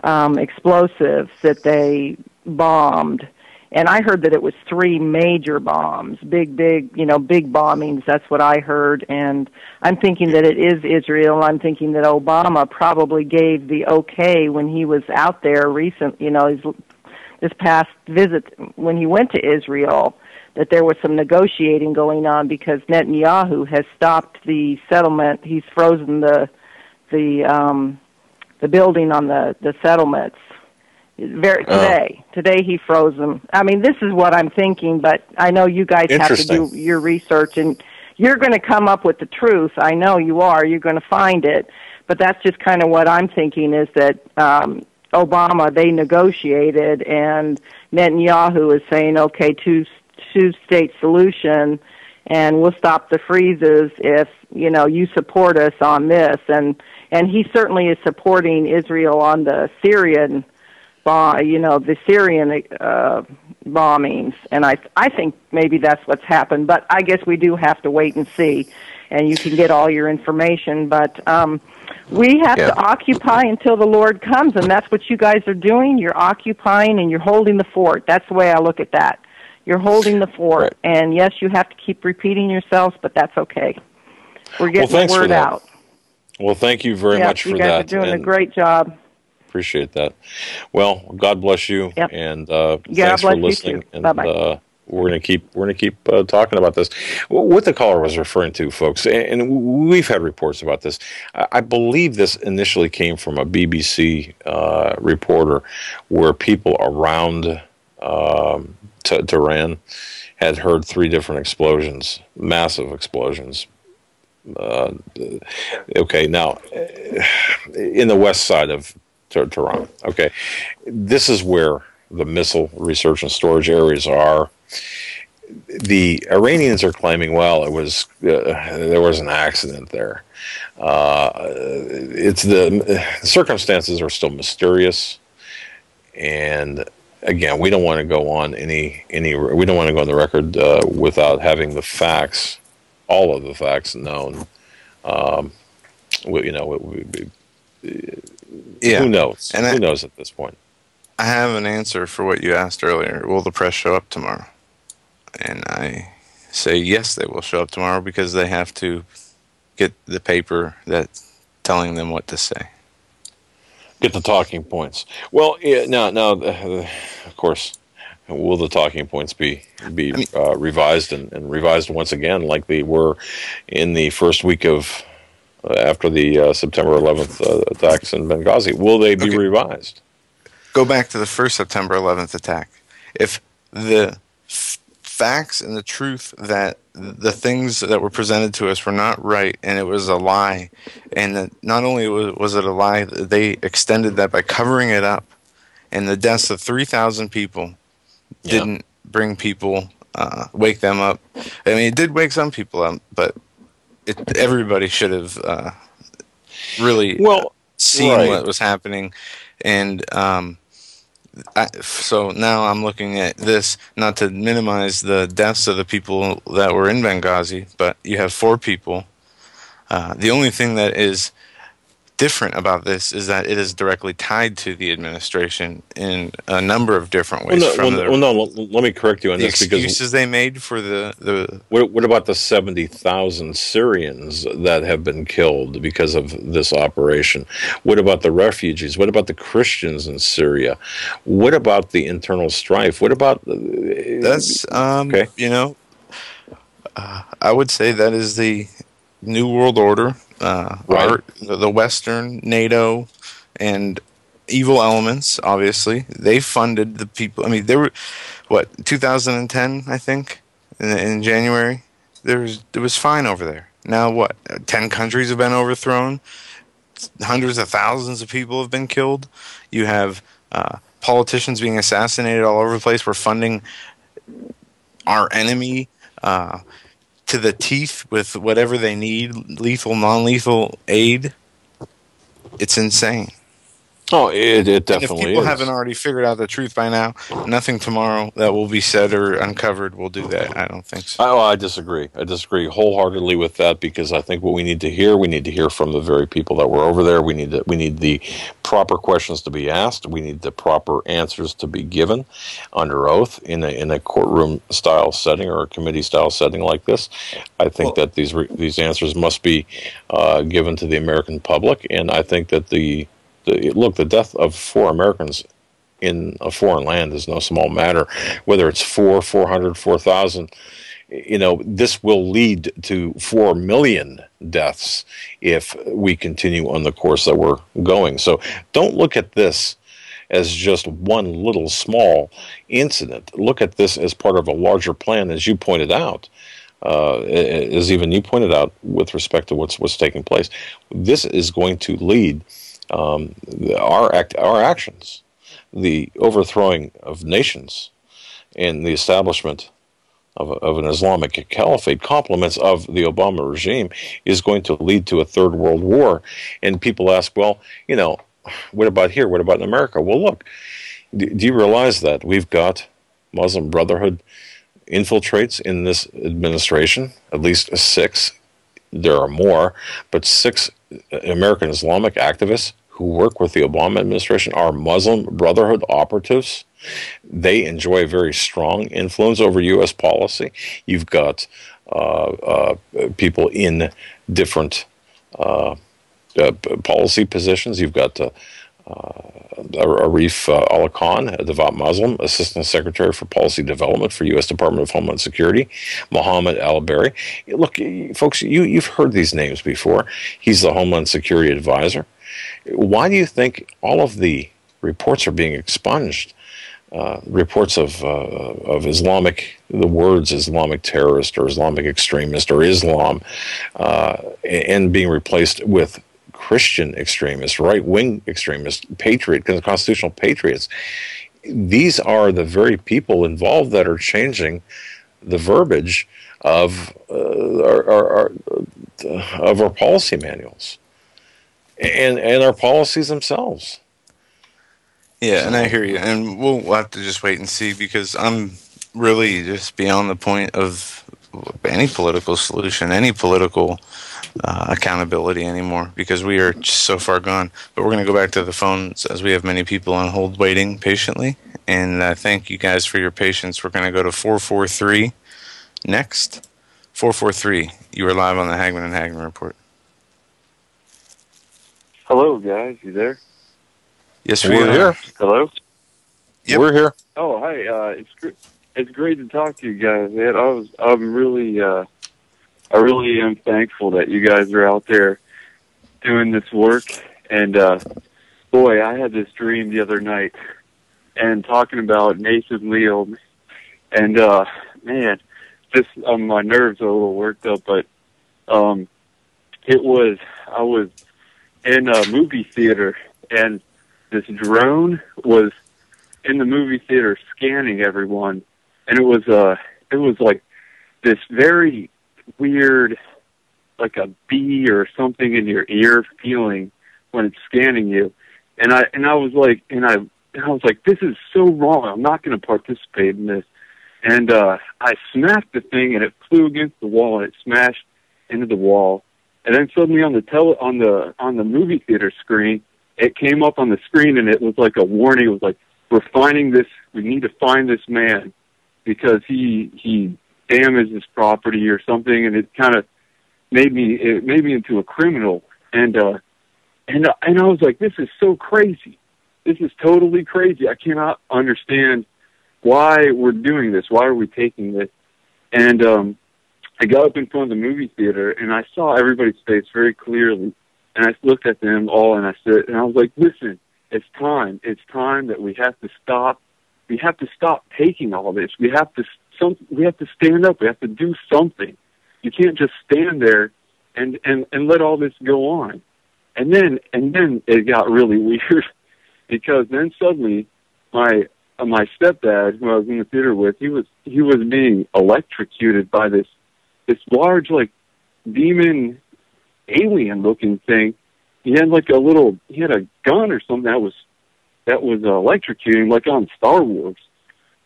explosives that they bombed. And I heard that it was 3 major bombs, big bombings. That's what I heard. And I'm thinking that it is Israel. I'm thinking that Obama probably gave the okay when he was out there this past visit when he went to Israel, that there was some negotiating going on, because Netanyahu has stopped the settlement. He's frozen the building on the settlements. Today he froze them. I mean, this is what I'm thinking, but I know you guys have to do your research, and you're going to come up with the truth. I know you are. You're going to find it. But that's just kind of what I'm thinking, is that Obama, they negotiated, and Netanyahu is saying, okay, two-state solution, and we'll stop the freezes if, you support us on this. And he certainly is supporting Israel on the Syrian bombings, and I think maybe that's what's happened. But I guess we do have to wait and see, and you can get all your information. But we have to occupy until the Lord comes, and that's what you guys are doing. You're occupying and you're holding the fort. That's the way I look at that. You're holding the fort, and yes, you have to keep repeating yourselves, but that's okay. We're getting the word out. Well, thank you very much for that. You guys are doing a great job. Appreciate that. Well, God bless you, and thanks bless for listening. You too. And bye-bye. we're going to keep talking about this. What the caller was referring to, folks, and we've had reports about this. I believe this initially came from a BBC reporter, where people around Tehran had heard 3 different explosions, massive explosions. Okay, now in the west side of Tehran. Okay, this is where the missile research and storage areas are. The Iranians are claiming, well, it was there was an accident there. It's the circumstances are still mysterious, and again, we don't want to go on we don't want to go on the record without having the facts, all of the facts known. You know, Yeah. who knows? And Who knows at this point? I have an answer for what you asked earlier. Will the press show up tomorrow? And I say yes, they will show up tomorrow because they have to get the paper that's telling them what to say. Get the talking points. Well, yeah, now, of course, will the talking points be revised and revised once again, like they were in the first week of after the September 11th attacks in Benghazi? Will they be revised? Go back to the first September 11th attack. If the facts and the truth that the things that were presented to us were not right and it was a lie, and that not only was it a lie, they extended that by covering it up, and the deaths of 3,000 people didn't bring people, wake them up. I mean, it did wake some people up, but everybody should have really seen what was happening. And so now I'm looking at this, not to minimize the deaths of the people that were in Benghazi, but you have 4 people. The only thing that is different about this is that it is directly tied to the administration in a number of different ways. Let me correct you on this, because excuses they made for the what about the 70,000 Syrians that have been killed because of this operation? What about the refugees? What about the Christians in Syria? What about the internal strife? What about that's you know, I would say that is the New World Order. The Western, NATO, and evil elements, obviously. They funded the people. I mean, there were, 2010, I think, in January? It was fine over there. Now, 10 countries have been overthrown. Hundreds of thousands of people have been killed. You have politicians being assassinated all over the place. We're funding our enemy to the teeth with whatever they need, lethal, non-lethal aid. It's insane. Oh, it definitely is. And if people haven't already figured out the truth by now, nothing tomorrow that will be said or uncovered will do that. I don't think so. I disagree. I disagree wholeheartedly with that, because I think what we need to hear from the very people that were over there. We need the proper questions to be asked. We need the proper answers to be given under oath in a courtroom style setting or a committee style setting like this. I think that these answers must be given to the American public, and I think that the death of 4 Americans in a foreign land is no small matter. Whether it's 400, 4,000, this will lead to 4 million deaths if we continue on the course that we're going. So don't look at this as just one little small incident. Look at this as part of a larger plan, as you pointed out. As even you pointed out with respect to what's taking place. This is going to lead our actions, the overthrowing of nations, and the establishment of an Islamic caliphate, compliments of the Obama regime, is going to lead to a third world war. And people ask, well, what about here? What about in America? Well, look, do you realize that we've got Muslim Brotherhood infiltrates in this administration? At least 6. There are more, but 6 American Islamic activists who work with the Obama administration are Muslim Brotherhood operatives. They enjoy a very strong influence over U.S. policy. You've got people in different policy positions. You've got Arif Allah Khan, a devout Muslim, Assistant Secretary for Policy Development for U.S. Department of Homeland Security, Mohammed Al-Bari. Look, folks, you've heard these names before. He's the Homeland Security Advisor. Why do you think all of the reports are being expunged? Reports of Islamic, the words Islamic terrorist or Islamic extremist or Islam, and being replaced with Christian extremists, right-wing extremists, constitutional patriots. These are the very people involved that are changing the verbiage of our policy manuals and our policies themselves. Yeah, and I hear you, and we'll have to just wait and see, because I'm really just beyond the point of any political solution, any political accountability anymore, because we are just so far gone. But we're going to go back to the phones, as we have many people on hold waiting patiently. And thank you guys for your patience. We're going to go to 443 next. 443, you are live on the Hagmann and Hagmann Report. Hello, guys. You there? Yes, We're here. Hello? Yep. We're here. Oh, hi. It's great to talk to you guys, man. I really am thankful that you guys are out there doing this work. And boy, I had this dream the other night, and talking about Nathan Leo, and man, just my nerves are a little worked up. But I was in a movie theater, and this drone was in the movie theater scanning everyone, and it was like this very weird, like a bee or something in your ear feeling when it's scanning you. And I was like, this is so wrong. I'm not going to participate in this. And I smacked the thing, and it flew against the wall, and it smashed into the wall. And then suddenly on the movie theater screen, it came up on the screen, and it was like a warning. It was like, we need to find this man because he damaged this property or something, and it kind of made me into a criminal. And I was like, this is so crazy. This is totally crazy. I cannot understand why we're doing this. Why are we taking this? And I got up in front of the movie theater, and I saw everybody's face very clearly. And I looked at them all, and I was like, listen, it's time. It's time that we have to stop. We have to stop taking all this. We have to stand up. We have to do something. You can't just stand there and let all this go on. And then it got really weird, because then suddenly my stepdad, who I was in the theater with, he was being electrocuted by this large, like, demon alien looking thing. He had a gun or something that was electrocuting, like on Star Wars.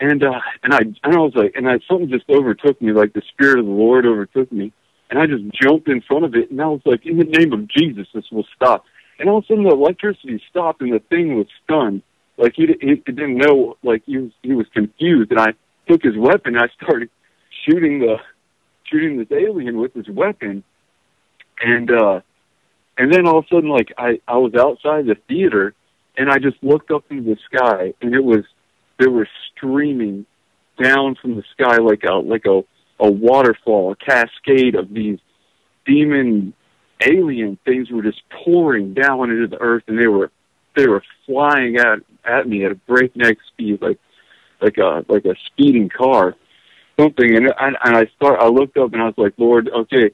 And I was like, something just overtook me, like the Spirit of the Lord overtook me. And I just jumped in front of it, and I was like, in the name of Jesus, this will stop. And all of a sudden the electricity stopped, and the thing was stunned. Like he didn't know, like he was confused. And I took his weapon, and I started shooting this alien with his weapon. And then all of a sudden, like I was outside the theater, and I just looked up into the sky, and there were streaming down from the sky like a waterfall, a cascade of these demon alien things were just pouring down into the earth, and they were flying at me at a breakneck speed, like a speeding car, something. And I looked up, and I was like, Lord, okay,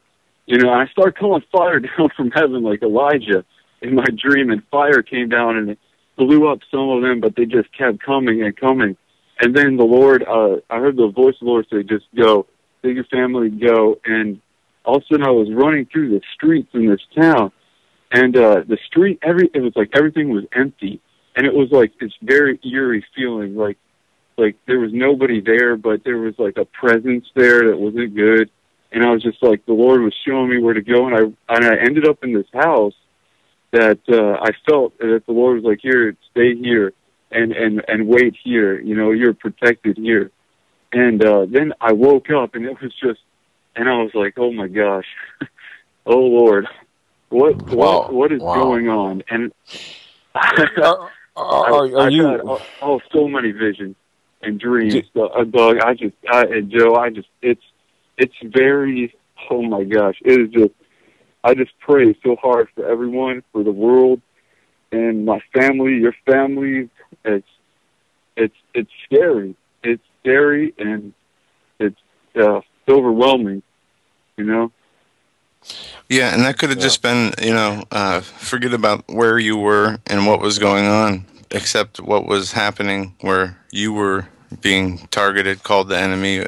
I started calling fire down from heaven like Elijah in my dream, and fire came down and it blew up some of them, but they just kept coming and coming. And then the Lord, I heard the voice of the Lord say, just go, take your family, go. And all of a sudden I was running through the streets in this town, and the street, it was like everything was empty. And it was like this very eerie feeling, like there was nobody there, but there was like a presence there that wasn't good. And I was just like, the Lord was showing me where to go, and I ended up in this house that I felt that the Lord was like, here, stay here and wait here. You're protected here. And then I woke up, and it was just, and I was like, oh my gosh, oh Lord, what is going on? And I've had so many visions and dreams. It's very, oh my gosh, it is just, I just pray so hard for everyone, for the world, and my family, your family. It's scary. It's scary, and it's overwhelming, Yeah, and that could have just been, forget about where you were and what was going on, except what was happening where you were being targeted, called the enemy.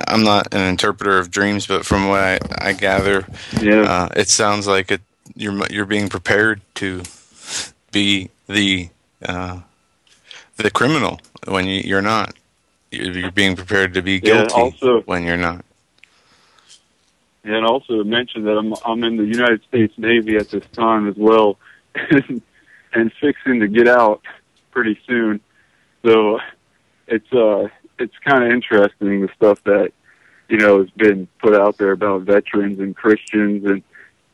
I'm not an interpreter of dreams, but from what I gather, it sounds like you're being prepared to be the the criminal when you're not. You're being prepared to be guilty also, when you're not. And also mention that I'm in the United States Navy at this time as well, and fixing to get out pretty soon. So it's kind of interesting, the stuff that has been put out there about veterans and Christians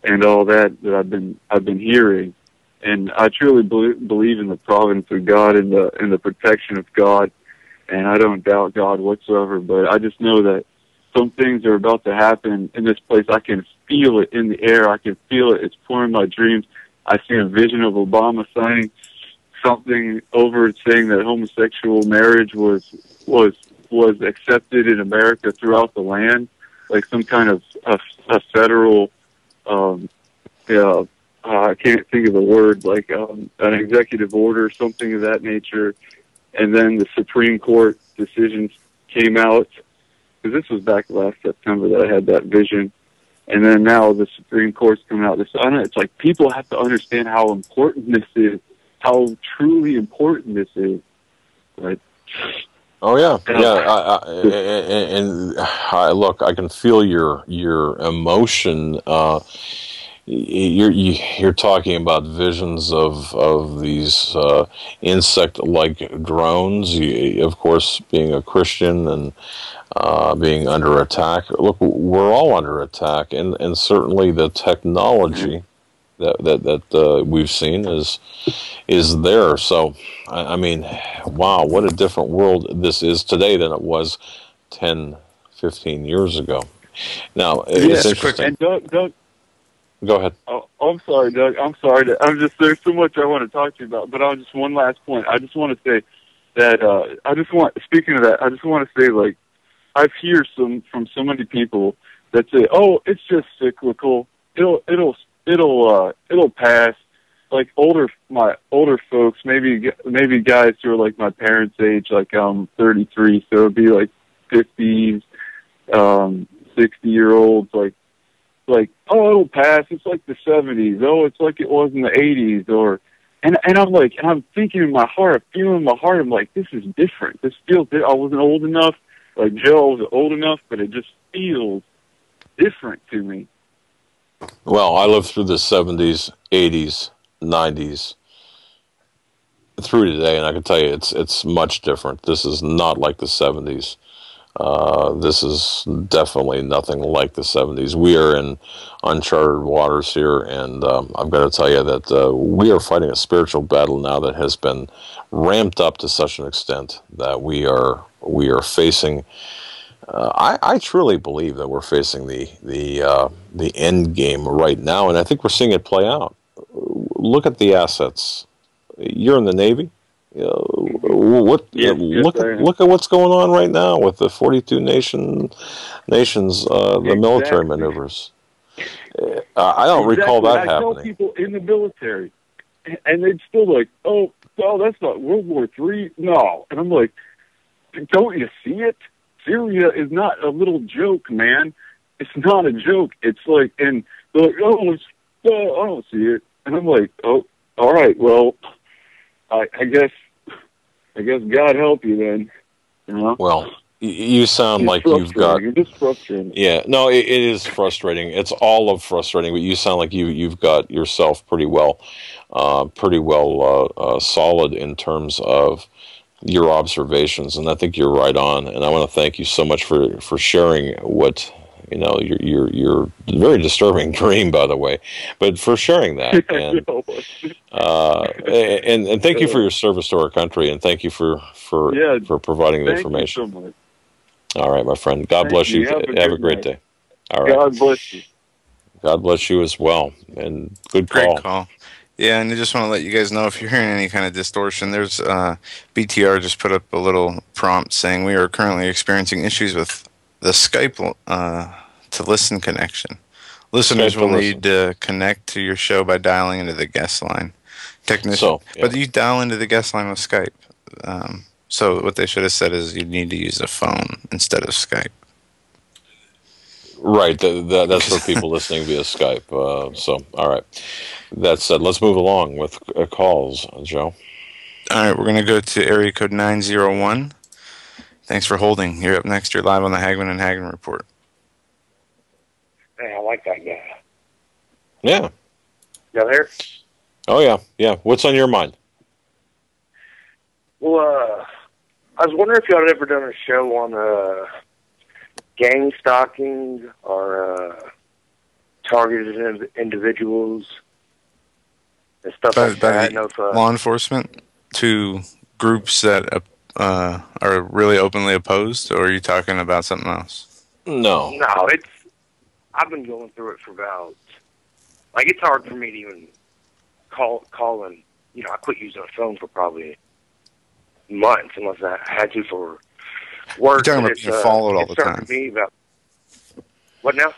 and all that I've been hearing. And I truly believe in the providence of God and the protection of God, and I don't doubt God whatsoever. But I just know that some things are about to happen in this place. I can feel it in the air. I can feel it. It's pouring my dreams. I see a vision of Obama signing something over saying that homosexual marriage was accepted in America throughout the land, like some kind of a federal, I can't think of the word, like an executive order, something of that nature. And then the Supreme Court decisions came out, because this was back last September that I had that vision. And then now the Supreme Court's coming out. It's like people have to understand how important this is, how truly important this is. Right? Oh yeah, look, I can feel your emotion. You're talking about visions of these insect-like drones. Of course, being a Christian and being under attack. Look, we're all under attack, and certainly the technology that we've seen is there. So, I mean, wow, what a different world this is today than it was 10, 15 years ago. Now, it's interesting. And Doug, go ahead. Oh, I'm sorry, Doug. I'm sorry. There's so much I want to talk to you about, but just one last point. I just want to say that, speaking of that, I just want to say, like, I've heard from so many people that say, "Oh, it's just cyclical. It'll pass." Like my older folks, maybe guys who are like my parents' age, like I'm 33, so it'd be like 50s, 60-year-olds, like, oh, it'll pass. It's like the 70s. Oh, it's like it was in the 80s, and I'm like, and I'm thinking in my heart, feeling in my heart, I'm like, this is different. This feels. I wasn't old enough. Like Joe, I wasn't old enough, but it just feels different to me. Well, I lived through the 70s, 80s, 90s, through today, and I can tell you it's much different. This is not like the 70s. This is definitely nothing like the 70s. We are in uncharted waters here, and I've got to tell you that we are fighting a spiritual battle now that has been ramped up to such an extent that we are facing. I truly believe that we're facing the end game right now, and I think we're seeing it play out. Look at the assets. You're in the Navy. Look at what's going on right now with the 42 nations, the military maneuvers. I don't recall that happening. I tell people in the military, and they'd still like, oh, that's not World War III. No, and I'm like, don't you see it? Syria is not a little joke, man. It's not a joke. It's like, and they're like, I don't see it, and I'm like, oh, all right, well, I guess God help you then. Well, you sound like you've got. You're just frustrating. Yeah, no, it is frustrating. It's all of frustrating, but you sound like you've got yourself pretty well solid in terms of your observations, and I think you're right on. And I want to thank you so much for sharing what your very disturbing dream, by the way, but for sharing that, and thank you for your service to our country, and thank you for providing the information. Thank you so much. All right, my friend. God bless you. Have a great day. All right. God bless you. God bless you as well. And good call. Great call. Yeah, and I just want to let you guys know if you're hearing any kind of distortion, there's BTR just put up a little prompt saying we are currently experiencing issues with the Skype to listen connection. Listeners will need to connect to your show by dialing into the guest line. But you dial into the guest line with Skype. So what they should have said is you need to use a phone instead of Skype. Right, that's for people listening via Skype. So, all right. That said, let's move along with calls, Joe. All right, we're going to go to area code 901. Thanks for holding. You're up next. You're live on the Hagmann and Hagmann Report. Hey, I like that guy. Yeah. You there? Oh, yeah. Yeah. What's on your mind? Well, I was wondering if y'all had ever done a show on gang stalking or targeted individuals and stuff like that. I know if, law enforcement to groups that are really openly opposed, or are you talking about something else? No. No, I've been going through it for about, like, it's hard for me to even call and, you know, I quit using a phone for probably months unless I had to for work. You're talking about being followed all the time. What now?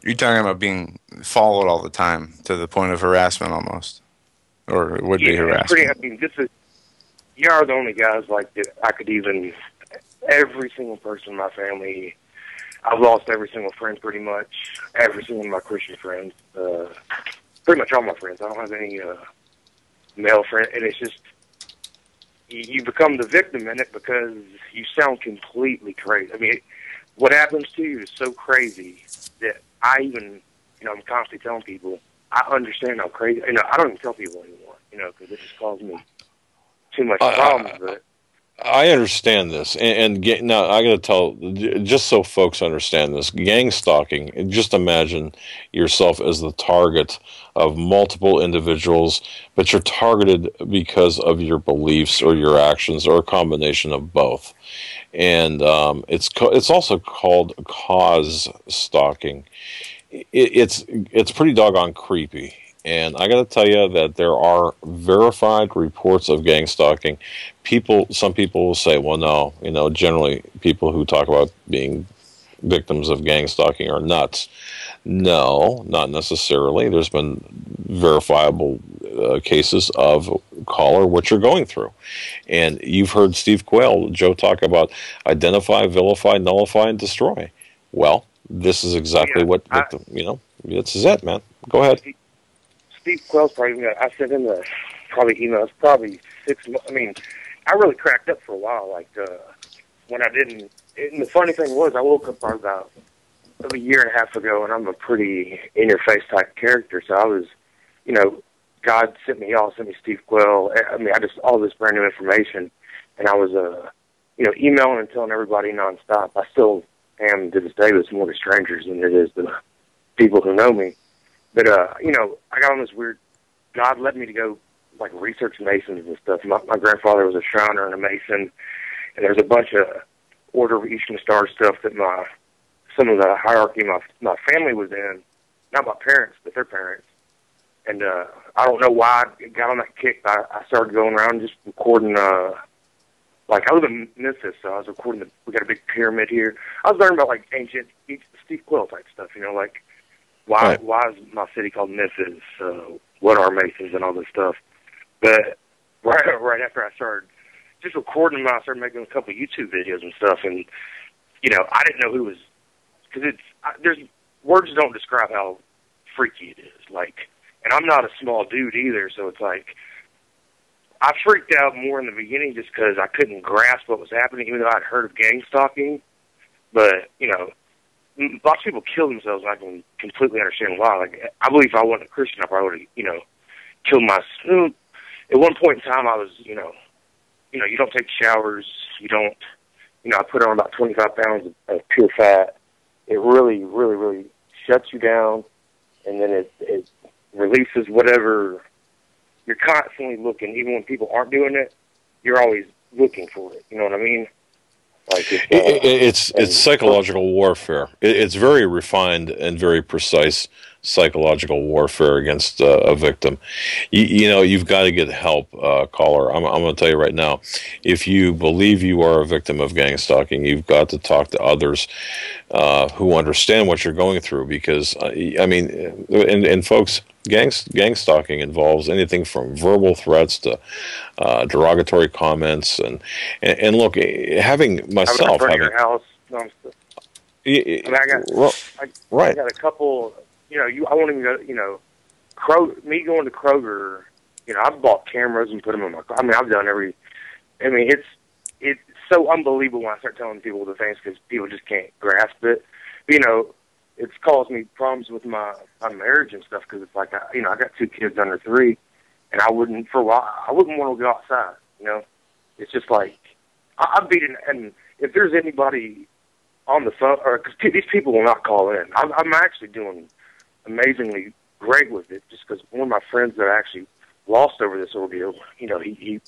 You're talking about being followed all the time to the point of harassment almost, or it would be harassment. I mean, you are the only guys like that I could even, every single person in my family, I've lost every single friend pretty much, every single one of my Christian friends, pretty much all my friends. I don't have any male friends, and it's just, you become the victim in it because you sound completely crazy. I mean, what happens to you is so crazy that I even, you know, I'm constantly telling people, I understand how crazy, you know, I don't even tell people anymore, you know, because it just causes me too much problems. But I understand this, and now I got to tell, just so folks understand this, gang stalking. Just imagine yourself as the target of multiple individuals, but you're targeted because of your beliefs or your actions or a combination of both. And it's also called cause stalking. It's pretty doggone creepy. And I got to tell you that there are verified reports of gang stalking. Some people will say, well, no, you know, generally people who talk about being victims of gang stalking are nuts. No, not necessarily. There's been verifiable cases of caller what you're going through. And you've heard Steve Quayle, Joe, talk about identify, vilify, nullify, and destroy. Well, this is exactly what victim, you know, this is it, man. Go ahead. Steve Quayle's probably, I sent him probably emails, probably 6 months. I mean, I really cracked up for a while, like, when I didn't, and the funny thing was, I woke up probably about a year and a half ago, and I'm a pretty in-your-face type character, so I was, you know, God sent me Steve Quayle, I mean, all this brand new information, and I was, you know, emailing and telling everybody nonstop. I still am to this day, but it's more to strangers than it is to people who know me. But, you know, I got on this weird, God led me to go, like, research Masons and stuff. My grandfather was a Shriner and a Mason, and there's a bunch of Order of Eastern Star stuff that some of the hierarchy my family was in, not my parents, but their parents. And I don't know why I got on that kick. I started going around just recording, like, I live in Memphis, so I was recording, we got a big pyramid here. I was learning about, like, ancient Steve Quayle type stuff, you know, like, why is my city called Memphis? What are Masons and all this stuff? But right after I started just recording them, I started making a couple of YouTube videos and stuff. And, you know, I didn't know who was, because there's words don't describe how freaky it is. Like, and I'm not a small dude either, so it's like, I freaked out more in the beginning just because I couldn't grasp what was happening, even though I'd heard of gang stalking. But, you know, lots of people kill themselves, and I can completely understand why. Like, I believe if I wasn't a Christian, I probably would have, you know, killed myself. At one point in time, I was, you know, you don't take showers, you don't, you know, I put on about 25 pounds of pure fat. It really, really, really shuts you down, and then it releases whatever. You're constantly looking, even when people aren't doing it, you're always looking for it. You know what I mean? Like it's psychological warfare. It's very refined and very precise psychological warfare against a victim. You know, you've got to get help, caller. I'm going to tell you right now, if you believe you are a victim of gang stalking, you've got to talk to others who understand what you're going through. Because I mean, and folks, gang stalking involves anything from verbal threats to derogatory comments, and look, having myself having your house. I got a couple. You know, I won't even go. You know, me going to Kroger You know, I've bought cameras and put them in my car. I mean, I've done every. I mean, it's so unbelievable when I start telling people the things because people just can't grasp it. You know, it's caused me problems with my marriage and stuff because it's like, I got 2 kids under 3, and I wouldn't, for a while, I wouldn't want to go outside, you know. It's just like, I'd beat it, and if there's anybody on the phone, or because these people will not call in, I'm actually doing amazingly great with it just because one of my friends that actually lost over this ordeal, you know, he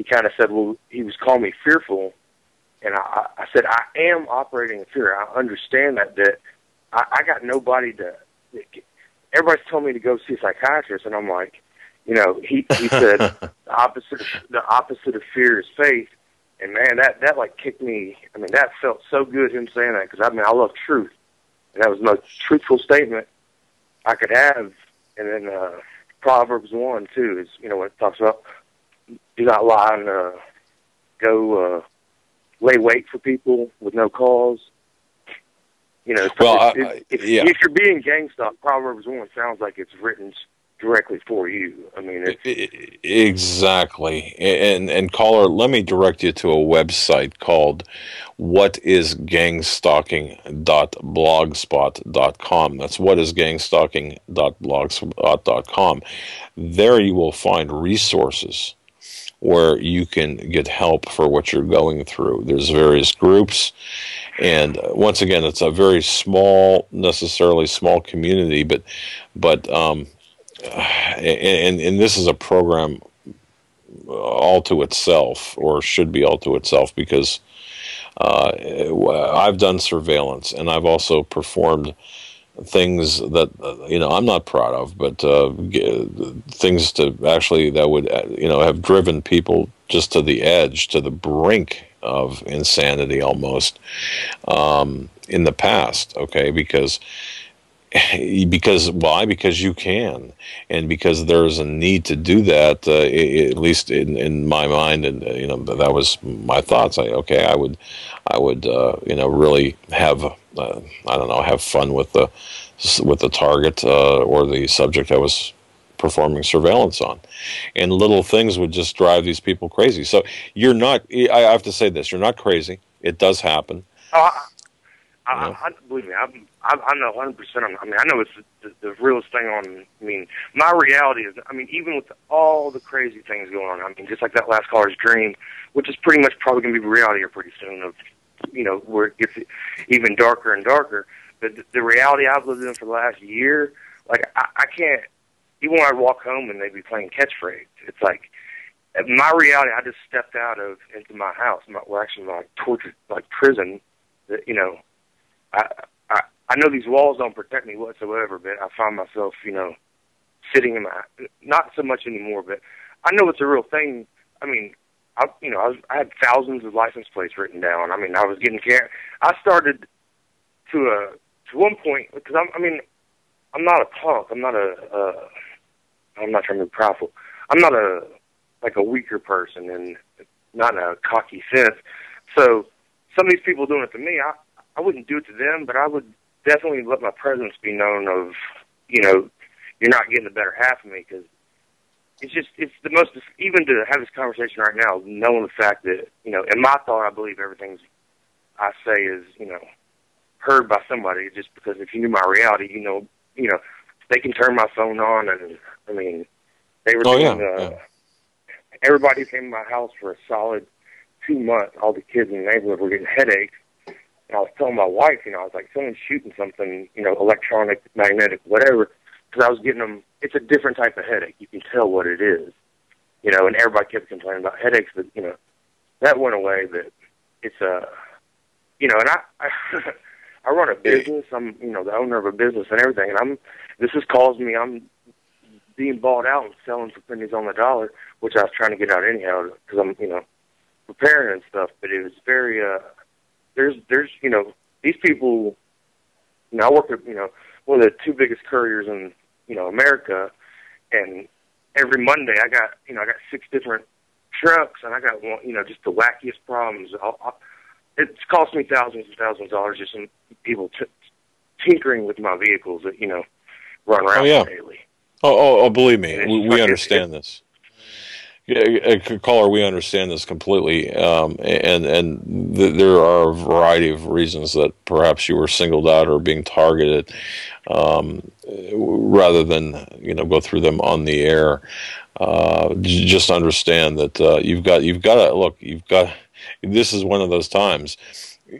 kind of said, well, he was calling me fearful, and I said, I am operating in fear. I understand that bit. I got nobody to. Everybody's telling me to go see a psychiatrist, and I'm like, you know, he said the opposite of fear is faith, and man, that like kicked me. I mean, that felt so good him saying that because I love truth, and that was the most truthful statement I could have. And then Proverbs 1 too is, you know, what it talks about, do not lie and go lay wait for people with no cause. You know, if you're being gang stalked, Proverbs 1 sounds like it's written directly for you. I mean, exactly. And caller, let me direct you to a website called whatisgangstalking.blogspot.com. That's whatisgangstalking.blogspot.com. There you will find resources where you can get help for what you're going through. There's various groups, and once again, it's a very necessarily small community, but and this is a program all to itself, or should be all to itself, because I've done surveillance, and I've also performed things that I'm not proud of, but things that would have driven people just to the edge, to the brink of insanity almost in the past. Okay, because why? Because you can, and because there's a need to do that. At least in my mind, and that was my thoughts. I would really have have fun with the target or the subject I was performing surveillance on, and little things would just drive these people crazy. So you're not. I have to say this: you're not crazy. It does happen. I believe me. I know 100%. I know it's the realest thing on. I mean, my reality is. I mean, even with all the crazy things going on. I mean, just like that last caller's dream, which is pretty much probably going to be reality here pretty soon. Of where it gets even darker and darker. But the reality I've lived in for the last year, like I can't. Even when I walk home and they'd be playing catchphrase, it's like my reality. I just stepped out of into my house. My tortured prison. That I know these walls don't protect me whatsoever, but I find myself, sitting in my, not so much anymore, but I know it's a real thing. I mean, I had thousands of license plates written down. I mean, I was getting care. I started to one point, because I'm not a punk. I'm not trying to be prideful. I'm not a weaker person and not in a cocky sense. So some of these people doing it to me, I wouldn't do it to them, but I would definitely let my presence be known of, you're not getting the better half of me, because it's the most, even to have this conversation right now, knowing the fact that, in my thought, I believe everything I say is, heard by somebody, just because if you knew my reality, they can turn my phone on, and, I mean, they were everybody who came to my house for a solid 2 months, all the kids in the neighborhood were getting headaches. And I was telling my wife, I was like, someone's shooting something, electronic, magnetic, whatever, because I was getting them. It's a different type of headache. You can tell what it is, and everybody kept complaining about headaches, but, that went away. But it's, and I run a business. I'm, the owner of a business and everything, and this has caused me, I'm being bought out and selling for pennies on the dollar, which I was trying to get out anyhow, because I'm, preparing and stuff, but it was very, there's these people, I work at, one of the 2 biggest couriers in, America, and every Monday I got 6 different trucks, and I got one, just the wackiest problems. It's cost me thousands and thousands of dollars just some people tinkering with my vehicles that, run around daily. Oh, believe me, we understand this. Caller, we understand this completely, there are a variety of reasons that perhaps you were singled out or being targeted, rather than go through them on the air. Just understand that you've got to look. This is one of those times.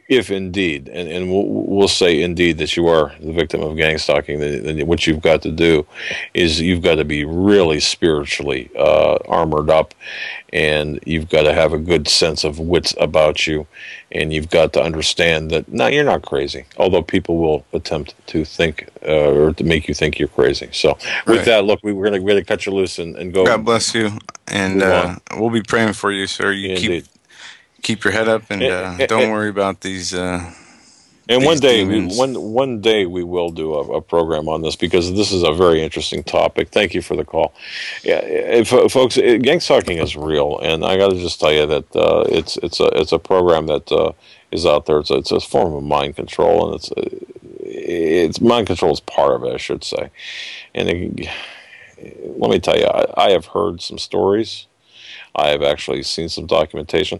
If indeed, and we'll say indeed that you are the victim of gang stalking, then what you've got to do is you've got to be really spiritually armored up, and you've got to have a good sense of wits about you, and you've got to understand that no, you're not crazy. Although people will attempt to think or to make you think you're crazy. So with that, look, we're going to cut you loose and go. God bless you, and we'll be praying for you, sir. You keep your head up, and don't worry about these. And one day we will do a program on this, because this is a very interesting topic. Thank you for the call. Yeah, folks, gang stalking is real, and I got to just tell you that it's a program that is out there. It's a form of mind control, and it's mind control is part of it, I should say. And let me tell you, I have heard some stories. I have actually seen some documentation.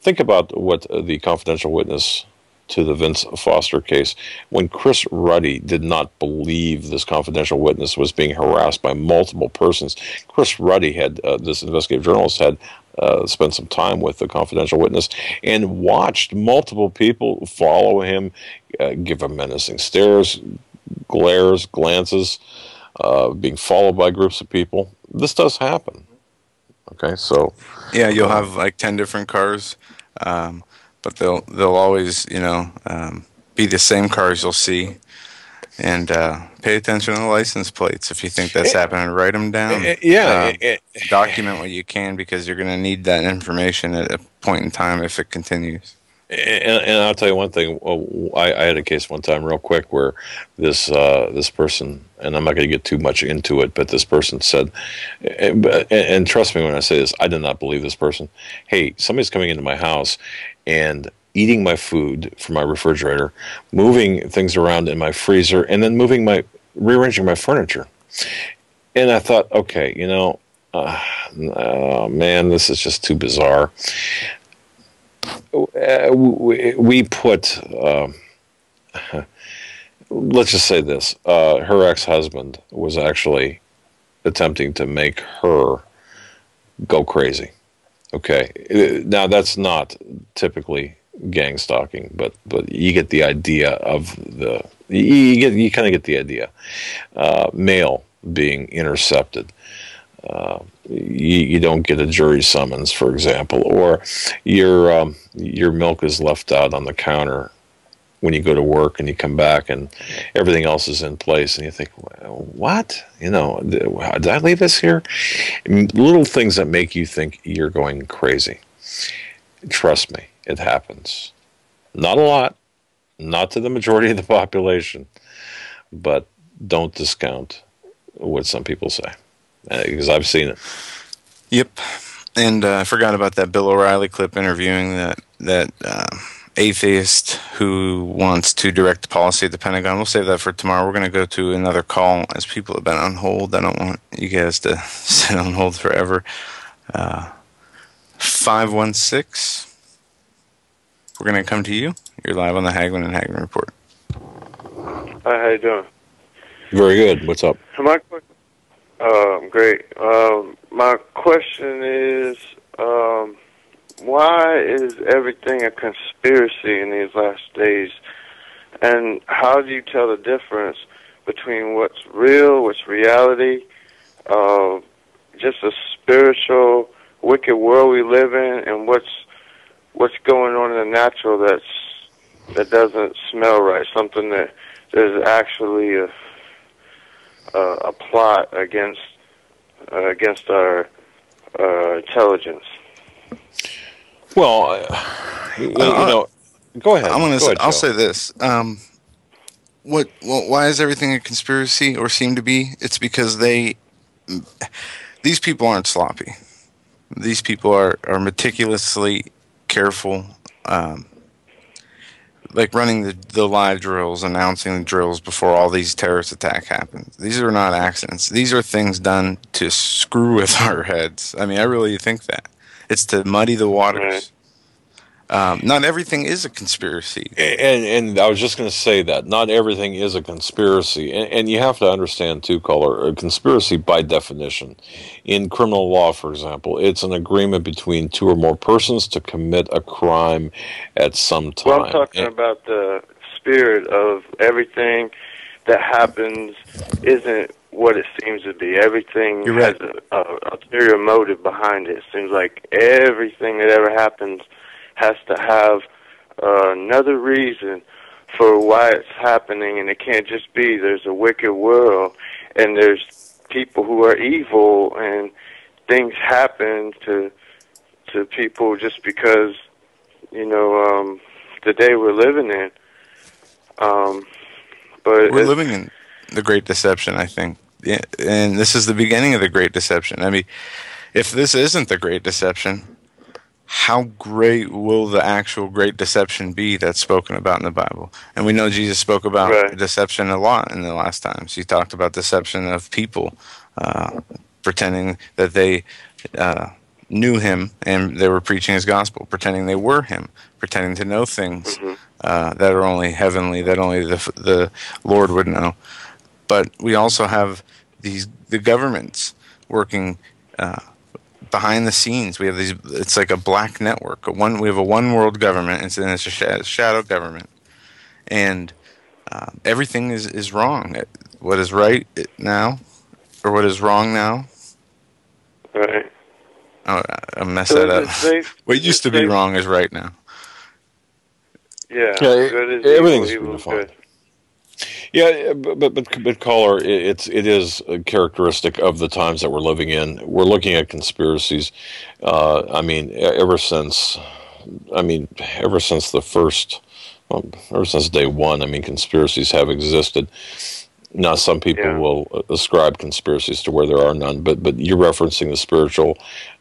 Think about what the confidential witness to the Vince Foster case, when Chris Ruddy did not believe this confidential witness was being harassed by multiple persons. Chris Ruddy had, this investigative journalist had spent some time with the confidential witness and watched multiple people follow him, give him menacing stares, glares, glances, being followed by groups of people. This does happen. Okay, so yeah, you'll have like 10 different cars, but they'll always be the same cars you'll see, and pay attention to the license plates. If you think that's happening, write them down. Document what you can, because you're going to need that information at a point in time if it continues. And I'll tell you one thing. I had a case one time, real quick, where this person, and I'm not going to get too much into it, but this person said, and trust me when I say this, I did not believe this person. Hey, somebody's coming into my house and eating my food from my refrigerator, moving things around in my freezer, and then rearranging my furniture. And I thought, okay, man, this is just too bizarre. We put, let's just say this, her ex-husband was actually attempting to make her go crazy. Okay, now that's not typically gang stalking, but you get the idea of you kind of get the idea. Mail being intercepted. You don't get a jury summons, for example, or your milk is left out on the counter when you go to work and you come back and everything else is in place, and you think, well, what? Did I leave this here? Little things that make you think you're going crazy. Trust me, it happens. Not a lot, not to the majority of the population, but don't discount what some people say. Because I've seen it. Yep. And I forgot about that Bill O'Reilly clip interviewing that atheist who wants to direct policy at the Pentagon. We'll save that for tomorrow. We're going to go to another call, as people have been on hold. I don't want you guys to sit on hold forever. 516. We're going to come to you. You're live on the Hagmann and Hagmann Report. Hi, how you doing? Very good. What's up? Great. My question is, why is everything a conspiracy in these last days? And how do you tell the difference between what's real, what's reality, just a spiritual, wicked world we live in, and what's going on in the natural that doesn't smell right, something that there's actually a plot against our intelligence. Well, go ahead. I'll say this. Why is everything a conspiracy, or seem to be? It's because these people aren't sloppy. These people are meticulously careful. like running the live drills, announcing the drills before all these terrorist attacks happen. These are not accidents. These are things done to screw with our heads. I mean, I really think that. It's to muddy the waters. Not everything is a conspiracy. And I was just going to say that. Not everything is a conspiracy. And you have to understand, too, Caller, a conspiracy by definition. In criminal law, for example, it's an agreement between two or more persons to commit a crime at some time. Well, I'm talking about the spirit of everything that happens isn't what it seems to be. Everything has an ulterior motive behind it. It seems like everything that ever happens has to have another reason for why it's happening, and it can't just be there's a wicked world and there's people who are evil and things happen to people just because, you know, the day we're living in. But we're living in the Great Deception, I think. Yeah, and this is the beginning of the Great Deception. I mean, if this isn't the Great Deception, how great will the actual Great Deception be that's spoken about in the Bible? And we know Jesus spoke about deception a lot in the last times. He talked about deception of people pretending that they knew him and they were preaching his gospel, pretending they were him, pretending to know things that are only heavenly, that only the Lord would know. But we also have the governments working behind the scenes. We have these. It's like a black network. We have a one world government, and it's a shadow government, and everything is wrong. What is right now, or what is wrong now? Right. Oh, I messed that up. What used to be wrong is right now. Yeah. Good is everything's evil is good. Yeah, but caller, it is a characteristic of the times that we're living in. We're looking at conspiracies. I mean, ever since the first, ever since day one. I mean, conspiracies have existed. Now, some people will ascribe conspiracies to where there are none, but you're referencing the spiritual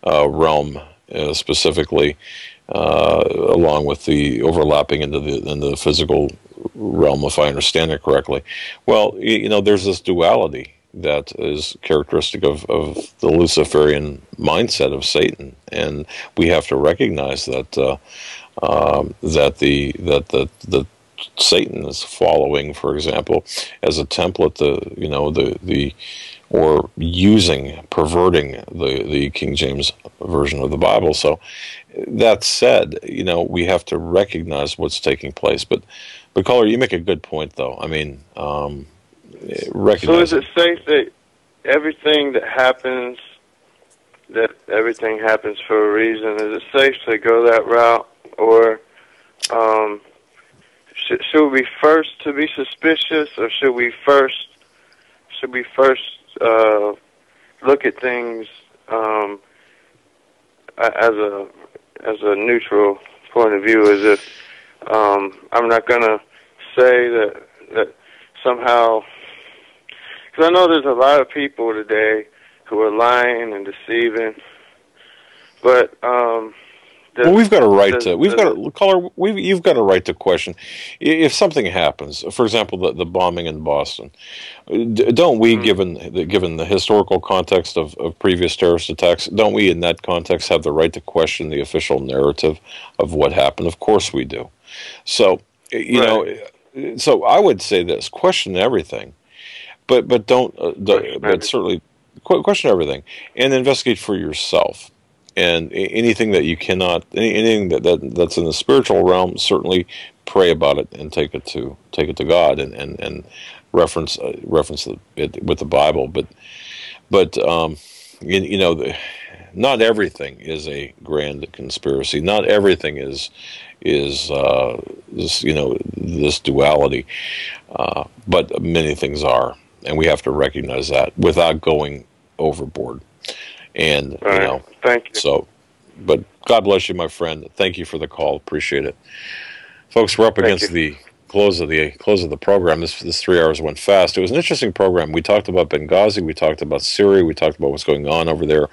realm specifically, along with the overlapping into the physical realm, if I understand it correctly. Well, you know, there's this duality that is characteristic of the Luciferian mindset of Satan, and we have to recognize that the Satan is following, for example, as a template, or perverting the King James version of the Bible. So that said, you know, we have to recognize what's taking place. But caller, you make a good point, though. I mean, recognize. So is it safe that everything happens for a reason? Is it safe to go that route, or should we first to be suspicious, or should we first look at things as a neutral point of view, as if I'm not going to say that somehow, because I know there's a lot of people today who are lying and deceiving, but well, we've got a right to. You've got a right to question if something happens. For example, the bombing in Boston. Don't we, given the historical context of previous terrorist attacks, don't we, in that context, have the right to question the official narrative of what happened? Of course, we do. So you know, so I would say this: question everything, but don't. But certainly question everything and investigate for yourself. And anything that you cannot, anything that's in the spiritual realm, certainly pray about it and take it to God and reference it with the Bible. But you know, not everything is a grand conspiracy. Not everything is this, you know, this duality. But many things are, and we have to recognize that without going overboard. And you know, thank you. So, but God bless you, my friend. Thank you for the call. Appreciate it, folks. We're up against the close of the program. This 3 hours went fast. It was an interesting program. We talked about Benghazi. We talked about Syria. We talked about what's going on over there.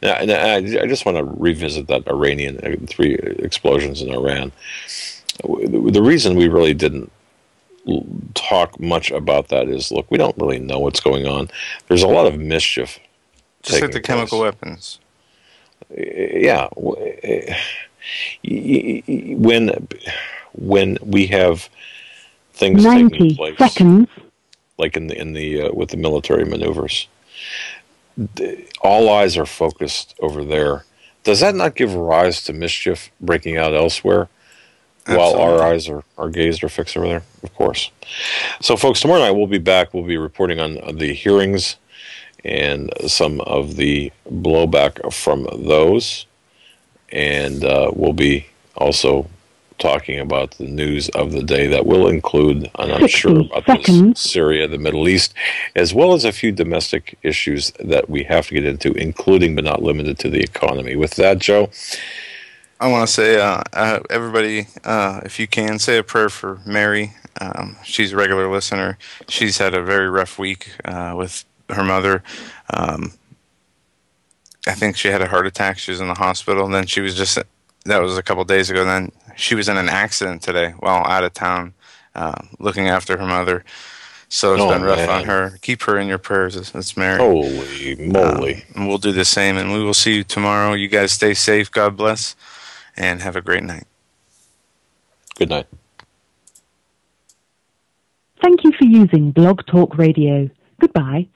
And I just want to revisit that Iranian 3 explosions in Iran. the reason we really didn't talk much about that is, look, we don't really know what's going on. There's a lot of mischief. Just like the chemical weapons. Yeah. When we have things 90 taking place, seconds. like in the with the military maneuvers, all eyes are focused over there. Does that not give rise to mischief breaking out elsewhere? Absolutely. While our gaze are fixed over there? Of course. So, folks, tomorrow night we'll be back. We'll be reporting on the hearings and some of the blowback from those. And we'll be also talking about the news of the day that will include, and I'm sure about this, Syria, the Middle East, as well as a few domestic issues that we have to get into, including but not limited to the economy. With that, Joe, I want to say, everybody, if you can, say a prayer for Mary. She's a regular listener. She's had a very rough week with her mother. I think she had a heart attack. She was in the hospital. And then she was that was a couple days ago. And then she was in an accident today while out of town looking after her mother. So it's been rough on her. Keep her in your prayers. It's Mary. Holy moly. And we'll do the same. And we will see you tomorrow. You guys stay safe. God bless. And have a great night. Good night. Thank you for using Blog Talk Radio. Goodbye.